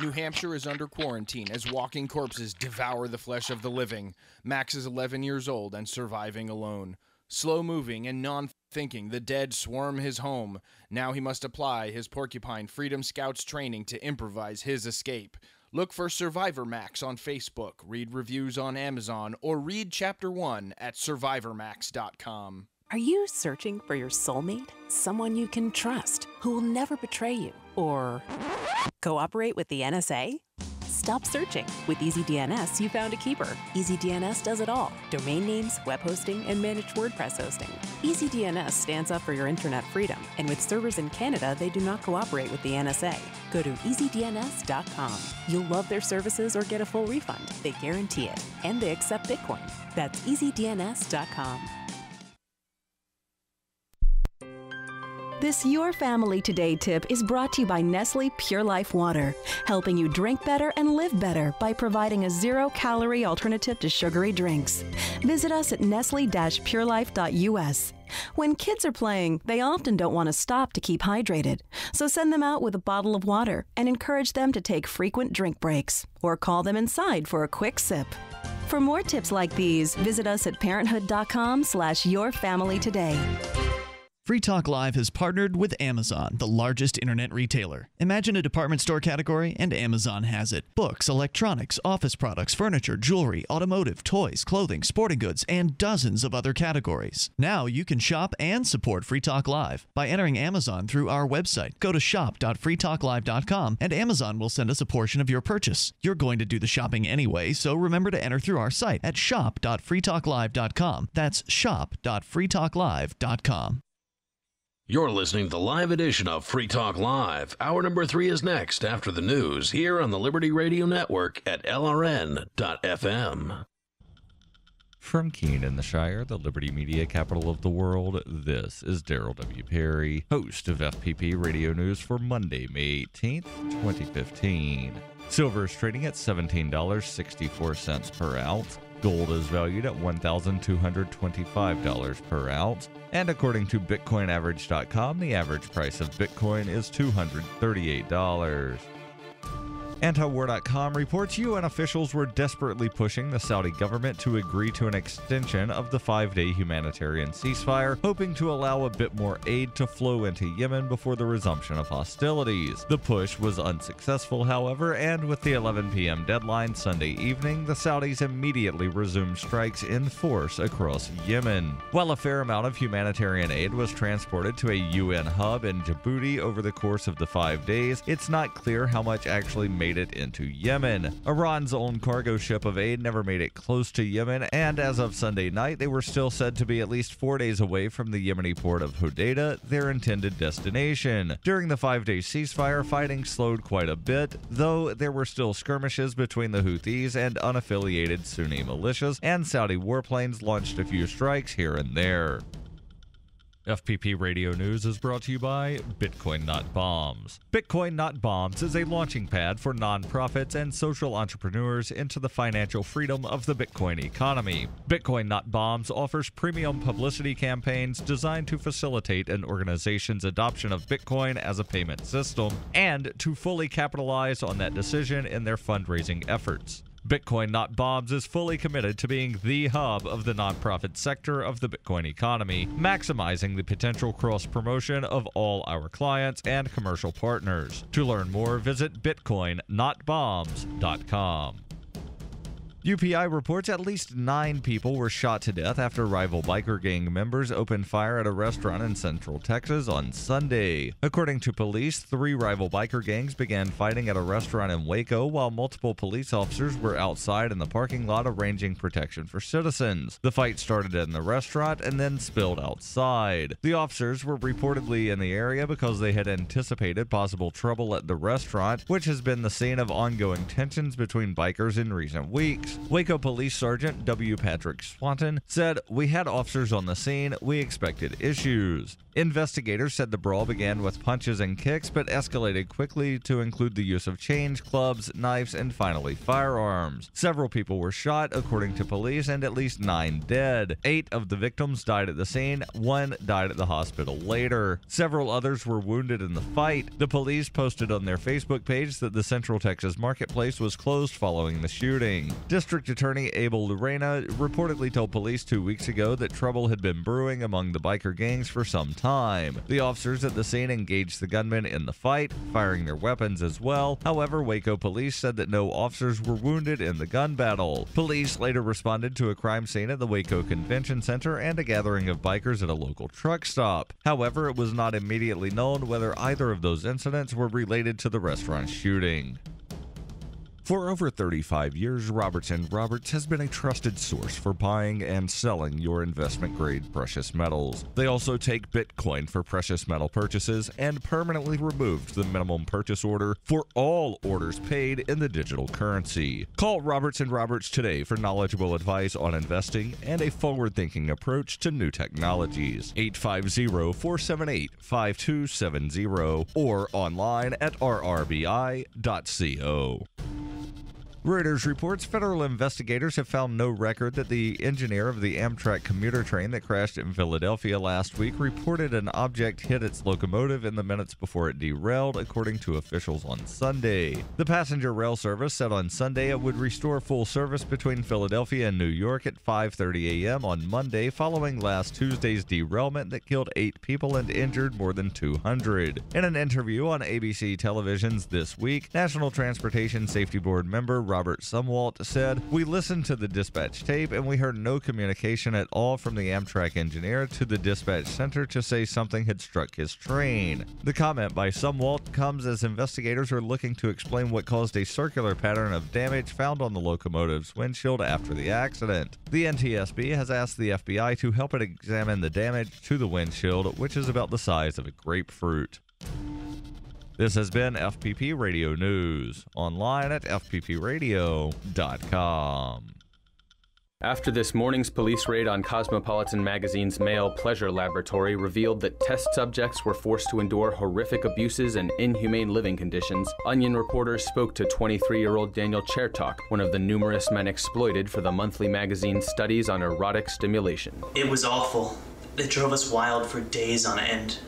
New Hampshire is under quarantine as walking corpses devour the flesh of the living. Max is 11 years old and surviving alone. Slow-moving and non-thinking, the dead swarm his home. Now he must apply his Porcupine Freedom Scouts training to improvise his escape. Look for Survivor Max on Facebook, read reviews on Amazon, or read Chapter 1 at survivormax.com. Are you searching for your soulmate? Someone you can trust, who will never betray you? Or cooperate with the NSA? Stop searching. With EasyDNS, you found a keeper. EasyDNS does it all. Domain names, web hosting, and managed WordPress hosting. EasyDNS stands up for your internet freedom, and with servers in Canada, they do not cooperate with the NSA. Go to EasyDNS.com. You'll love their services or get a full refund. They guarantee it. And they accept Bitcoin. That's EasyDNS.com. This Your Family Today tip is brought to you by Nestle Pure Life Water, helping you drink better and live better by providing a zero-calorie alternative to sugary drinks. Visit us at nestle-purelife.us. When kids are playing, they often don't want to stop to keep hydrated, so send them out with a bottle of water and encourage them to take frequent drink breaks, or call them inside for a quick sip. For more tips like these, visit us at parenthood.com/yourfamilytoday. Free Talk Live has partnered with Amazon, the largest internet retailer. Imagine a department store category, and Amazon has it. Books, electronics, office products, furniture, jewelry, automotive, toys, clothing, sporting goods, and dozens of other categories. Now you can shop and support Free Talk Live by entering Amazon through our website. Go to shop.freetalklive.com, and Amazon will send us a portion of your purchase. You're going to do the shopping anyway, so remember to enter through our site at shop.freetalklive.com. That's shop.freetalklive.com. You're listening to the live edition of Free Talk Live. Hour number 3 is next after the news here on the Liberty Radio Network at LRN.FM. From Keene in the Shire, the Liberty Media capital of the world, this is Daryl W. Perry, host of FPP Radio News for Monday, May 18th, 2015. Silver is trading at $17.64 per ounce. Gold is valued at $1,225 per ounce. And according to BitcoinAverage.com, the average price of Bitcoin is $238. Antiwar.com reports UN officials were desperately pushing the Saudi government to agree to an extension of the 5-day humanitarian ceasefire, hoping to allow a bit more aid to flow into Yemen before the resumption of hostilities. The push was unsuccessful, however, and with the 11 p.m. deadline Sunday evening, the Saudis immediately resumed strikes in force across Yemen. While a fair amount of humanitarian aid was transported to a UN hub in Djibouti over the course of the 5 days, it's not clear how much actually made it into Yemen. Iran's own cargo ship of aid never made it close to Yemen, and as of Sunday night, they were still said to be at least 4 days away from the Yemeni port of Hodeidah, their intended destination. During the 5-day ceasefire, fighting slowed quite a bit, though there were still skirmishes between the Houthis and unaffiliated Sunni militias, and Saudi warplanes launched a few strikes here and there. FPP Radio News is brought to you by Bitcoin Not Bombs. Bitcoin Not Bombs is a launching pad for nonprofits and social entrepreneurs into the financial freedom of the Bitcoin economy. Bitcoin Not Bombs offers premium publicity campaigns designed to facilitate an organization's adoption of Bitcoin as a payment system and to fully capitalize on that decision in their fundraising efforts. Bitcoin Not Bombs is fully committed to being the hub of the nonprofit sector of the Bitcoin economy, maximizing the potential cross-promotion of all our clients and commercial partners. To learn more, visit bitcoinnotbombs.com. UPI reports at least 9 people were shot to death after rival biker gang members opened fire at a restaurant in Central Texas on Sunday. According to police, 3 rival biker gangs began fighting at a restaurant in Waco while multiple police officers were outside in the parking lot arranging protection for citizens. The fight started in the restaurant and then spilled outside. The officers were reportedly in the area because they had anticipated possible trouble at the restaurant, which has been the scene of ongoing tensions between bikers in recent weeks. Waco Police Sergeant W. Patrick Swanton said, "We had officers on the scene. We expected issues." Investigators said the brawl began with punches and kicks, but escalated quickly to include the use of chains, clubs, knives, and finally firearms. Several people were shot, according to police, and at least 9 dead. 8 of the victims died at the scene. 1 died at the hospital later. Several others were wounded in the fight. The police posted on their Facebook page that the Central Texas marketplace was closed following the shooting. District Attorney Abel Lorena reportedly told police 2 weeks ago that trouble had been brewing among the biker gangs for some time. time. The officers at the scene engaged the gunmen in the fight, firing their weapons as well. However, Waco police said that no officers were wounded in the gun battle. Police later responded to a crime scene at the Waco Convention Center and a gathering of bikers at a local truck stop. However, it was not immediately known whether either of those incidents were related to the restaurant shooting. For over 35 years, Roberts & Roberts has been a trusted source for buying and selling your investment-grade precious metals. They also take Bitcoin for precious metal purchases and permanently removed the minimum purchase order for all orders paid in the digital currency. Call Roberts & Roberts today for knowledgeable advice on investing and a forward-thinking approach to new technologies. 850-478-5270 or online at rrbi.co. Reuters reports federal investigators have found no record that the engineer of the Amtrak commuter train that crashed in Philadelphia last week reported an object hit its locomotive in the minutes before it derailed, according to officials on Sunday. The passenger rail service said on Sunday it would restore full service between Philadelphia and New York at 5:30 a.m. on Monday, following last Tuesday's derailment that killed 8 people and injured more than 200. In an interview on ABC television's This Week, National Transportation Safety Board member Robert Sumwalt said, "We listened to the dispatch tape and we heard no communication at all from the Amtrak engineer to the dispatch center to say something had struck his train." The comment by Sumwalt comes as investigators are looking to explain what caused a circular pattern of damage found on the locomotive's windshield after the accident. The NTSB has asked the FBI to help it examine the damage to the windshield, which is about the size of a grapefruit. This has been FPP Radio News, online at fppradio.com. After this morning's police raid on Cosmopolitan magazine's male pleasure laboratory revealed that test subjects were forced to endure horrific abuses and inhumane living conditions, Onion reporters spoke to 23-year-old Daniel Chertok, one of the numerous men exploited for the monthly magazine's studies on erotic stimulation. It was awful. They drove us wild for days on end.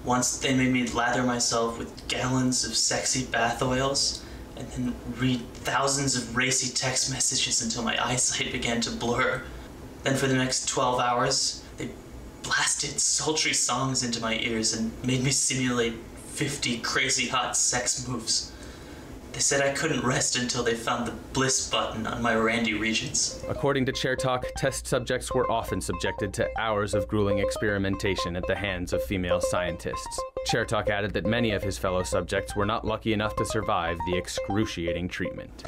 Once they made me lather myself with gallons of sexy bath oils and then read thousands of racy text messages until my eyesight began to blur. Then for the next 12 hours, they blasted sultry songs into my ears and made me simulate 50 crazy hot sex moves. They said I couldn't rest until they found the bliss button on my Randy regions. According to Chertok, test subjects were often subjected to hours of grueling experimentation at the hands of female scientists. Chertok added that many of his fellow subjects were not lucky enough to survive the excruciating treatment.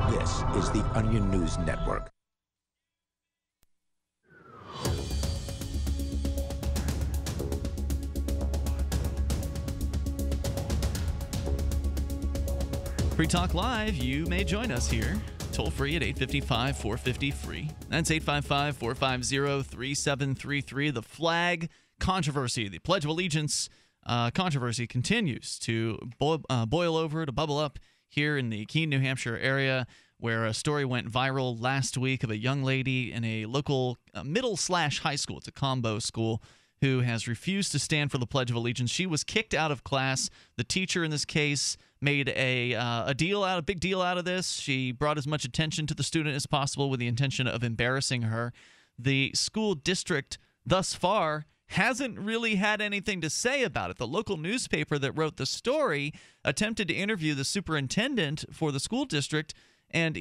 This is the Onion News Network. Free Talk Live, you may join us here. Toll free at 855-450-FREE. That's 855-450-3733. The flag controversy, the Pledge of Allegiance controversy continues to boil over, to bubble up here in the Keene, New Hampshire area, where a story went viral last week of a young lady in a local middle/high school. It's a combo school, who has refused to stand for the Pledge of Allegiance. She was kicked out of class. The teacher in this case made a big deal out of this. She brought as much attention to the student as possible with the intention of embarrassing her. The school district thus far hasn't really had anything to say about it. The local newspaper that wrote the story attempted to interview the superintendent for the school district, and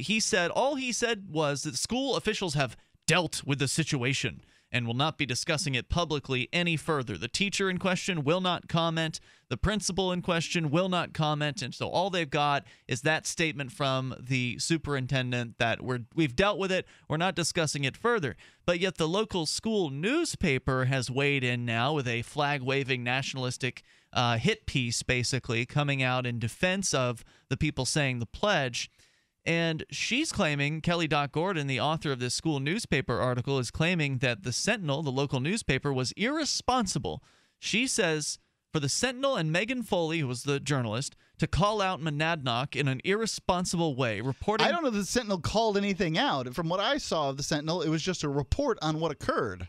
all he said was that school officials have dealt with the situation and will not be discussing it publicly any further. The teacher in question will not comment. The principal in question will not comment. And so all they've got is that statement from the superintendent that we've dealt with it. We're not discussing it further. But yet the local school newspaper has weighed in now with a flag-waving nationalistic hit piece, basically, coming out in defense of the people saying the pledge. And she's claiming, Kelly Doc Gordon, the author of this school newspaper article, is claiming that the Sentinel, the local newspaper, was irresponsible. She says for the Sentinel and Megan Foley, who was the journalist, to call out Monadnock in an irresponsible way, reporting... I don't know if the Sentinel called anything out. From what I saw of the Sentinel, it was just a report on what occurred.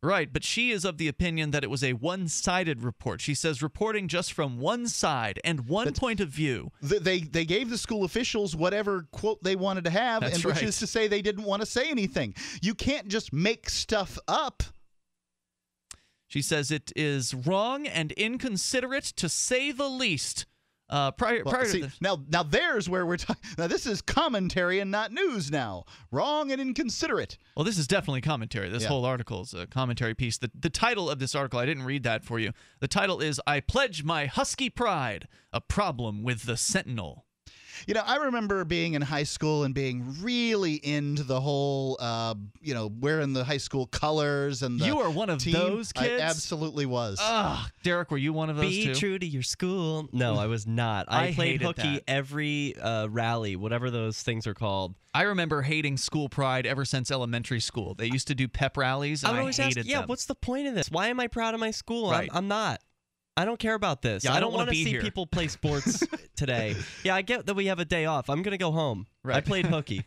Right, but she is of the opinion that it was a one-sided report. She says reporting just from one side and one point of view. They gave the school officials whatever quote they wanted to have, which is to say they didn't want to say anything. You can't just make stuff up. She says it is wrong and inconsiderate, to say the least. Prior to this. Now there's where we're talking. Now this is commentary and not news now. Wrong and inconsiderate. Well, this is definitely commentary. This whole article is a commentary piece. The title of this article, I didn't read that for you. The title is "I Pledge My Husky Pride, a Problem with the Sentinel." You know, I remember being in high school and being really into the whole, wearing the high school colors and the You are one of team. those kids? I absolutely was. Derrick, were you one of those Be too? true to your school. No, I was not. I played hated hooky that. every rally, whatever those things are called. I remember hating school pride ever since elementary school. They used to do pep rallies, and I would I always hated ask, yeah, them. what's the point of this? Why am I proud of my school? Right. I'm not. I don't care about this. Yeah, I don't want wanna to be see here. people play sports today. Yeah, I get that we have a day off. I'm going to go home. Right. I played hooky.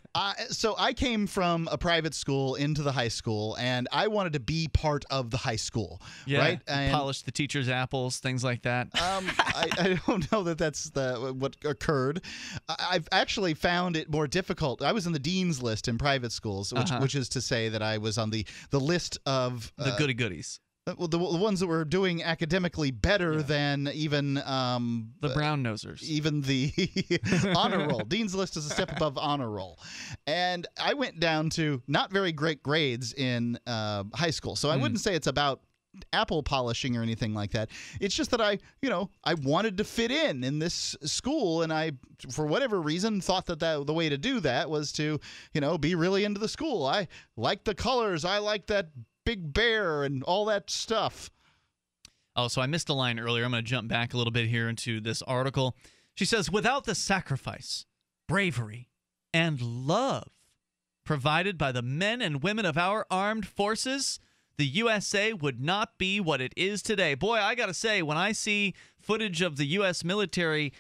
So I came from a private school into the high school, and I wanted to be part of the high school. Yeah, right? And, polish the teacher's apples, things like that. I don't know that that's what occurred. I've actually found it more difficult. I was in the dean's list in private schools, which is to say that I was on the list of The goody-goodies. The ones that were doing academically better than even the brown nosers, even the honor roll. Dean's list is a step above honor roll, and I went down to not very great grades in high school. So I wouldn't say it's about apple polishing or anything like that. It's just that I wanted to fit in this school, and I, for whatever reason, thought that the way to do that was to be really into the school. I like the colors. I like that big bear and all that stuff. Oh, so I missed a line earlier. I'm going to jump back a little bit here into this article. She says, without the sacrifice, bravery, and love provided by the men and women of our armed forces, the USA would not be what it is today. Boy, I got to say, when I see footage of the U.S. military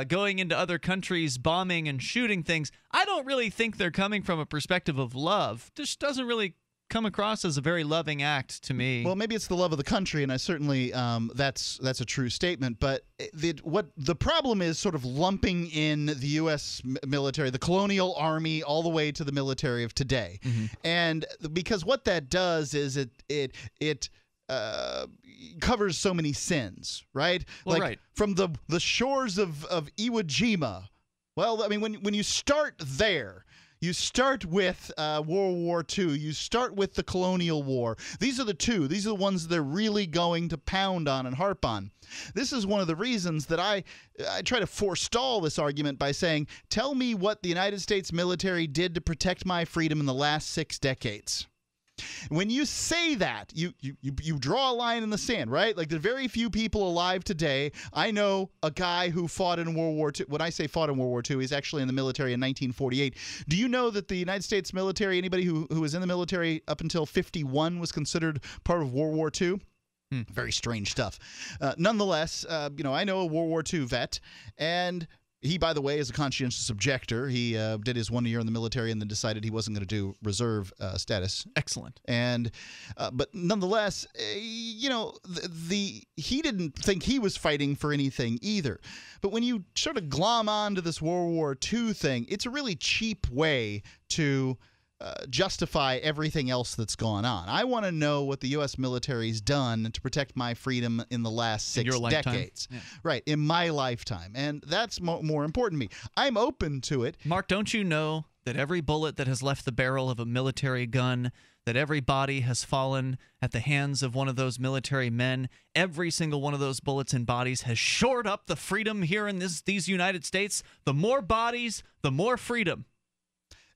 going into other countries, bombing and shooting things, I don't really think they're coming from a perspective of love. Just doesn't really come across as a very loving act to me. Well, maybe it's the love of the country, and I certainly that's a true statement. But what the problem is, sort of lumping in the U.S. military, the colonial army, all the way to the military of today, and because what that does is it covers so many sins, right? Well, like right. From the shores of Iwo Jima. Well, I mean, when you start there. You start with World War II. You start with the Colonial War. These are the two. These are the ones they're really going to pound on and harp on. This is one of the reasons that I try to forestall this argument by saying, tell me what the United States military did to protect my freedom in the last 6 decades. When you say that, you draw a line in the sand, right? Like, the very few people alive today. I know a guy who fought in World War II. When I say fought in World War II, he's actually in the military in 1948. Do you know that the United States military, anybody who was in the military up until 51 was considered part of World War II? Very strange stuff. Nonetheless, I know a World War II vet, and he, by the way, is a conscientious objector. He did his 1 year in the military and then decided he wasn't going to do reserve status. Excellent. And but nonetheless, he didn't think he was fighting for anything either. But when you sort of glom on to this World War II thing, it's a really cheap way to justify everything else that's gone on. I want to know what the U.S. military's done to protect my freedom in the last 6 decades. Yeah. Right, in my lifetime. And that's more important to me. I'm open to it. Mark, don't you know that every bullet that has left the barrel of a military gun, that every body has fallen at the hands of one of those military men, every single one of those bullets and bodies has shored up the freedom here in these United States? The more bodies, the more freedom.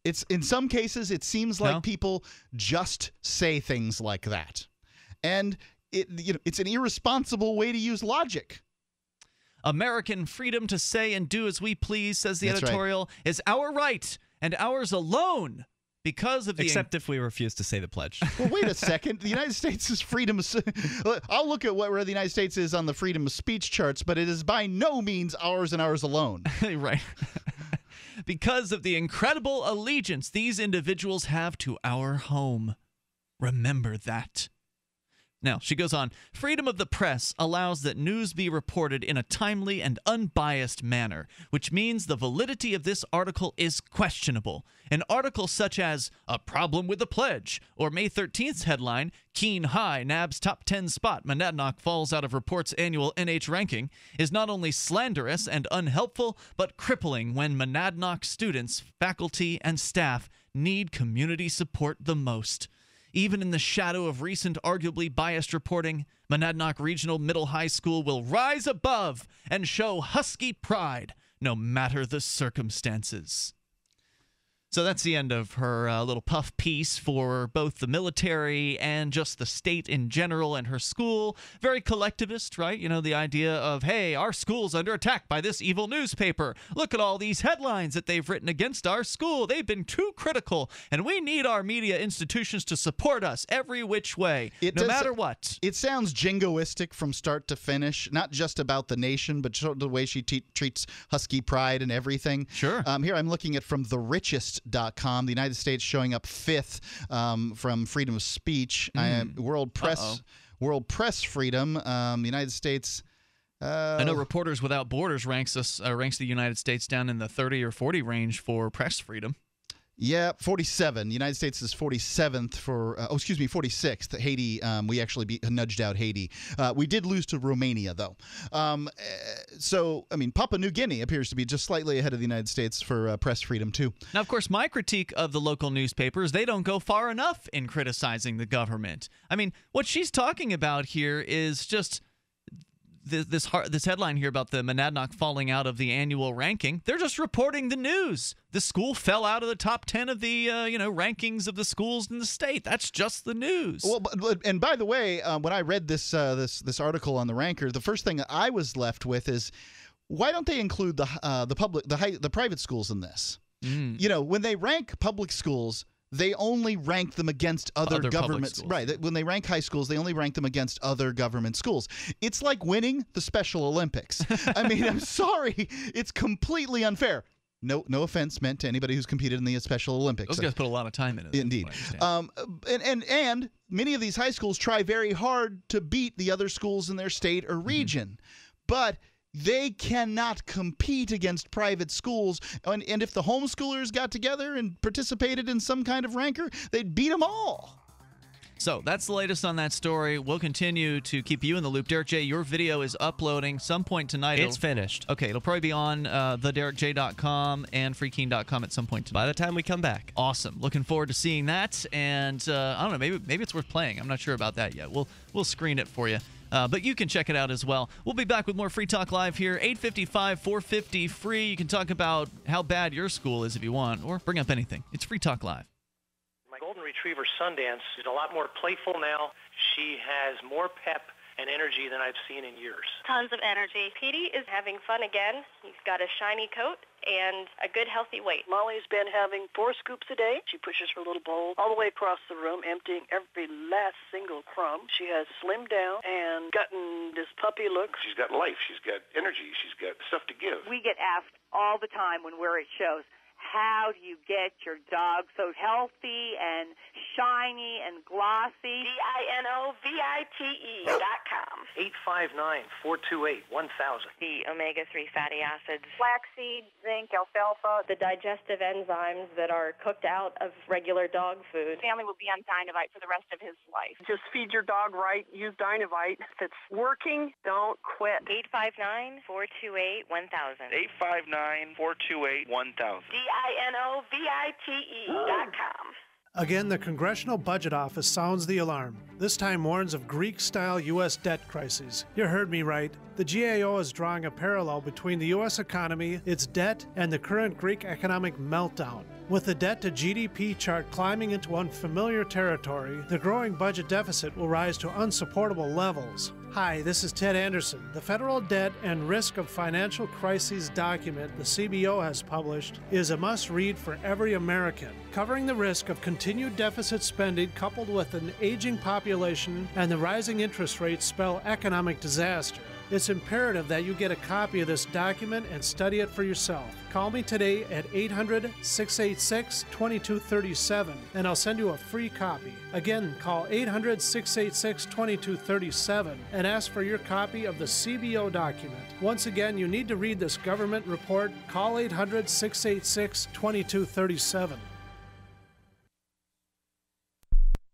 It's in some cases, it seems like people just say things like that, and it's an irresponsible way to use logic. American freedom to say and do as we please, says the That's editorial, is our right and ours alone because of the... Except if we refuse to say the pledge. Well, wait a second. The United States is freedom of... I'll look at where the United States is on the freedom of speech charts, but it is by no means ours and ours alone. Right. Because of the incredible allegiance these individuals have to our home. Remember that. Now, she goes on, freedom of the press allows that news be reported in a timely and unbiased manner, which means the validity of this article is questionable. An article such as, a problem with the pledge, or May 13th's headline, Keene High nabs top 10 spot, Monadnock falls out of report's annual NH ranking, is not only slanderous and unhelpful, but crippling when Monadnock students, faculty, and staff need community support the most. Even in the shadow of recent arguably biased reporting, Monadnock Regional Middle High School will rise above and show Husky pride, no matter the circumstances. So that's the end of her little puff piece for both the military and just the state in general and her school. Very collectivist, right? You know, the idea of, hey, our school's under attack by this evil newspaper. Look at all these headlines that they've written against our school. They've been too critical, and we need our media institutions to support us every which way, no matter what. It sounds jingoistic from start to finish, not just about the nation, but the way she treats Husky pride and everything. Sure. Here I'm looking at from TheRichest.com, the United States showing up 5th from freedom of speech. World press freedom, the United States. I know Reporters Without Borders ranks the United States down in the 30 or 40 range for press freedom. Yeah, 47. The United States is 47th for, 46th. Haiti, we actually nudged out Haiti. We did lose to Romania, though. So, I mean, Papua New Guinea appears to be just slightly ahead of the United States for press freedom, too. Now, of course, my critique of the local newspapers, they don't go far enough in criticizing the government. I mean, what she's talking about here is just this headline here about the Monadnock falling out of the annual ranking. They're just reporting the news. The school fell out of the top 10 of the rankings of the schools in the state. That's just the news. Well, and by the way, when I read this article on the ranker, the first thing I was left with is, why don't they include the private schools in this? You know, when they rank public schools, they only rank them against other governments. Right. When they rank high schools, they only rank them against other government schools. It's like winning the Special Olympics. I mean, I'm sorry. It's completely unfair. No offense meant to anybody who's competed in the Special Olympics. Those guys put a lot of time into it. Indeed. And many of these high schools try very hard to beat the other schools in their state or region. But they cannot compete against private schools. And if the homeschoolers got together and participated in some kind of ranker, they'd beat them all. So that's the latest on that story. We'll continue to keep you in the loop. Derrick J., your video is uploading some point tonight. It's finished. Okay, it'll probably be on thederrickj.com and freekeen.com at some point tonight. By the time we come back. Awesome. Looking forward to seeing that. And I don't know, maybe it's worth playing. I'm not sure about that yet. We'll screen it for you. But you can check it out as well. We'll be back with more Free Talk Live here, 855 450 free. You can talk about how bad your school is if you want, or bring up anything. It's Free Talk Live. My golden retriever, Sundance, is a lot more playful now. She has more pep and energy than I've seen in years. Tons of energy. Petey is having fun again. He's got a shiny coat and a good healthy weight. Molly's been having 4 scoops a day. She pushes her little bowl all the way across the room, emptying every last single crumb. She has slimmed down and gotten this puppy look. She's got life. She's got energy. She's got stuff to give. We get asked all the time when we're at shows, how do you get your dog so healthy and shiny and glossy? DINOVITE.com. 859-428-1000. The omega-3 fatty acids. Flaxseed, zinc, alfalfa. The digestive enzymes that are cooked out of regular dog food. Family will be on Dinovite for the rest of his life. Just feed your dog right. Use Dinovite. If it's working, don't quit. 859-428-1000. 859-428-1000. DINOVITE.com. Again, the Congressional Budget Office sounds the alarm. This time warns of Greek-style U.S. debt crises. You heard me right. The GAO is drawing a parallel between the U.S. economy, its debt, and the current Greek economic meltdown. With the debt-to-GDP chart climbing into unfamiliar territory, the growing budget deficit will rise to unsupportable levels. Hi, this is Ted Anderson. The Federal Debt and Risk of Financial Crises document the CBO has published is a must-read for every American, covering the risk of continued deficit spending coupled with an aging population and the rising interest rates spell economic disaster. It's imperative that you get a copy of this document and study it for yourself. Call me today at 800-686-2237 and I'll send you a free copy. Again, call 800-686-2237 and ask for your copy of the CBO document. Once again, you need to read this government report. Call 800-686-2237.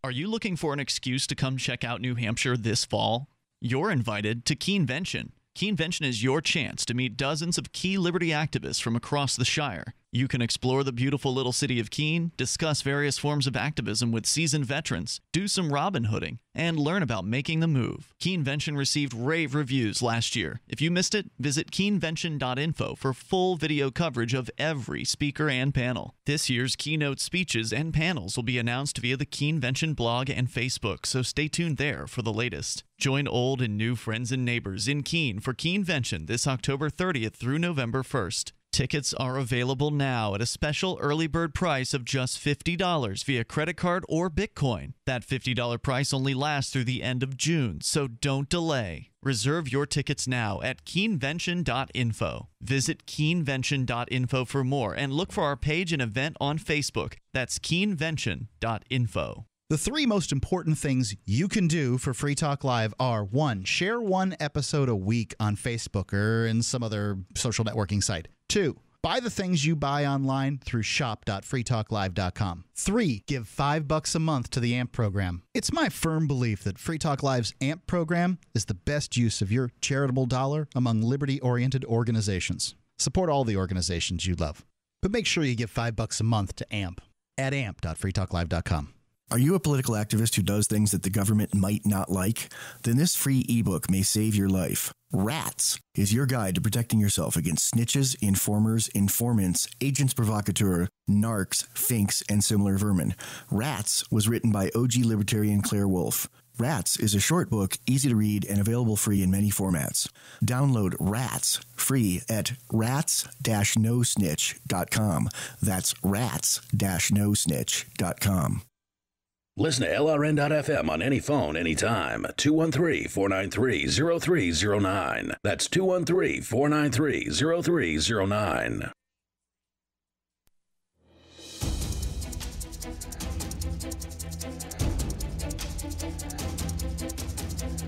Are you looking for an excuse to come check out New Hampshire this fall? You're invited to Keenevention. Keenevention is your chance to meet dozens of key liberty activists from across the Shire. You can explore the beautiful little city of Keene, discuss various forms of activism with seasoned veterans, do some Robin Hooding, and learn about making the move. Keenevention received rave reviews last year. If you missed it, visit keenevention.info for full video coverage of every speaker and panel. This year's keynote speeches and panels will be announced via the Keenevention blog and Facebook, so stay tuned there for the latest. Join old and new friends and neighbors in Keene for Keenevention this October 30th through November 1st. Tickets are available now at a special early bird price of just $50 via credit card or Bitcoin. That $50 price only lasts through the end of June, so don't delay. Reserve your tickets now at keenevention.info. Visit keenevention.info for more and look for our page and event on Facebook. That's keenevention.info. The three most important things you can do for Free Talk Live are: 1, share one episode a week on Facebook or in some other social networking site. 2, buy the things you buy online through shop.freetalklive.com. 3, give $5 a month to the AMP program. It's my firm belief that Free Talk Live's AMP program is the best use of your charitable dollar among liberty-oriented organizations. Support all the organizations you love, but make sure you give $5 a month to AMP at amp.freetalklive.com. Are you a political activist who does things that the government might not like? Then this free ebook may save your life. Rats is your guide to protecting yourself against snitches, informers, informants, agents provocateur, narcs, finks, and similar vermin. Rats was written by OG libertarian Claire Wolfe. Rats is a short book, easy to read, and available free in many formats. Download Rats free at rats-nosnitch.com. That's rats-nosnitch.com. Listen to LRN.FM on any phone, anytime. 213-493-0309. That's 213-493-0309.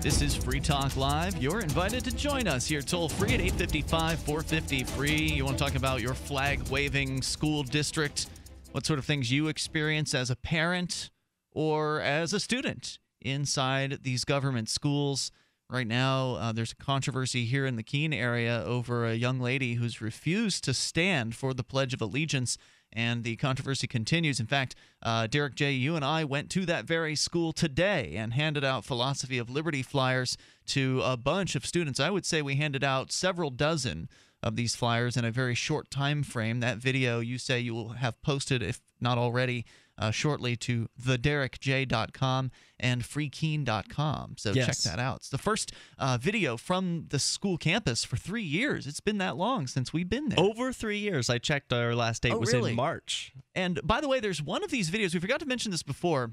This is Free Talk Live. You're invited to join us here toll free at 855-450-FREE. You want to talk about your flag-waving school district, what sort of things you experience as a parent or as a student inside these government schools. Right now, there's a controversy here in the Keene area over a young lady who's refused to stand for the Pledge of Allegiance, and the controversy continues. In fact, Derrick J., you and I went to that very school today and handed out Philosophy of Liberty flyers to a bunch of students. I would say we handed out several dozen of these flyers in a very short time frame. That video you say you will have posted, if not already, shortly to thederrickj.com and freekeene.com. So Yes. check that out. It's the first video from the school campus for 3 years. It's been that long since we've been there. Over 3 years. I checked our last date was really? in March. And by the way, there's one of these videos. We forgot to mention this before.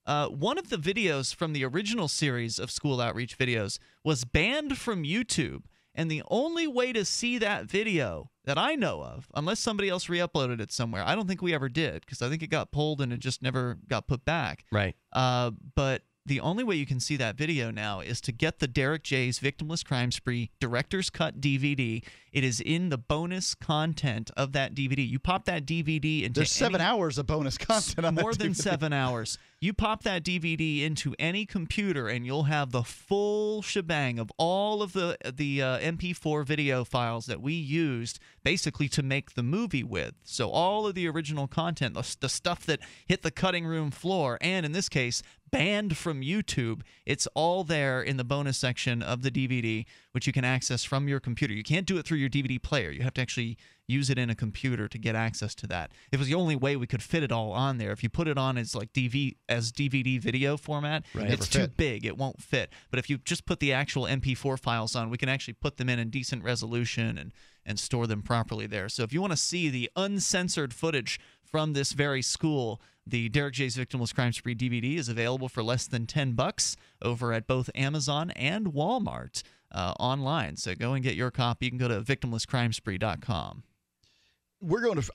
One of the videos from the original series of school outreach videos was banned from YouTube. And the only way to see that video that I know of, unless somebody else re-uploaded it somewhere, I don't think we ever did, because I think it got pulled and it just never got put back. Right. But the only way you can see that video now is to get the Derrick J's Victimless Crime Spree Director's Cut DVD. It is in the bonus content of that DVD. You pop that DVD into There's 7 hours of bonus content on that more than DVD. 7 hours. You pop that DVD into any computer, and you'll have the full shebang of all of the MP4 video files that we used basically to make the movie with. So all of the original content, the stuff that hit the cutting room floor, and in this case, banned from YouTube, it's all there in the bonus section of the DVD, which you can access from your computer. You can't do it through your DVD player. You have to actually use it in a computer to get access to that. It was the only way we could fit it all on there. If you put it on as like DVD video format, Right. it's too big. It won't fit. But if you just put the actual MP4 files on, we can actually put them in decent resolution and store them properly there. So if you want to see the uncensored footage from this very school, the Derrick J's Victimless Crime Spree DVD is available for less than $10 over at both Amazon and Walmart. online. So go and get your copy. You can go to victimlesscrimespree.com.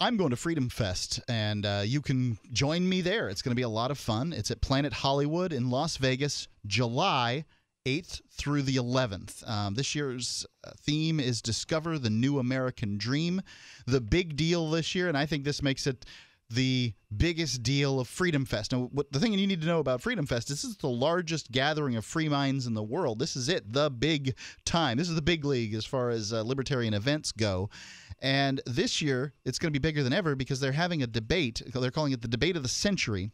I'm going to Freedom Fest, and you can join me there. It's going to be a lot of fun. It's at Planet Hollywood in Las Vegas, July 8th through the 11th. This year's theme is Discover the New American Dream. The big deal this year, and I think this makes it the biggest deal of Freedom Fest. Now, the thing you need to know about Freedom Fest, this is the largest gathering of free minds in the world. This is it, the big time. This is the big league as far as libertarian events go. And this year, it's going to be bigger than ever because they're having a debate. They're calling it the debate of the century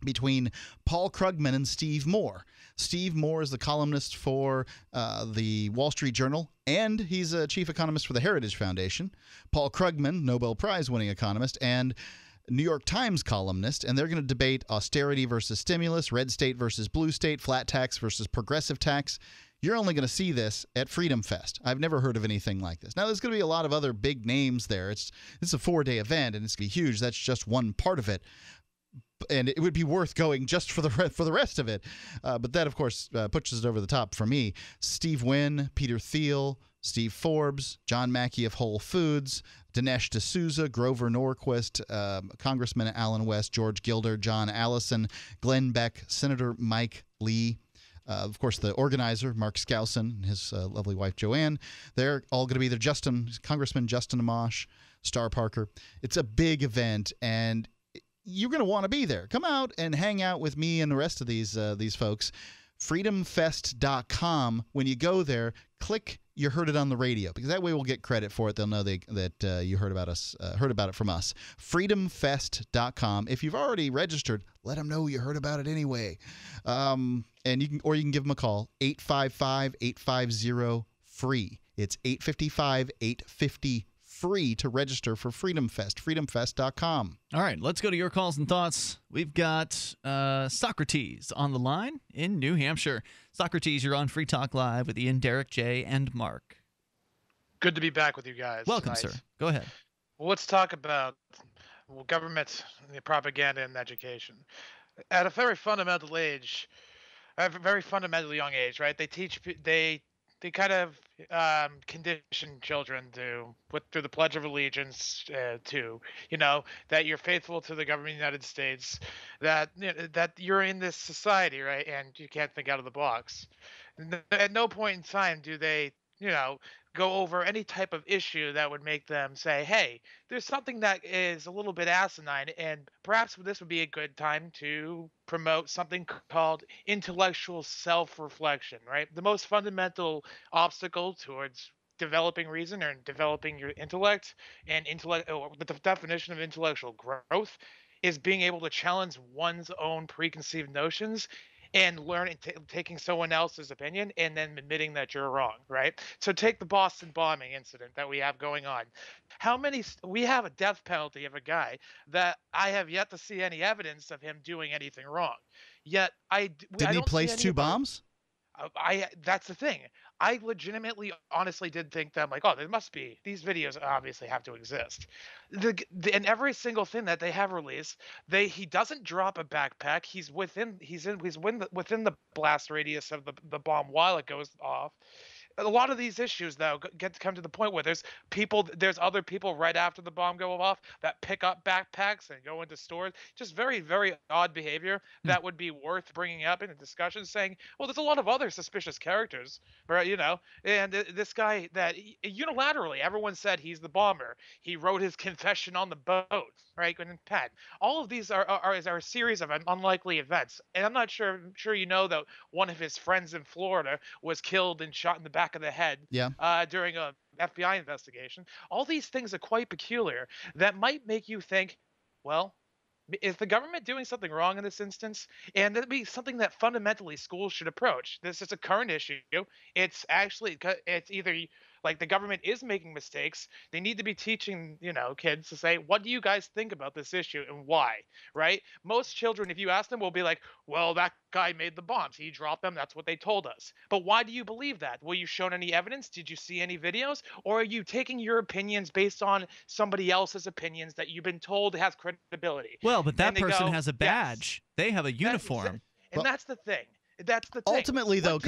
between Paul Krugman and Steve Moore. Steve Moore is the columnist for the Wall Street Journal, and he's a chief economist for the Heritage Foundation. Paul Krugman, Nobel Prize-winning economist, and New York Times columnist, and they're going to debate austerity versus stimulus, red state versus blue state, flat tax versus progressive tax. You're only going to see this at Freedom Fest. I've never heard of anything like this. Now, there's going to be a lot of other big names there. It's a 4-day event, and it's going to be huge. That's just one part of it. And it would be worth going just for the rest of it. But that, of course, pushes it over the top for me. Steve Wynn, Peter Thiel, Steve Forbes, John Mackey of Whole Foods, Dinesh D'Souza, Grover Norquist, Congressman Alan West, George Gilder, John Allison, Glenn Beck, Senator Mike Lee. Of course, the organizer, Mark Skousen, and his lovely wife, Joanne. They're all going to be there. Congressman Justin Amash, Star Parker. It's a big event, and you're going to want to be there. Come out and hang out with me and the rest of these folks. freedomfest.com. When you go there, click "You Heard It on the Radio," because that way we'll get credit for it. They'll know that you heard about it from us. freedomfest.com. If you've already registered, let them know you heard about it anyway. And you can give them a call, 855-850-FREE. It's 855-850-FREE to register for Freedom Fest. freedomfest.com. All right, let's go to your calls and thoughts. We've got Socrates on the line in New Hampshire. Socrates, you're on Free Talk Live with Ian, Derrick, Jay, and Mark. Good to be back with you guys. Welcome, tonight. sir. Go ahead. Well, let's talk about government, propaganda, and education. At a very fundamental age, a very fundamentally young age, right? They kind of condition children to put through the Pledge of Allegiance to, that you're faithful to the government of the United States, that you're in this society, right? And you can't think out of the box. At no point in time do they, go over any type of issue that would make them say, hey, there's something that is a little bit asinine, and perhaps this would be a good time to promote something called intellectual self-reflection, right? The most fundamental obstacle towards developing reason or developing your intellect, and the definition of intellectual growth is being able to challenge one's own preconceived notions and taking someone else's opinion and then admitting that you're wrong, right? So take the Boston bombing incident that we have going on. We have a death penalty of a guy that I have yet to see any evidence of him doing anything wrrong. Yet Didn't he place 2 bombs? That's the thing. I legitimately, honestly did think that, I'm like, there must be, these videos obviously have to exist. And every single thing that they have released, he doesn't drop a backpack. He's within the blast radius of the bomb while it goes off. A lot of these issues, though, come to the point where there's other people right after the bomb go off that pick up backpacks and go into stores. Just very, very odd behavior that would be worth bringing up in a discussion, saying, well, there's a lot of other suspicious characters, right? And this guy that unilaterally, everyone said he's the bomber. He wrote his confession on the boat, right? And Pat, all of these are a series of unlikely events. And I'm not sure that one of his friends in Florida was killed and shot in the back of the head during a FBI investigation. All these things are quite peculiar that might make you think, well, is the government doing something wrong in this instance? And that'd be something that fundamentally schools should approach. This is a current issue. It's either like the government is making mistakes. They need to be teaching, kids to say, what do you guys think about this issue and why, right? Most children, if you ask them, will be like, well, that guy made the bombs. He dropped them. That's what they told us. But why do you believe that? Were you shown any evidence? Did you see any videos? Or are you taking your opinions based on somebody else's opinions that you've been told has credibility? Well, but that person has a badge. Yes. They have a uniform. And that's the thing. That's the thing. Ultimately, though,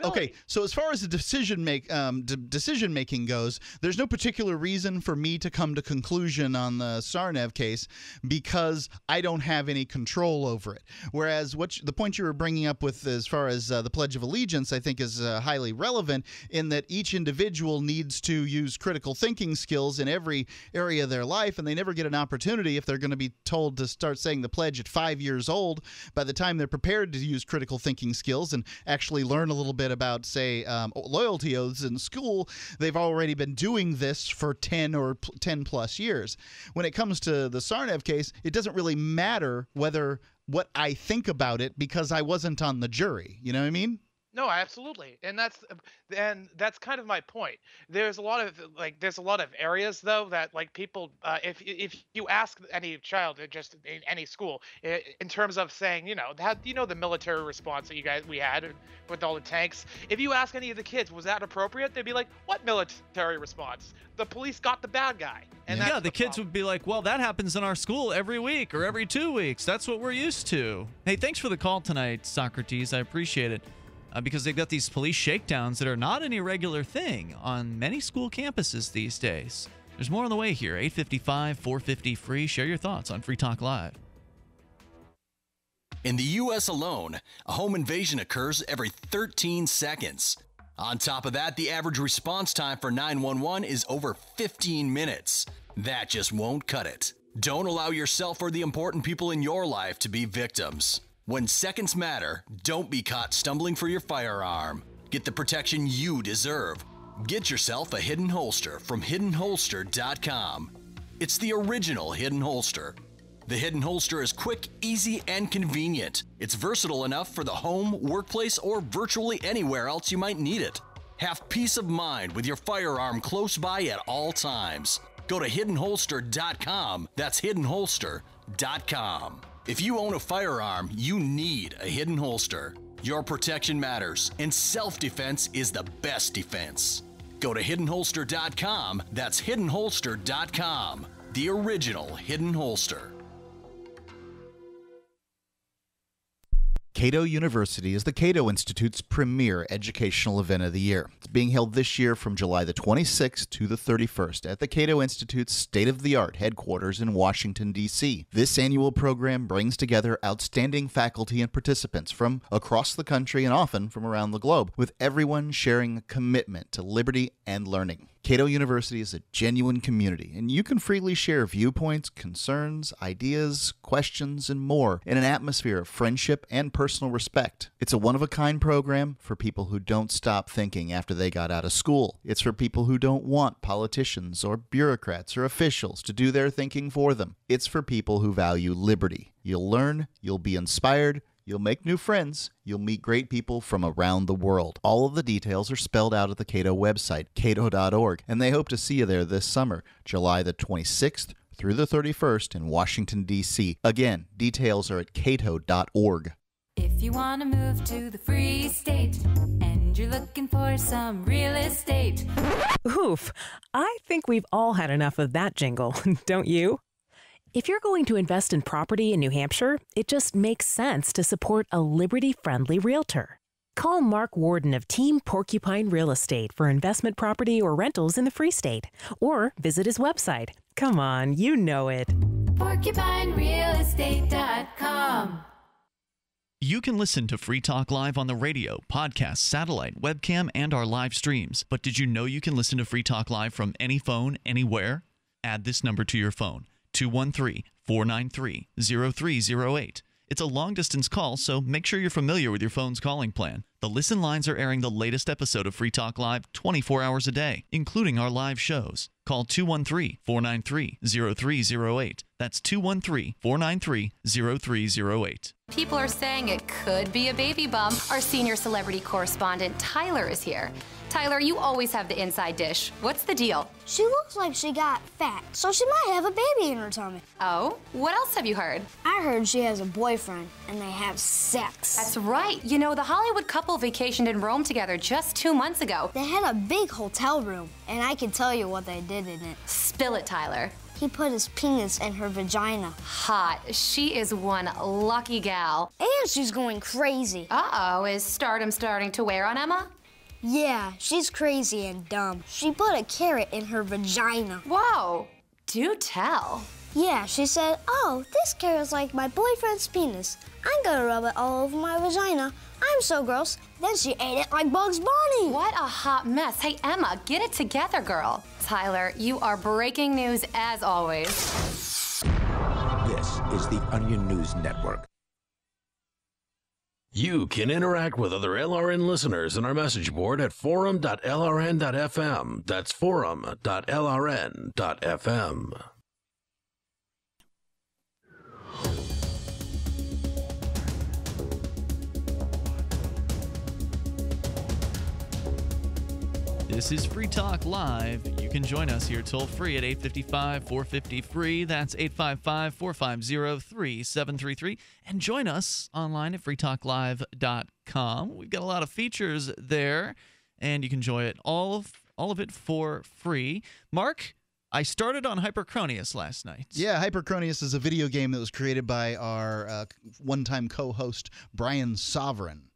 okay. So as far as the decision making goes, there's no particular reason for me to come to conclusion on the Tsarnaev case because I don't have any control over it. Whereas the point you were bringing up with as far as the Pledge of Allegiance, I think is highly relevant in that each individual needs to use critical thinking skills in every area of their life, and they never get an opportunity if they're going to be told to start saying the pledge at 5 years old. By the time they're prepared to use critical thinking skills and actually learn a little bit about, say, loyalty oaths in school, they've already been doing this for 10 or 10 plus years. When it comes to the Tsarnaev case, it doesn't really matter what I think about it because I wasn't on the jury. You know what I mean? No, absolutely, and that's kind of my point. There's a lot of areas though that like people, if you ask any child just in any school, in terms of saying, the military response that we had with all the tanks. If you ask any of the kids, was that appropriate? They'd be like, what military response? The police got the bad guy. And yeah, the kids would be like, well, that happens in our school every week or every 2 weeks. That's what we're used to. Hey, thanks for the call tonight, Socrates. I appreciate it. Because they've got these police shakedowns that are not an irregular thing on many school campuses these days. There's more on the way here. 855-450 free. Share your thoughts on Free Talk Live. In the U.S. alone, a home invasion occurs every 13 seconds. On top of that, the average response time for 911 is over 15 minutes. That just won't cut it. Don't allow yourself or the important people in your life to be victims. When seconds matter, don't be caught stumbling for your firearm. Get the protection you deserve. Get yourself a hidden holster from hiddenholster.com. It's the original hidden holster. The hidden holster is quick, easy, and convenient. It's versatile enough for the home, workplace, or virtually anywhere else you might need it. Have peace of mind with your firearm close by at all times. Go to hiddenholster.com. That's hiddenholster.com. If you own a firearm, you need a hidden holster. Your protection matters, and self-defense is the best defense. Go to hiddenholster.com. That's hiddenholster.com. The original hidden holster. Cato University is the Cato Institute's premier educational event of the year. It's being held this year from July the 26th to the 31st at the Cato Institute's state-of-the-art headquarters in Washington, D.C. This annual program brings together outstanding faculty and participants from across the country and often from around the globe, with everyone sharing a commitment to liberty and learning. Cato University is a genuine community, and you can freely share viewpoints, concerns, ideas, questions, and more in an atmosphere of friendship and personal respect. It's a one-of-a-kind program for people who don't stop thinking after they got out of school. It's for people who don't want politicians or bureaucrats or officials to do their thinking for them. It's for people who value liberty. You'll learn, you'll be inspired, you'll make new friends. You'll meet great people from around the world. All of the details are spelled out at the Cato website, cato.org, and they hope to see you there this summer, July the 26th through the 31st in Washington, D.C. Again, details are at cato.org. If you want to move to the free state and you're looking for some real estate. Oof, I think we've all had enough of that jingle, don't you? If you're going to invest in property in New Hampshire, it just makes sense to support a liberty-friendly realtor. Call Mark Warden of Team Porcupine Real Estate for investment property or rentals in the Free State, or visit his website. Come on, you know it. PorcupineRealEstate.com. You can listen to Free Talk Live on the radio, podcast, satellite, webcam, and our live streams. But did you know you can listen to Free Talk Live from any phone, anywhere? Add this number to your phone. 213-493-0308. It's a long-distance call, so make sure you're familiar with your phone's calling plan. The listen lines are airing the latest episode of Free Talk Live 24 hours a day, including our live shows. Call 213-493-0308. That's 213-493-0308. People are saying it could be a baby bump. Our senior celebrity correspondent, Tyler, is here. Tyler, you always have the inside dish. What's the deal? She looks like she got fat, so she might have a baby in her tummy. Oh? What else have you heard? I heard she has a boyfriend, and they have sex. That's right. You know, the Hollywood couple vacationed in Rome together just 2 months ago. They had a big hotel room, and I can tell you what they did in it. Spill it, Tyler. He put his penis in her vagina. Hot. She is one lucky gal. And she's going crazy. Uh-oh, is stardom starting to wear on Emma? Yeah, she's crazy and dumb. She put a carrot in her vagina. Whoa, do tell. Yeah, she said, oh, this carrot's like my boyfriend's penis. I'm gonna rub it all over my vagina. I'm so gross. Then she ate it like Bugs Bunny. What a hot mess. Hey, Emma, get it together, girl. Tyler, you are breaking news as always. This is the Onion News Network. You can interact with other LRN listeners in our message board at forum.lrn.fm. That's forum.lrn.fm. This is Free Talk Live. You can join us here toll free at 855-450-FREE. That's 855-450-3733. And join us online at freetalklive.com. We've got a lot of features there, and you can enjoy it all of it for free. Mark, I started on Hypercronius last night. Yeah, Hypercronius is a video game that was created by our one-time co-host, Brian Sovereign.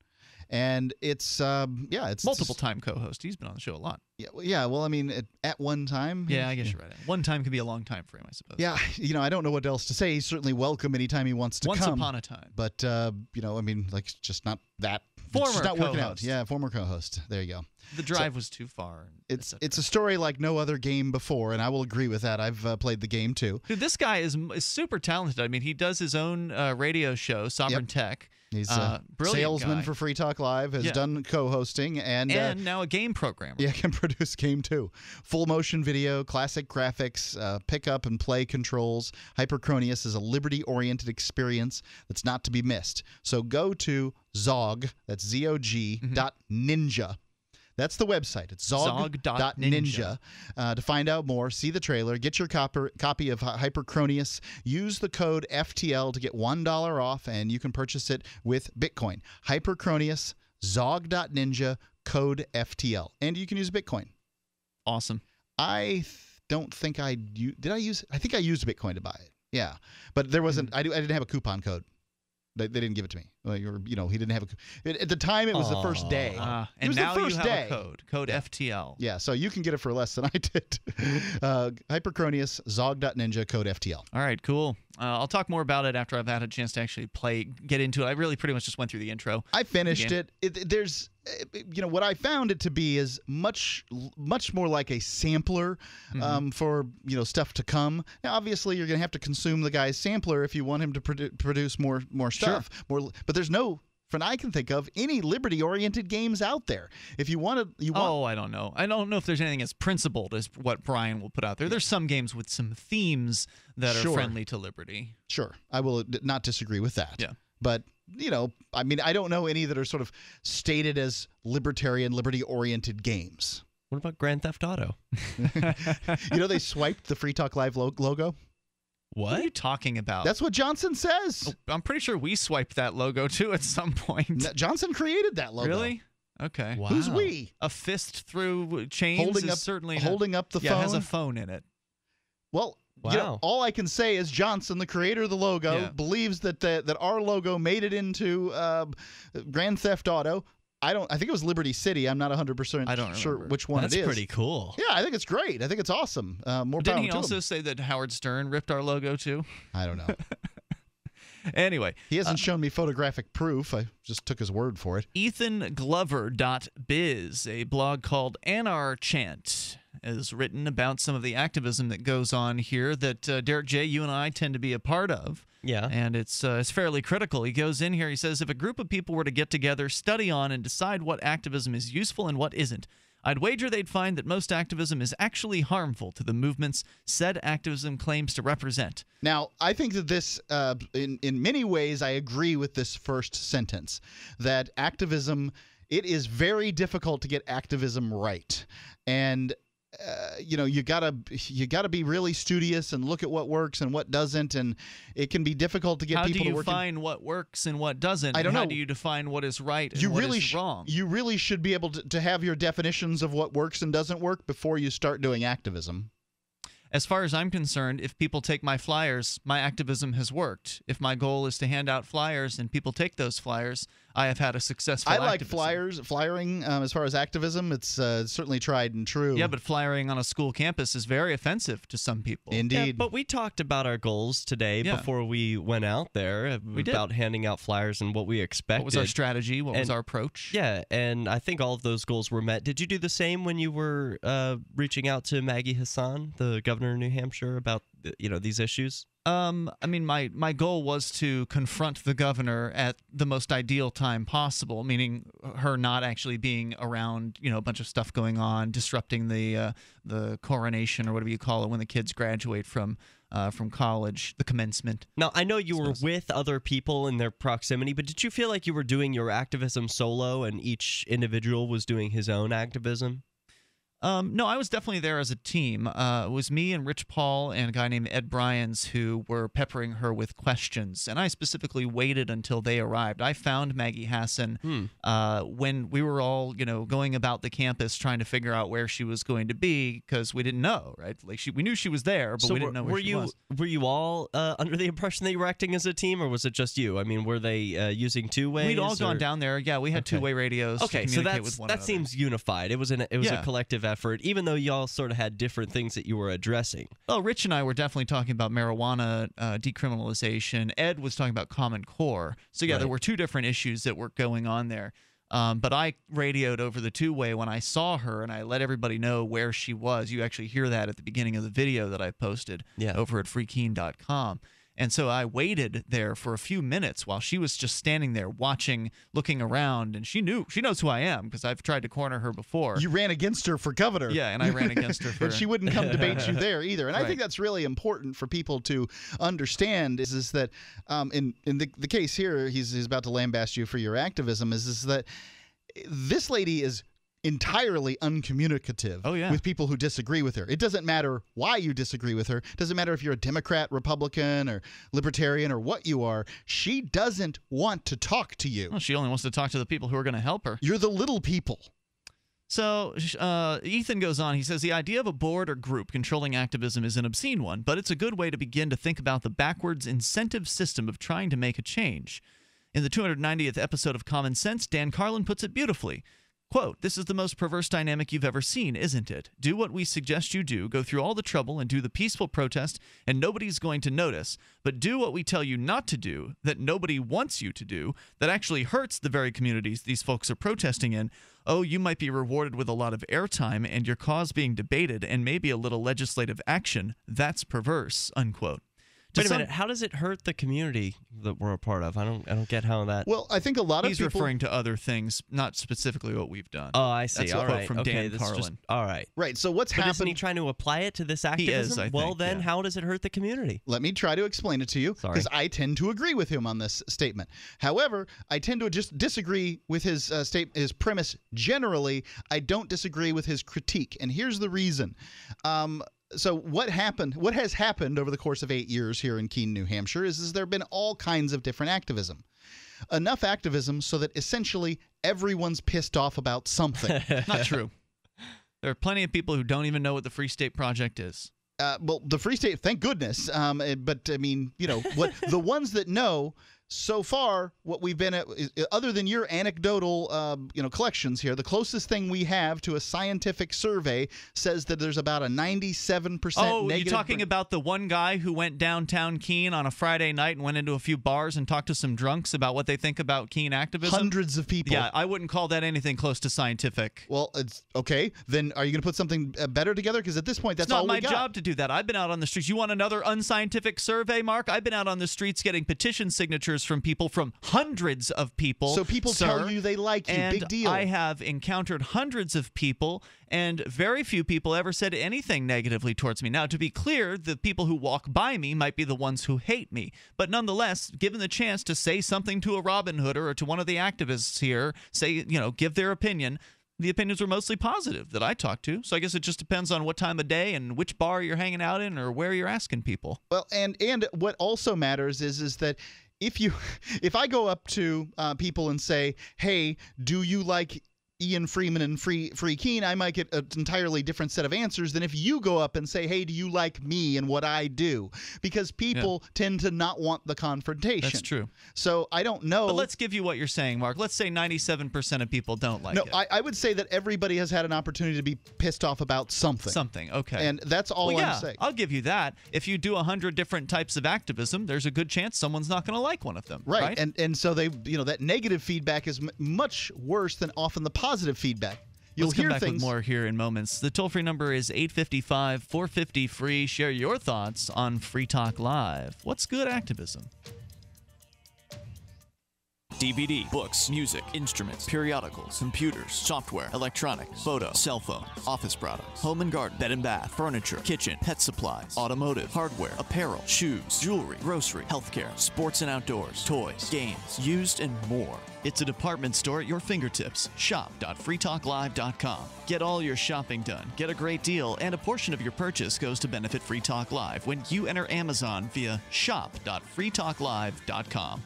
And it's multiple-time co-host. He's been on the show a lot. Yeah. Well, I mean, at one time. Yeah, I guess you're right. One time could be a long time frame, I suppose. Yeah, I don't know what else to say. He's certainly welcome anytime he wants to come. Once upon a time. But I mean, like, it's just not that. Former it's just not working out. co-host. Yeah, former co-host. There you go. The drive was too far. It's a story like no other game before, and I will agree with that. I've played the game too. Dude, this guy is super talented. I mean, he does his own radio show, Sovereign Tech. He's a salesman for Free Talk Live, has done co-hosting, and now a game programmer. Yeah, can produce game too. Full motion video, classic graphics, pick up and play controls. Hypercronius is a Liberty-oriented experience that's not to be missed. So go to Zog, that's ZOG.ninja. That's the website. It's zog.ninja. To find out more, see the trailer, get your copy of Hypercronius, use the code FTL to get $1 off, and you can purchase it with Bitcoin. Hypercronius, zog.ninja, code FTL. And you can use Bitcoin. Awesome. I don't think I think I used Bitcoin to buy it. Yeah. But there wasn't, I didn't have a coupon code. They didn't give it to me. He didn't have at the time. It was the first day. And now you have a code FTL. Yeah, so you can get it for less than I did. Hypercronius, zog.ninja, code FTL. All right, cool. I'll talk more about it after I've had a chance to actually get into it. I really pretty much just went through the intro. I finished it. There's, what I found it to be is much more like a sampler for stuff to come. Now, obviously, you're going to have to consume the guy's sampler if you want him to produce more stuff. Sure. But there's no, from I can think of, any Liberty-oriented games out there. If you want to, I don't know. I don't know if there's anything as principled as what Brian will put out there. There's some games with some themes that are friendly to Liberty. Sure, I will not disagree with that. Yeah, but I mean, I don't know any that are sort of stated as libertarian, Liberty-oriented games. What about Grand Theft Auto? They swiped the Free Talk Live logo. What are you talking about? That's what Johnson says. I'm pretty sure we swiped that logo too at some point. Johnson created that logo. Really? Okay. Wow. Who's we? A fist through chains holding up the phone. Yeah, it has a phone in it. Well, all I can say is Johnson, the creator of the logo, believes that our logo made it into Grand Theft Auto. I think it was Liberty City. I'm not 100% sure which one it is. That's pretty cool. Yeah, I think it's great. I think it's awesome. More power Didn't he to also him. say that Howard Stern ripped our logo too? I don't know. Anyway. He hasn't shown me photographic proof. I just took his word for it. EthanGlover.biz, a blog called Anarchant, is written about some of the activism that goes on here that Derrick J., you and I tend to be a part of. Yeah. And it's fairly critical. He goes in here, he says, if a group of people were to get together, study on, and decide what activism is useful and what isn't, I'd wager they'd find that most activism is actually harmful to the movements said activism claims to represent. Now, I think that this, in many ways, I agree with this first sentence, that activism, it is very difficult to get activism right. And you gotta be really studious and look at what works and what doesn't, and it can be difficult to get people to work. How do you define what works and what doesn't? I don't know. How do you define what is right and what is wrong? You really should be able to have your definitions of what works and doesn't work before you start doing activism. as far as I'm concerned, if people take my flyers, my activism has worked. If my goal is to hand out flyers and people take those flyers, I have had a successful activism. I like flyering as far as activism. It's certainly tried and true. Yeah, but flyering on a school campus is very offensive to some people. Indeed. Yeah, but we talked about our goals today before we went out there about handing out flyers and what we expected. What was our strategy? What was our approach? Yeah, and I think all of those goals were met. Did you do the same when you were reaching out to Maggie Hassan, the governor of New Hampshire, about these issues? I mean, my goal was to confront the governor at the most ideal time possible, meaning her not actually being around, a bunch of stuff going on, disrupting the coronation or whatever you call it when the kids graduate from college, the commencement. Now, I know you were with other people in their proximity, but did you feel like you were doing your activism solo and each individual was doing his own activism? No, I was definitely there as a team. It was me and Rich Paul and a guy named Ed Bryans who were peppering her with questions, and I specifically waited until they arrived. I found Maggie Hassan when we were all, going about the campus trying to figure out where she was going to be because we didn't know, right? Like we knew she was there, but we didn't know where she was. Were you all under the impression that you were acting as a team, or was it just you? I mean, were they using two-ways? We'd all gone down there. Yeah, we had two-way radios. Okay, to communicate with one that another. seems unified. It was a collective effort, even though y'all sort of had different things that you were addressing. Oh, Rich and I were definitely talking about marijuana decriminalization. Ed was talking about Common Core. So, yeah, there were two different issues that were going on there. But I radioed over the two-way when I saw her, and I let everybody know where she was. You actually hear that at the beginning of the video that I posted over at freekeene.com. And so I waited there for a few minutes while she was just standing there watching, looking around, and she knows who I am because I've tried to corner her before. You ran against her for governor. Yeah, and I ran against her for... and she wouldn't come debate you there either. And I think that's really important for people to understand is that in the case here, he's about to lambast you for your activism, is that this lady is entirely uncommunicative with people who disagree with her. It doesn't matter why you disagree with her. It doesn't matter if you're a Democrat, Republican, or Libertarian, or what you are. She doesn't want to talk to you. Well, she only wants to talk to the people who are going to help her. You're the little people. So Ethan goes on. He says, the idea of a board or group controlling activism is an obscene one, but it's a good way to begin to think about the backwards incentive system of trying to make a change. In the 290th episode of Common Sense, Dan Carlin puts it beautifully. Quote, this is the most perverse dynamic you've ever seen, isn't it? Do what we suggest you do, go through all the trouble and do the peaceful protest, and nobody's going to notice. But do what we tell you not to do, that nobody wants you to do, that actually hurts the very communities these folks are protesting in. Oh, you might be rewarded with a lot of airtime and your cause being debated and maybe a little legislative action. That's perverse, unquote. Wait a minute. How does it hurt the community that we're a part of? I don't get how that. Well, I think a lot of He's people. referring to other things, not specifically what we've done. Oh, I see. That's a quote from Dan Carlin. All right. Right. So what's happened? Isn't he trying to apply it to this activism? He is, I think, then how does it hurt the community? Let me try to explain it to you, because I tend to agree with him on this statement. However, I tend to just disagree with his his premise generally. I don't disagree with his critique, and here's the reason. So what has happened over the course of 8 years here in Keene, New Hampshire, is there have been all kinds of different activism. Enough activism so that essentially everyone's pissed off about something. Not true. There are plenty of people who don't even know what the Free State Project is. Well, the Free State, thank goodness. But I mean, what the ones that know. So far, what we've been at, other than your anecdotal, collections here, the closest thing we have to a scientific survey says that there's about a 97% negative. Oh, you're talking about the one guy who went downtown Keene on a Friday night and went into a few bars and talked to some drunks about what they think about Keene activism? Hundreds of people. Yeah, I wouldn't call that anything close to scientific. Well, it's okay. Then are you going to put something better together? Because at this point, that's all we got. It's not my job to do that. I've been out on the streets. You want another unscientific survey, Mark? I've been out on the streets getting petition signatures from people, from hundreds of people. So people tell you they like you. And big deal. I have encountered hundreds of people, and very few people ever said anything negatively towards me. Now, to be clear, the people who walk by me might be the ones who hate me. But nonetheless, given the chance to say something to a Robin Hooder or to one of the activists here, give their opinion, the opinions were mostly positive that I talked to. So I guess it just depends on what time of day and which bar you're hanging out in or where you're asking people. Well, and what also matters is that if I go up to people and say, hey, do you like Ian Freeman and Free Keene, I might get an entirely different set of answers than if you go up and say, hey, do you like me and what I do? Because people tend to not want the confrontation. That's true. So I don't know. But let's give you what you're saying, Mark. Let's say 97% of people don't like it. No, I would say that everybody has had an opportunity to be pissed off about something. Something, okay. And that's all I'm saying. I'll give you that. If you do 100 different types of activism, there's a good chance someone's not going to like one of them. Right. And so they, that negative feedback is much worse than often the positive feedback. Let's come back with more here in moments. The toll-free number is 855-450-FREE. Share your thoughts on Free Talk Live. What's good activism? DVD, books, music, instruments, periodicals, computers, software, electronics, photo, cell phones, office products, home and garden, bed and bath, furniture, kitchen, pet supplies, automotive, hardware, apparel, shoes, jewelry, grocery, healthcare, sports and outdoors, toys, games, used, and more. It's a department store at your fingertips. Shop.freetalklive.com. Get all your shopping done, get a great deal, and a portion of your purchase goes to benefit Free Talk Live when you enter Amazon via shop.freetalklive.com.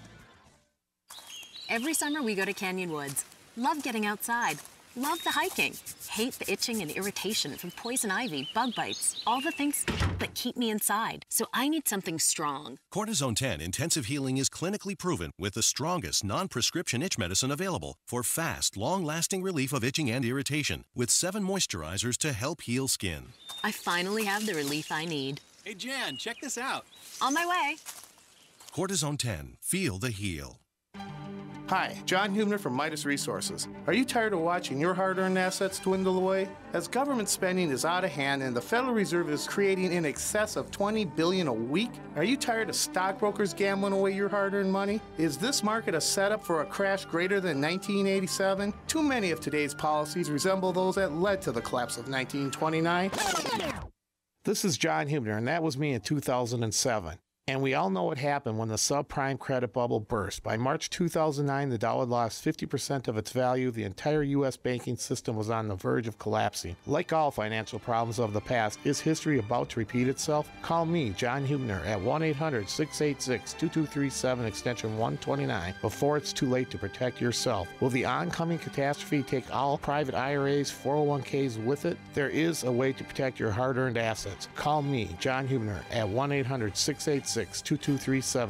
Every summer we go to Canyon Woods. Love getting outside. Love the hiking. Hate the itching and irritation from poison ivy, bug bites, all the things that keep me inside. So I need something strong. Cortisone 10 Intensive Healing is clinically proven with the strongest non-prescription itch medicine available for fast, long-lasting relief of itching and irritation with 7 moisturizers to help heal skin. I finally have the relief I need. Hey, Jan, check this out. On my way. Cortisone 10. Feel the heal. Hi, John Hubner from Midas Resources. Are you tired of watching your hard-earned assets dwindle away? As government spending is out of hand and the Federal Reserve is creating in excess of $20 billion a week, are you tired of stockbrokers gambling away your hard-earned money? Is this market a setup for a crash greater than 1987? Too many of today's policies resemble those that led to the collapse of 1929. This is John Hubner, and that was me in 2007. And we all know what happened when the subprime credit bubble burst. By March 2009, the dollar lost 50% of its value. The entire U.S. banking system was on the verge of collapsing. Like all financial problems of the past, is history about to repeat itself? Call me, John Hubner, at 1-800-686-2237, extension 129, before it's too late to protect yourself. Will the oncoming catastrophe take all private IRAs, 401ks with it? There is a way to protect your hard-earned assets. Call me, John Hubner, at 1-800-686-2237,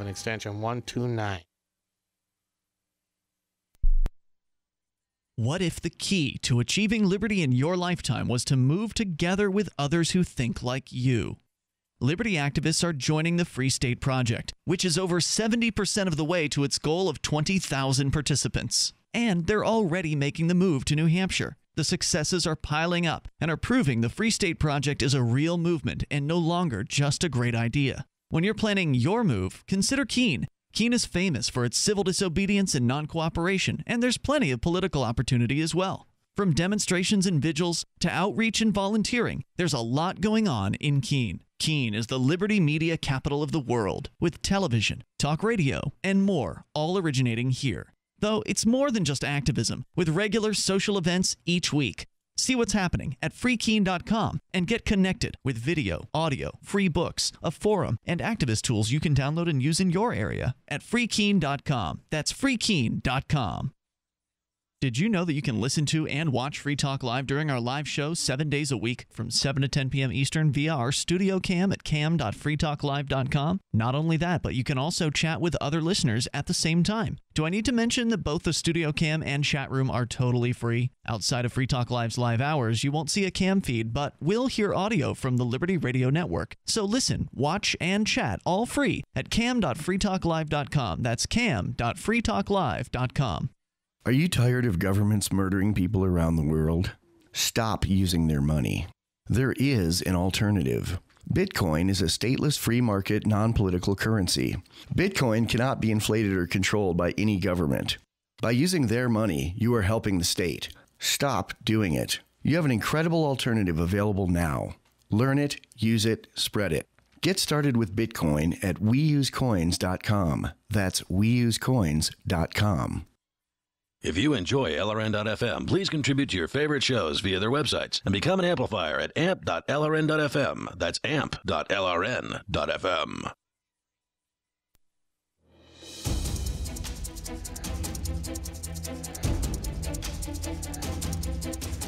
extension 129. What if the key to achieving liberty in your lifetime was to move together with others who think like you? Liberty activists are joining the Free State Project, which is over 70% of the way to its goal of 20,000 participants. And they're already making the move to New Hampshire. The successes are piling up and are proving the Free State Project is a real movement and no longer just a great idea. When you're planning your move, consider Keene. Keene is famous for its civil disobedience and non-cooperation, and there's plenty of political opportunity as well. From demonstrations and vigils to outreach and volunteering, there's a lot going on in Keene. Keene is the liberty media capital of the world, with television, talk radio, and more, all originating here. Though it's more than just activism, with regular social events each week. See what's happening at freekeene.com and get connected with video, audio, free books, a forum, and activist tools you can download and use in your area at freekeene.com. That's freekeene.com. Did you know that you can listen to and watch Free Talk Live during our live show 7 days a week from 7 to 10 p.m. Eastern via our studio cam at cam.freetalklive.com? Not only that, but you can also chat with other listeners at the same time. Do I need to mention that both the studio cam and chat room are totally free? Outside of Free Talk Live's live hours, you won't see a cam feed, but will hear audio from the Liberty Radio Network. So listen, watch, and chat all free at cam.freetalklive.com. That's cam.freetalklive.com. Are you tired of governments murdering people around the world? Stop using their money. There is an alternative. Bitcoin is a stateless free market non-political currency. Bitcoin cannot be inflated or controlled by any government. By using their money, you are helping the state. Stop doing it. You have an incredible alternative available now. Learn it, use it, spread it. Get started with Bitcoin at weusecoins.com. That's weusecoins.com. If you enjoy LRN.FM, please contribute to your favorite shows via their websites and become an amplifier at amp.lrn.fm. That's amp.lrn.fm.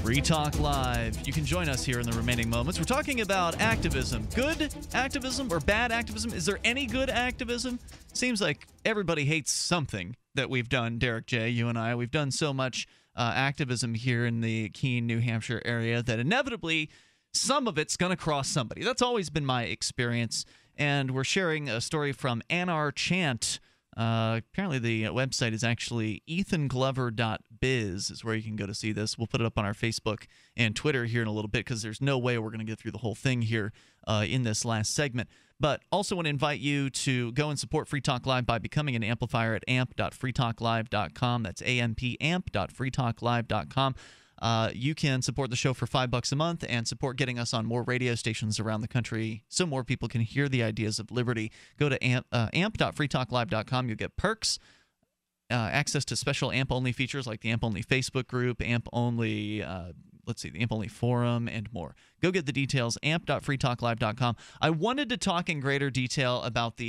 Free Talk Live. You can join us here in the remaining moments. We're talking about activism. Good activism or bad activism? Is there any good activism? Seems like everybody hates something that we've done, Derrick J., you and I. We've done so much activism here in the Keene, New Hampshire area that inevitably some of it's going to cross somebody. That's always been my experience. And we're sharing a story from Anar Chant. Apparently the website is actually ethanglover.biz is where you can go to see this. We'll put it up on our Facebook and Twitter here in a little bit because there's no way we're going to get through the whole thing here in this last segment. But also want to invite you to go and support Free Talk Live by becoming an amplifier at amp.freetalklive.com. That's amp.freetalklive.com. You can support the show for $5 a month and support getting us on more radio stations around the country so more people can hear the ideas of liberty. Go to amp.freetalklive.com. You'll get perks, access to special AMP-only features like the AMP-only Facebook group, AMP-only, the AMP-only forum, and more. Go get the details, amp.freetalklive.com. I wanted to talk in greater detail about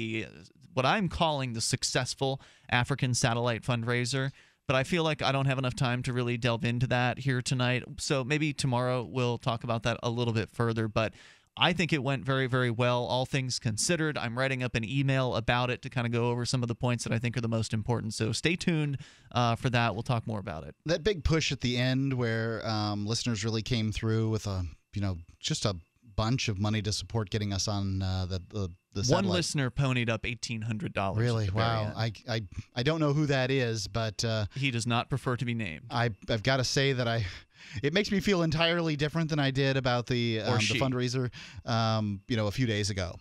what I'm calling the successful African satellite fundraiser, but I feel like I don't have enough time to really delve into that here tonight. So maybe tomorrow we'll talk about that a little bit further. But I think it went very, very well, all things considered. I'm writing up an email about it to kind of go over some of the points that I think are the most important. So stay tuned for that. We'll talk more about it. That big push at the end where listeners really came through with just a bunch of money to support getting us on the satellite. One listener ponied up $1,800. Really? Wow. I don't know who that is, but he does not prefer to be named. I've got to say that it makes me feel entirely different than I did about the fundraiser a few days ago.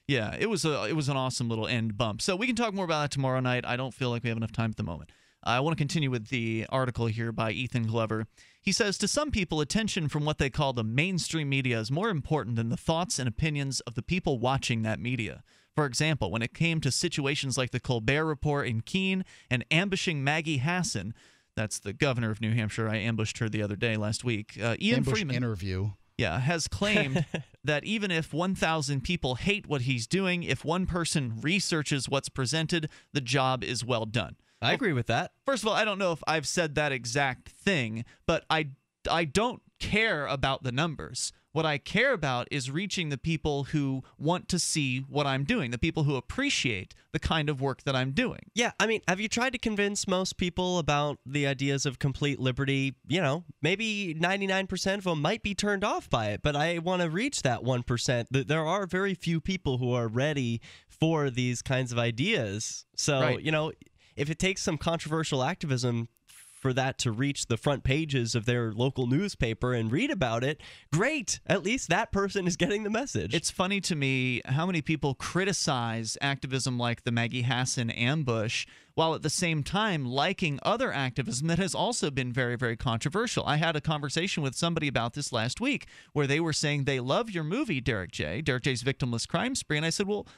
Yeah, it was an awesome little end bump. So we can talk more about that tomorrow night. I don't feel like we have enough time at the moment. I want to continue with the article here by Ethan Glover. He says, to some people, attention from what they call the mainstream media is more important than the thoughts and opinions of the people watching that media. For example, when it came to situations like the Colbert Report in Keene and ambushing Maggie Hassan, that's the governor of New Hampshire. I ambushed her the other day last week. Ian Freeman interview. Yeah, has claimed that even if 1,000 people hate what he's doing, if one person researches what's presented, the job is well done. I agree with that. First of all, I don't know if I've said that exact thing, but I don't care about the numbers. What I care about is reaching the people who want to see what I'm doing, the people who appreciate the kind of work that I'm doing. Yeah, I mean, have you tried to convince most people about the ideas of complete liberty? Maybe 99% of them might be turned off by it, but I want to reach that 1%. There are very few people who are ready for these kinds of ideas. So, right. If it takes some controversial activism for that to reach the front pages of their local newspaper and read about it, great. At least that person is getting the message. It's funny to me how many people criticize activism like the Maggie Hassan ambush while at the same time liking other activism that has also been very, very controversial. I had a conversation with somebody about this last week where they were saying they love your movie, Derrick J's Victimless Crime Spree. And I said, well,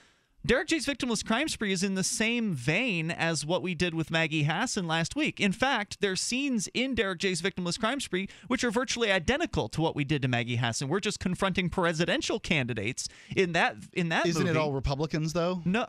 Derrick J's Victimless Crime Spree is in the same vein as what we did with Maggie Hassan last week. In fact, there's scenes in Derrick J's Victimless Crime Spree which are virtually identical to what we did to Maggie Hassan. We're just confronting presidential candidates in that Isn't movie. it all Republicans, though? No.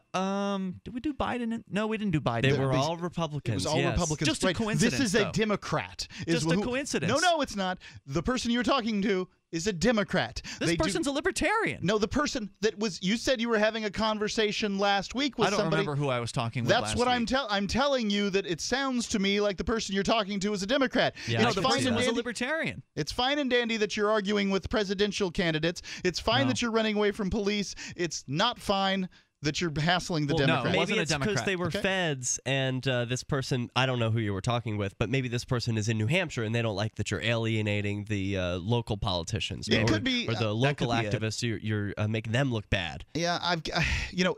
Did we do Biden? No, we didn't do Biden. They were all Republicans. It was all Republicans. Just a coincidence. This is a Democrat. Just a coincidence. No, it's not. The person you're talking to is a Democrat. This person's a libertarian. No, the person that was. You said you were having a conversation last week with somebody. I don't remember who I was talking with. That's what I'm telling you. That it sounds to me like the person you're talking to is a Democrat. Yeah, the person was a libertarian. It's fine and dandy that you're arguing with presidential candidates. It's fine that you're running away from police. It's not fine that you're hassling the Democrats. No, maybe it's because they were feds and this person, I don't know who you were talking with, but maybe this person is in New Hampshire and they don't like that you're alienating the local politicians. It could be, or the local activists. You're making them look bad. Yeah,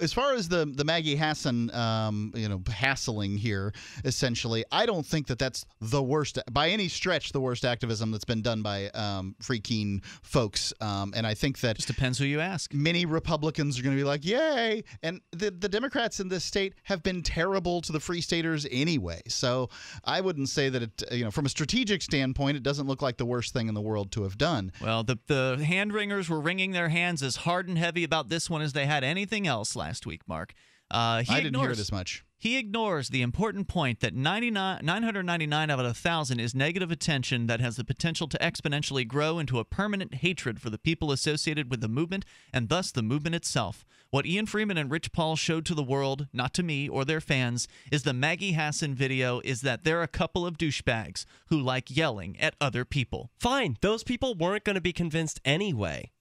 as far as the Maggie Hassan, hassling here, essentially, I don't think that's the worst, by any stretch, the worst activism that's been done by Free Keene folks. And I think that just depends who you ask. Many Republicans are going to be like, yay. And the Democrats in this state have been terrible to the Free Staters anyway. So I wouldn't say that it, from a strategic standpoint, it doesn't look like the worst thing in the world to have done. Well, the hand wringers were wringing their hands as hard and heavy about this one as they had anything else last week, Mark. I didn't hear it as much. He ignores the important point that 999 out of 1,000 is negative attention that has the potential to exponentially grow into a permanent hatred for the people associated with the movement and thus the movement itself. What Ian Freeman and Rich Paul showed to the world, not to me or their fans, is the Maggie Hassan video is that they're a couple of douchebags who like yelling at other people. Fine. Those people weren't going to be convinced anyway.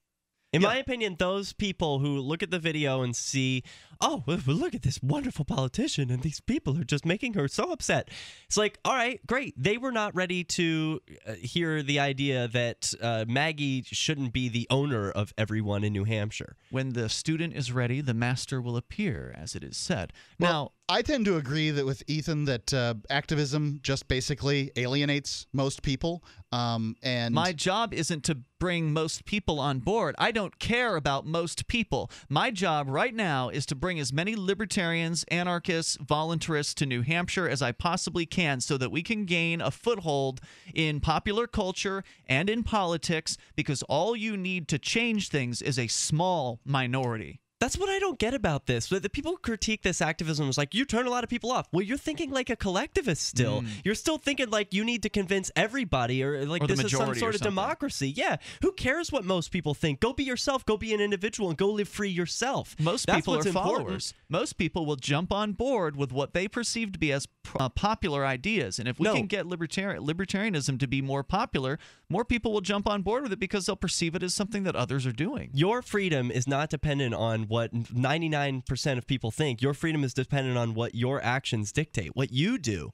In my opinion, those people who look at the video and see, oh, well, look at this wonderful politician and these people are just making her so upset. It's like, all right, great. They were not ready to hear the idea that Maggie shouldn't be the owner of everyone in New Hampshire. When the student is ready, the master will appear, as it is said. Well, I tend to agree that with Ethan that activism just basically alienates most people. And my job isn't to bring most people on board. I don't care about most people. My job right now is to bring as many libertarians, anarchists, voluntarists to New Hampshire as I possibly can so that we can gain a foothold in popular culture and in politics, because all you need to change things is a small minority. That's what I don't get about this. The people who critique this activism was like, you turn a lot of people off. Well, you're thinking like a collectivist still. You're still thinking like you need to convince everybody or like this is some sort of democracy. Yeah. Who cares what most people think? Go be yourself. Go be an individual and go live free yourself. Most people are followers. Most people will jump on board with what they perceive to be as popular ideas. And if we can get libertarianism to be more popular, more people will jump on board with it because they'll perceive it as something that others are doing. Your freedom is not dependent on what 99% of people think. Your freedom is dependent on what your actions dictate, what you do.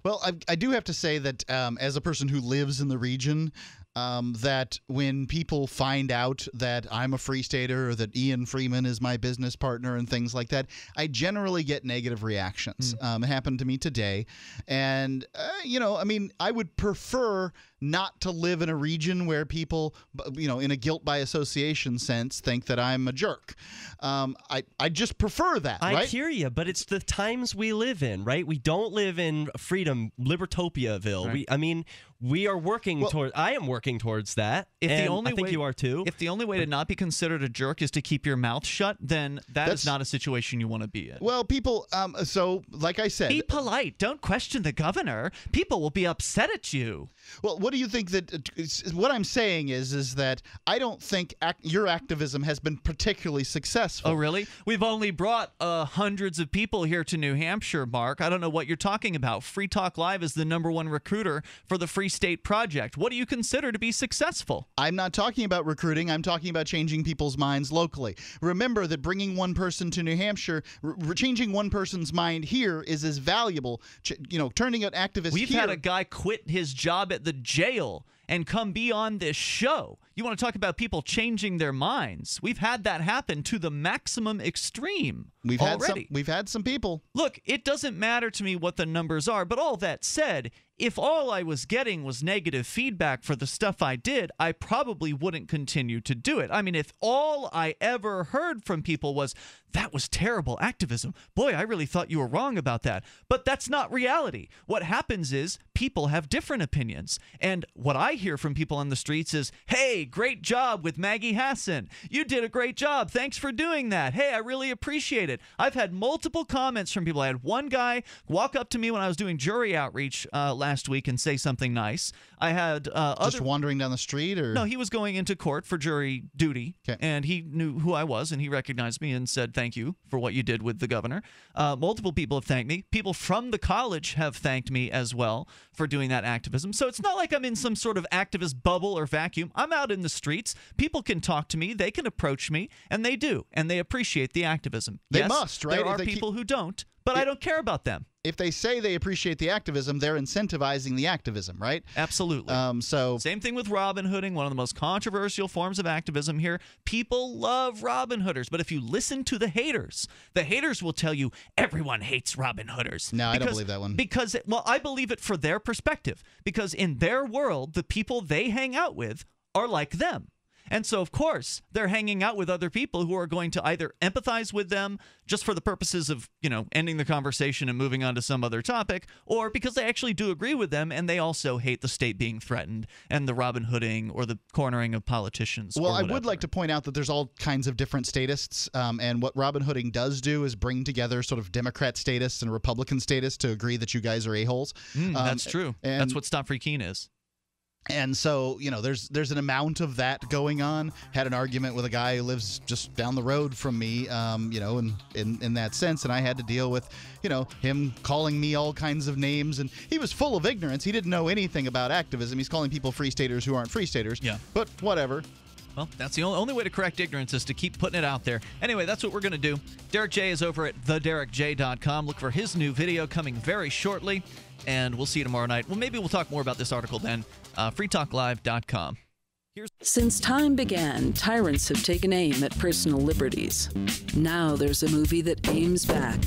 Well, I do have to say that as a person who lives in the region, that when people find out that I'm a Free Stater or that Ian Freeman is my business partner and things like that, I generally get negative reactions. It happened to me today. And, I mean, I would prefer not to live in a region where people, in a guilt by association sense, think that I'm a jerk. I just prefer that, right? I hear you, but it's the times we live in, right? We don't live in freedom, Libertopiaville. Right. We are working towards. I am working towards that. I think you are too. If the only way to not be considered a jerk is to keep your mouth shut, then that's not a situation you want to be in. Well, people. So, like I said, be polite. Don't question the governor. People will be upset at you. Well, what do you think that? What I'm saying is that I don't think your activism has been particularly successful. Oh, really? We've only brought hundreds of people here to New Hampshire, Mark. I don't know what you're talking about. Free Talk Live is the #1 recruiter for the Free State Project. What do you consider to be successful? I'm not talking about recruiting. I'm talking about changing people's minds locally. Remember that bringing one person to New Hampshire, changing one person's mind here is as valuable. Turning out activists. We've had a guy quit his job at the jail and come be on this show. You want to talk about people changing their minds? We've had that happen to the maximum extreme. We've had some people. Look, it doesn't matter to me what the numbers are, but all that said, if all I was getting was negative feedback for the stuff I did, I probably wouldn't continue to do it. I mean, if all I ever heard from people was, that was terrible activism. Boy, I really thought you were wrong about that. But that's not reality. What happens is people have different opinions. And what I hear from people on the streets is, hey, great job with Maggie Hassan. You did a great job. Thanks for doing that. Hey, I really appreciate it. I've had multiple comments from people. I had one guy walk up to me when I was doing jury outreach last week and say something nice. I had just wandering down the street, or no, he was going into court for jury duty, and he knew who I was, and he recognized me and said thank you for what you did with the governor. Multiple people have thanked me. People from the college have thanked me as well for doing that activism. So it's not like I'm in some sort of activist bubble or vacuum. I'm out in the streets. People can talk to me. They can approach me, and they do, and they appreciate the activism. They must, right? There are people who don't, but I don't care about them. If they say they appreciate the activism, they're incentivizing the activism, right? Absolutely. Same thing with Robin Hooding, one of the most controversial forms of activism here. People love Robin Hooders, but if you listen to the haters will tell you everyone hates Robin Hooders. No, I don't believe that one. Because, I believe it for their perspective. Because in their world, the people they hang out with are like them. And so, of course, they're hanging out with other people who are going to either empathize with them just for the purposes of, ending the conversation and moving on to some other topic, or because they actually do agree with them and they also hate the state being threatened and the Robin Hooding or the cornering of politicians. Well, I would like to point out that there's all kinds of different statists, and what Robin Hooding does do is bring together sort of Democrat statists and Republican statists to agree that you guys are a-holes. That's true. That's what Stop Free Keene is. And so, there's an amount of that going on. Had an argument with a guy who lives just down the road from me, in that sense. And I had to deal with, him calling me all kinds of names. And he was full of ignorance. He didn't know anything about activism. He's calling people free staters who aren't free staters. Yeah. But whatever. Well, that's the only way to correct ignorance is to keep putting it out there. Anyway, that's what we're going to do. Derrick J is over at TheDerrickJ.com. Look for his new video coming very shortly. And we'll see you tomorrow night. Well, maybe we'll talk more about this article then. freetalklive.com. Since time began, tyrants have taken aim at personal liberties. Now there's a movie that aims back.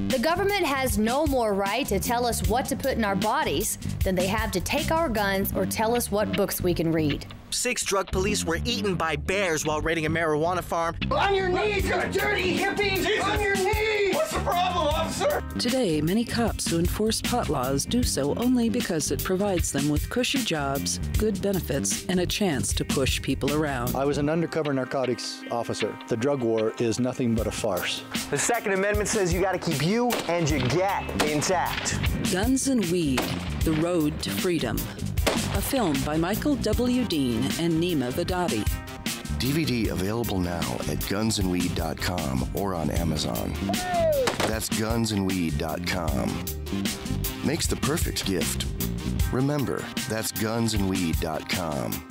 The government has no more right to tell us what to put in our bodies than they have to take our guns or tell us what books we can read. 6 drug police were eaten by bears while raiding a marijuana farm. On your knees, you dirty hippie! Jesus. On your knees! What's the problem, officer? Today, many cops who enforce pot laws do so only because it provides them with cushy jobs, good benefits, and a chance to push people around. I was an undercover narcotics officer. The drug war is nothing but a farce. The Second Amendment says you gotta keep you and your gat intact. Guns and Weed, The Road to Freedom. A film by Michael W. Dean and Nima Vadati. DVD available now at gunsandweed.com or on Amazon. That's gunsandweed.com. Makes the perfect gift. Remember, that's gunsandweed.com.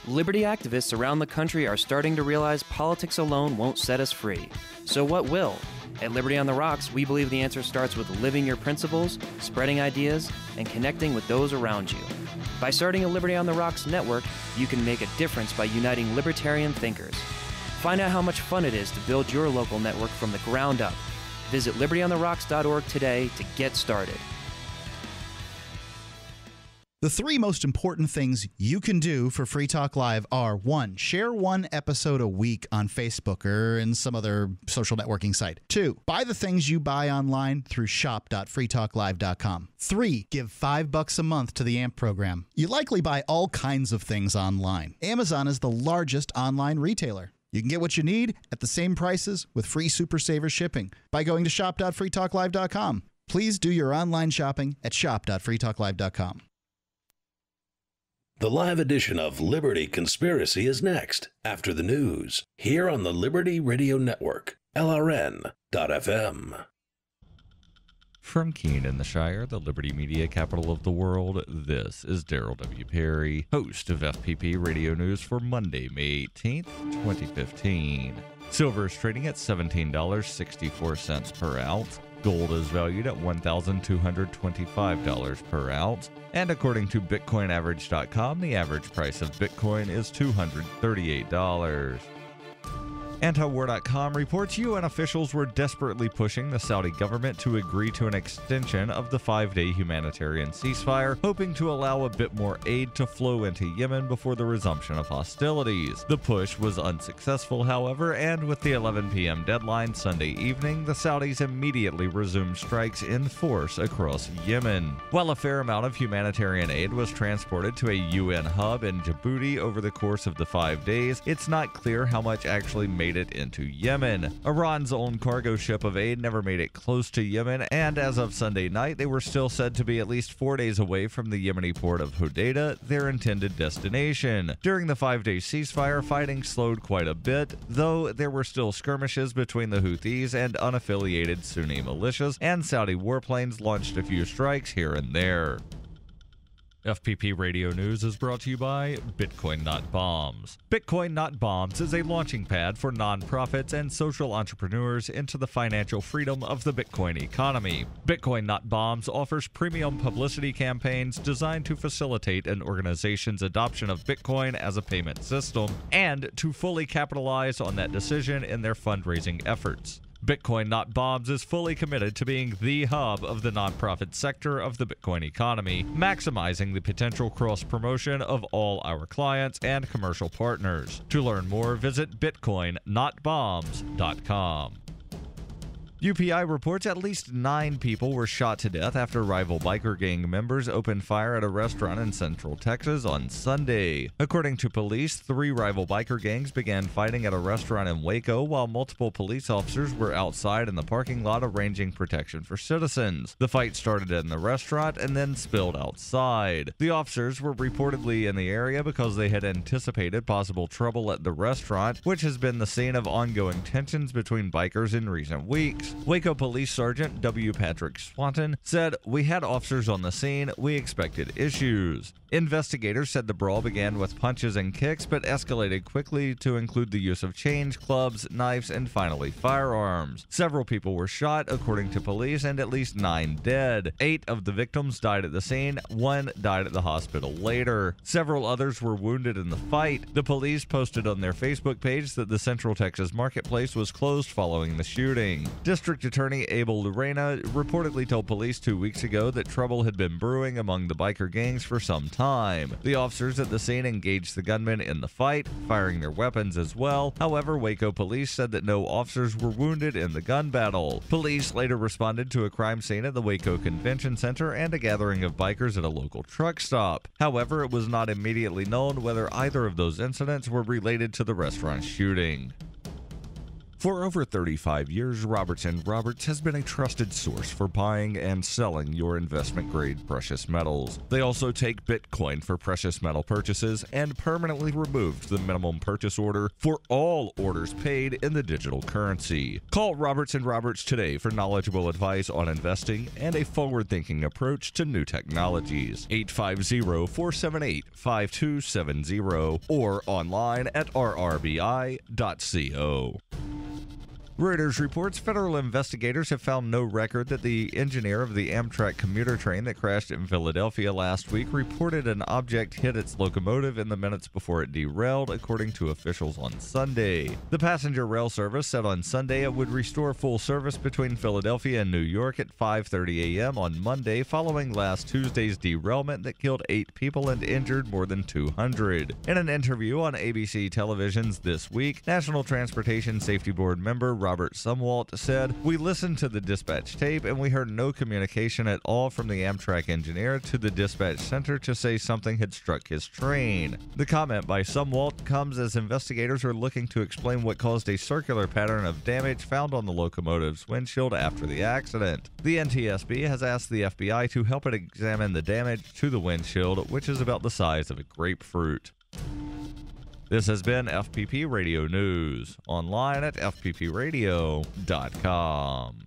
Liberty activists around the country are starting to realize politics alone won't set us free. So what will? At Liberty on the Rocks, we believe the answer starts with living your principles, spreading ideas, and connecting with those around you. By starting a Liberty on the Rocks network, you can make a difference by uniting libertarian thinkers. Find out how much fun it is to build your local network from the ground up. Visit libertyontherocks.org today to get started. The 3 most important things you can do for Free Talk Live are: 1, share 1 episode a week on Facebook or in some other social networking site. 2, buy the things you buy online through shop.freetalklive.com. 3, give $5 a month to the AMP program. You likely buy all kinds of things online. Amazon is the largest online retailer. You can get what you need at the same prices with free Super Saver shipping by going to shop.freetalklive.com. Please do your online shopping at shop.freetalklive.com. The live edition of Liberty Conspiracy is next, after the news, here on the Liberty Radio Network, LRN.FM. From Keene in the Shire, the Liberty Media capital of the world, this is Daryl W. Perry, host of FPP Radio News for Monday, May 18th, 2015. Silver is trading at $17.64 per ounce. Gold is valued at $1,225 per ounce. And according to BitcoinAverage.com, the average price of Bitcoin is $238. Antiwar.com reports UN officials were desperately pushing the Saudi government to agree to an extension of the 5-day humanitarian ceasefire, hoping to allow a bit more aid to flow into Yemen before the resumption of hostilities. The push was unsuccessful, however, and with the 11 p.m. deadline Sunday evening, the Saudis immediately resumed strikes in force across Yemen. While a fair amount of humanitarian aid was transported to a UN hub in Djibouti over the course of the 5 days, it's not clear how much actually made it into Yemen. Iran's own cargo ship of aid never made it close to Yemen, and as of Sunday night, they were still said to be at least 4 days away from the Yemeni port of Hodeidah, their intended destination. During the 5-day ceasefire, fighting slowed quite a bit, though there were still skirmishes between the Houthis and unaffiliated Sunni militias, and Saudi warplanes launched a few strikes here and there. FPP Radio News is brought to you by Bitcoin Not Bombs. Bitcoin Not Bombs is a launching pad for nonprofits and social entrepreneurs into the financial freedom of the Bitcoin economy. Bitcoin Not Bombs offers premium publicity campaigns designed to facilitate an organization's adoption of Bitcoin as a payment system and to fully capitalize on that decision in their fundraising efforts. Bitcoin Not Bombs is fully committed to being the hub of the nonprofit sector of the Bitcoin economy, maximizing the potential cross-promotion of all our clients and commercial partners. To learn more, visit bitcoinnotbombs.com. UPI reports at least 9 people were shot to death after rival biker gang members opened fire at a restaurant in Central Texas on Sunday. According to police, 3 rival biker gangs began fighting at a restaurant in Waco while multiple police officers were outside in the parking lot arranging protection for citizens. The fight started in the restaurant and then spilled outside. The officers were reportedly in the area because they had anticipated possible trouble at the restaurant, which has been the scene of ongoing tensions between bikers in recent weeks. Waco Police Sergeant W. Patrick Swanton said, "We had officers on the scene. We expected issues." Investigators said the brawl began with punches and kicks, but escalated quickly to include the use of chains, clubs, knives, and finally firearms. Several people were shot, according to police, and at least 9 dead. 8 of the victims died at the scene. 1 died at the hospital later. Several others were wounded in the fight. The police posted on their Facebook page that the Central Texas marketplace was closed following the shooting. District Attorney Abel Lorena reportedly told police 2 weeks ago that trouble had been brewing among the biker gangs for some time. The officers at the scene engaged the gunmen in the fight, firing their weapons as well. However, Waco police said that no officers were wounded in the gun battle. Police later responded to a crime scene at the Waco Convention Center and a gathering of bikers at a local truck stop. However, it was not immediately known whether either of those incidents were related to the restaurant shooting. For over 35 years, Roberts & Roberts has been a trusted source for buying and selling your investment-grade precious metals. They also take Bitcoin for precious metal purchases and permanently removed the minimum purchase order for all orders paid in the digital currency. Call Roberts & Roberts today for knowledgeable advice on investing and a forward-thinking approach to new technologies. 850-478-5270 or online at rrbi.co. Reuters reports federal investigators have found no record that the engineer of the Amtrak commuter train that crashed in Philadelphia last week reported an object hit its locomotive in the minutes before it derailed, according to officials on Sunday. The passenger rail service said on Sunday it would restore full service between Philadelphia and New York at 5:30 a.m. on Monday, following last Tuesday's derailment that killed 8 people and injured more than 200. In an interview on ABC Television's This Week, National Transportation Safety Board member Robert Sumwalt said, "We listened to the dispatch tape and we heard no communication at all from the Amtrak engineer to the dispatch center to say something had struck his train." The comment by Sumwalt comes as investigators are looking to explain what caused a circular pattern of damage found on the locomotive's windshield after the accident. The NTSB has asked the FBI to help it examine the damage to the windshield, which is about the size of a grapefruit. This has been FPP Radio News, online at fppradio.com.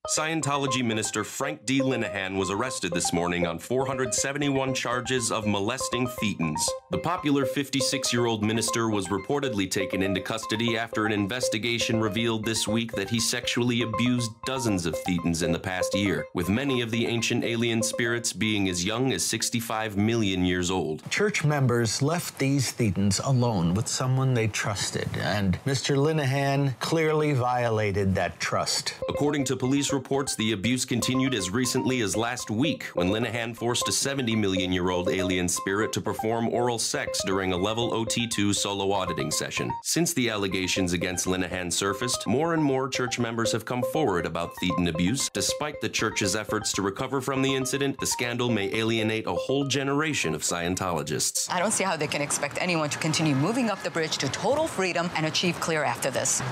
Scientology minister Frank D. Linehan was arrested this morning on 471 charges of molesting thetans. The popular 56-year-old minister was reportedly taken into custody after an investigation revealed this week that he sexually abused dozens of thetans in the past year, with many of the ancient alien spirits being as young as 65 million years old. Church members left these thetans alone with someone they trusted, and Mr. Linehan clearly violated that trust. According to police reports, the abuse continued as recently as last week when Linehan forced a 70-million-year-old alien spirit to perform oral sex during a level OT2 solo auditing session. Since the allegations against Linehan surfaced, more and more church members have come forward about thetan abuse. Despite the church's efforts to recover from the incident, the scandal may alienate a whole generation of Scientologists. I don't see how they can expect anyone to continue moving up the bridge to total freedom and achieve clear after this.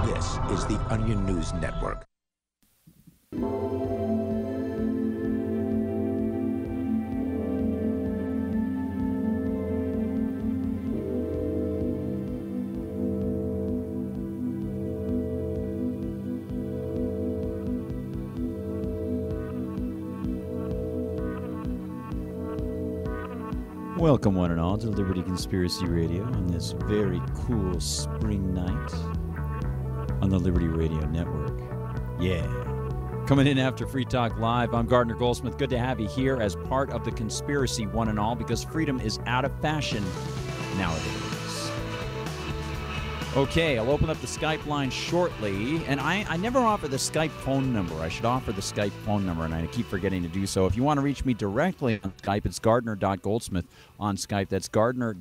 This is the Onion News Network. Welcome, one and all, to Liberty Conspiracy Radio on this very cool spring night on the Liberty Radio Network. Yeah. Coming in after Free Talk Live, I'm Gardner Goldsmith. Good to have you here as part of the conspiracy, one and all, because freedom is out of fashion nowadays. Okay, I'll open up the Skype line shortly. And I never offer the Skype phone number. I should offer the Skype phone number, and I keep forgetting to do so. If you want to reach me directly on Skype, it's Gardner.Goldsmith on Skype. That's Gardner.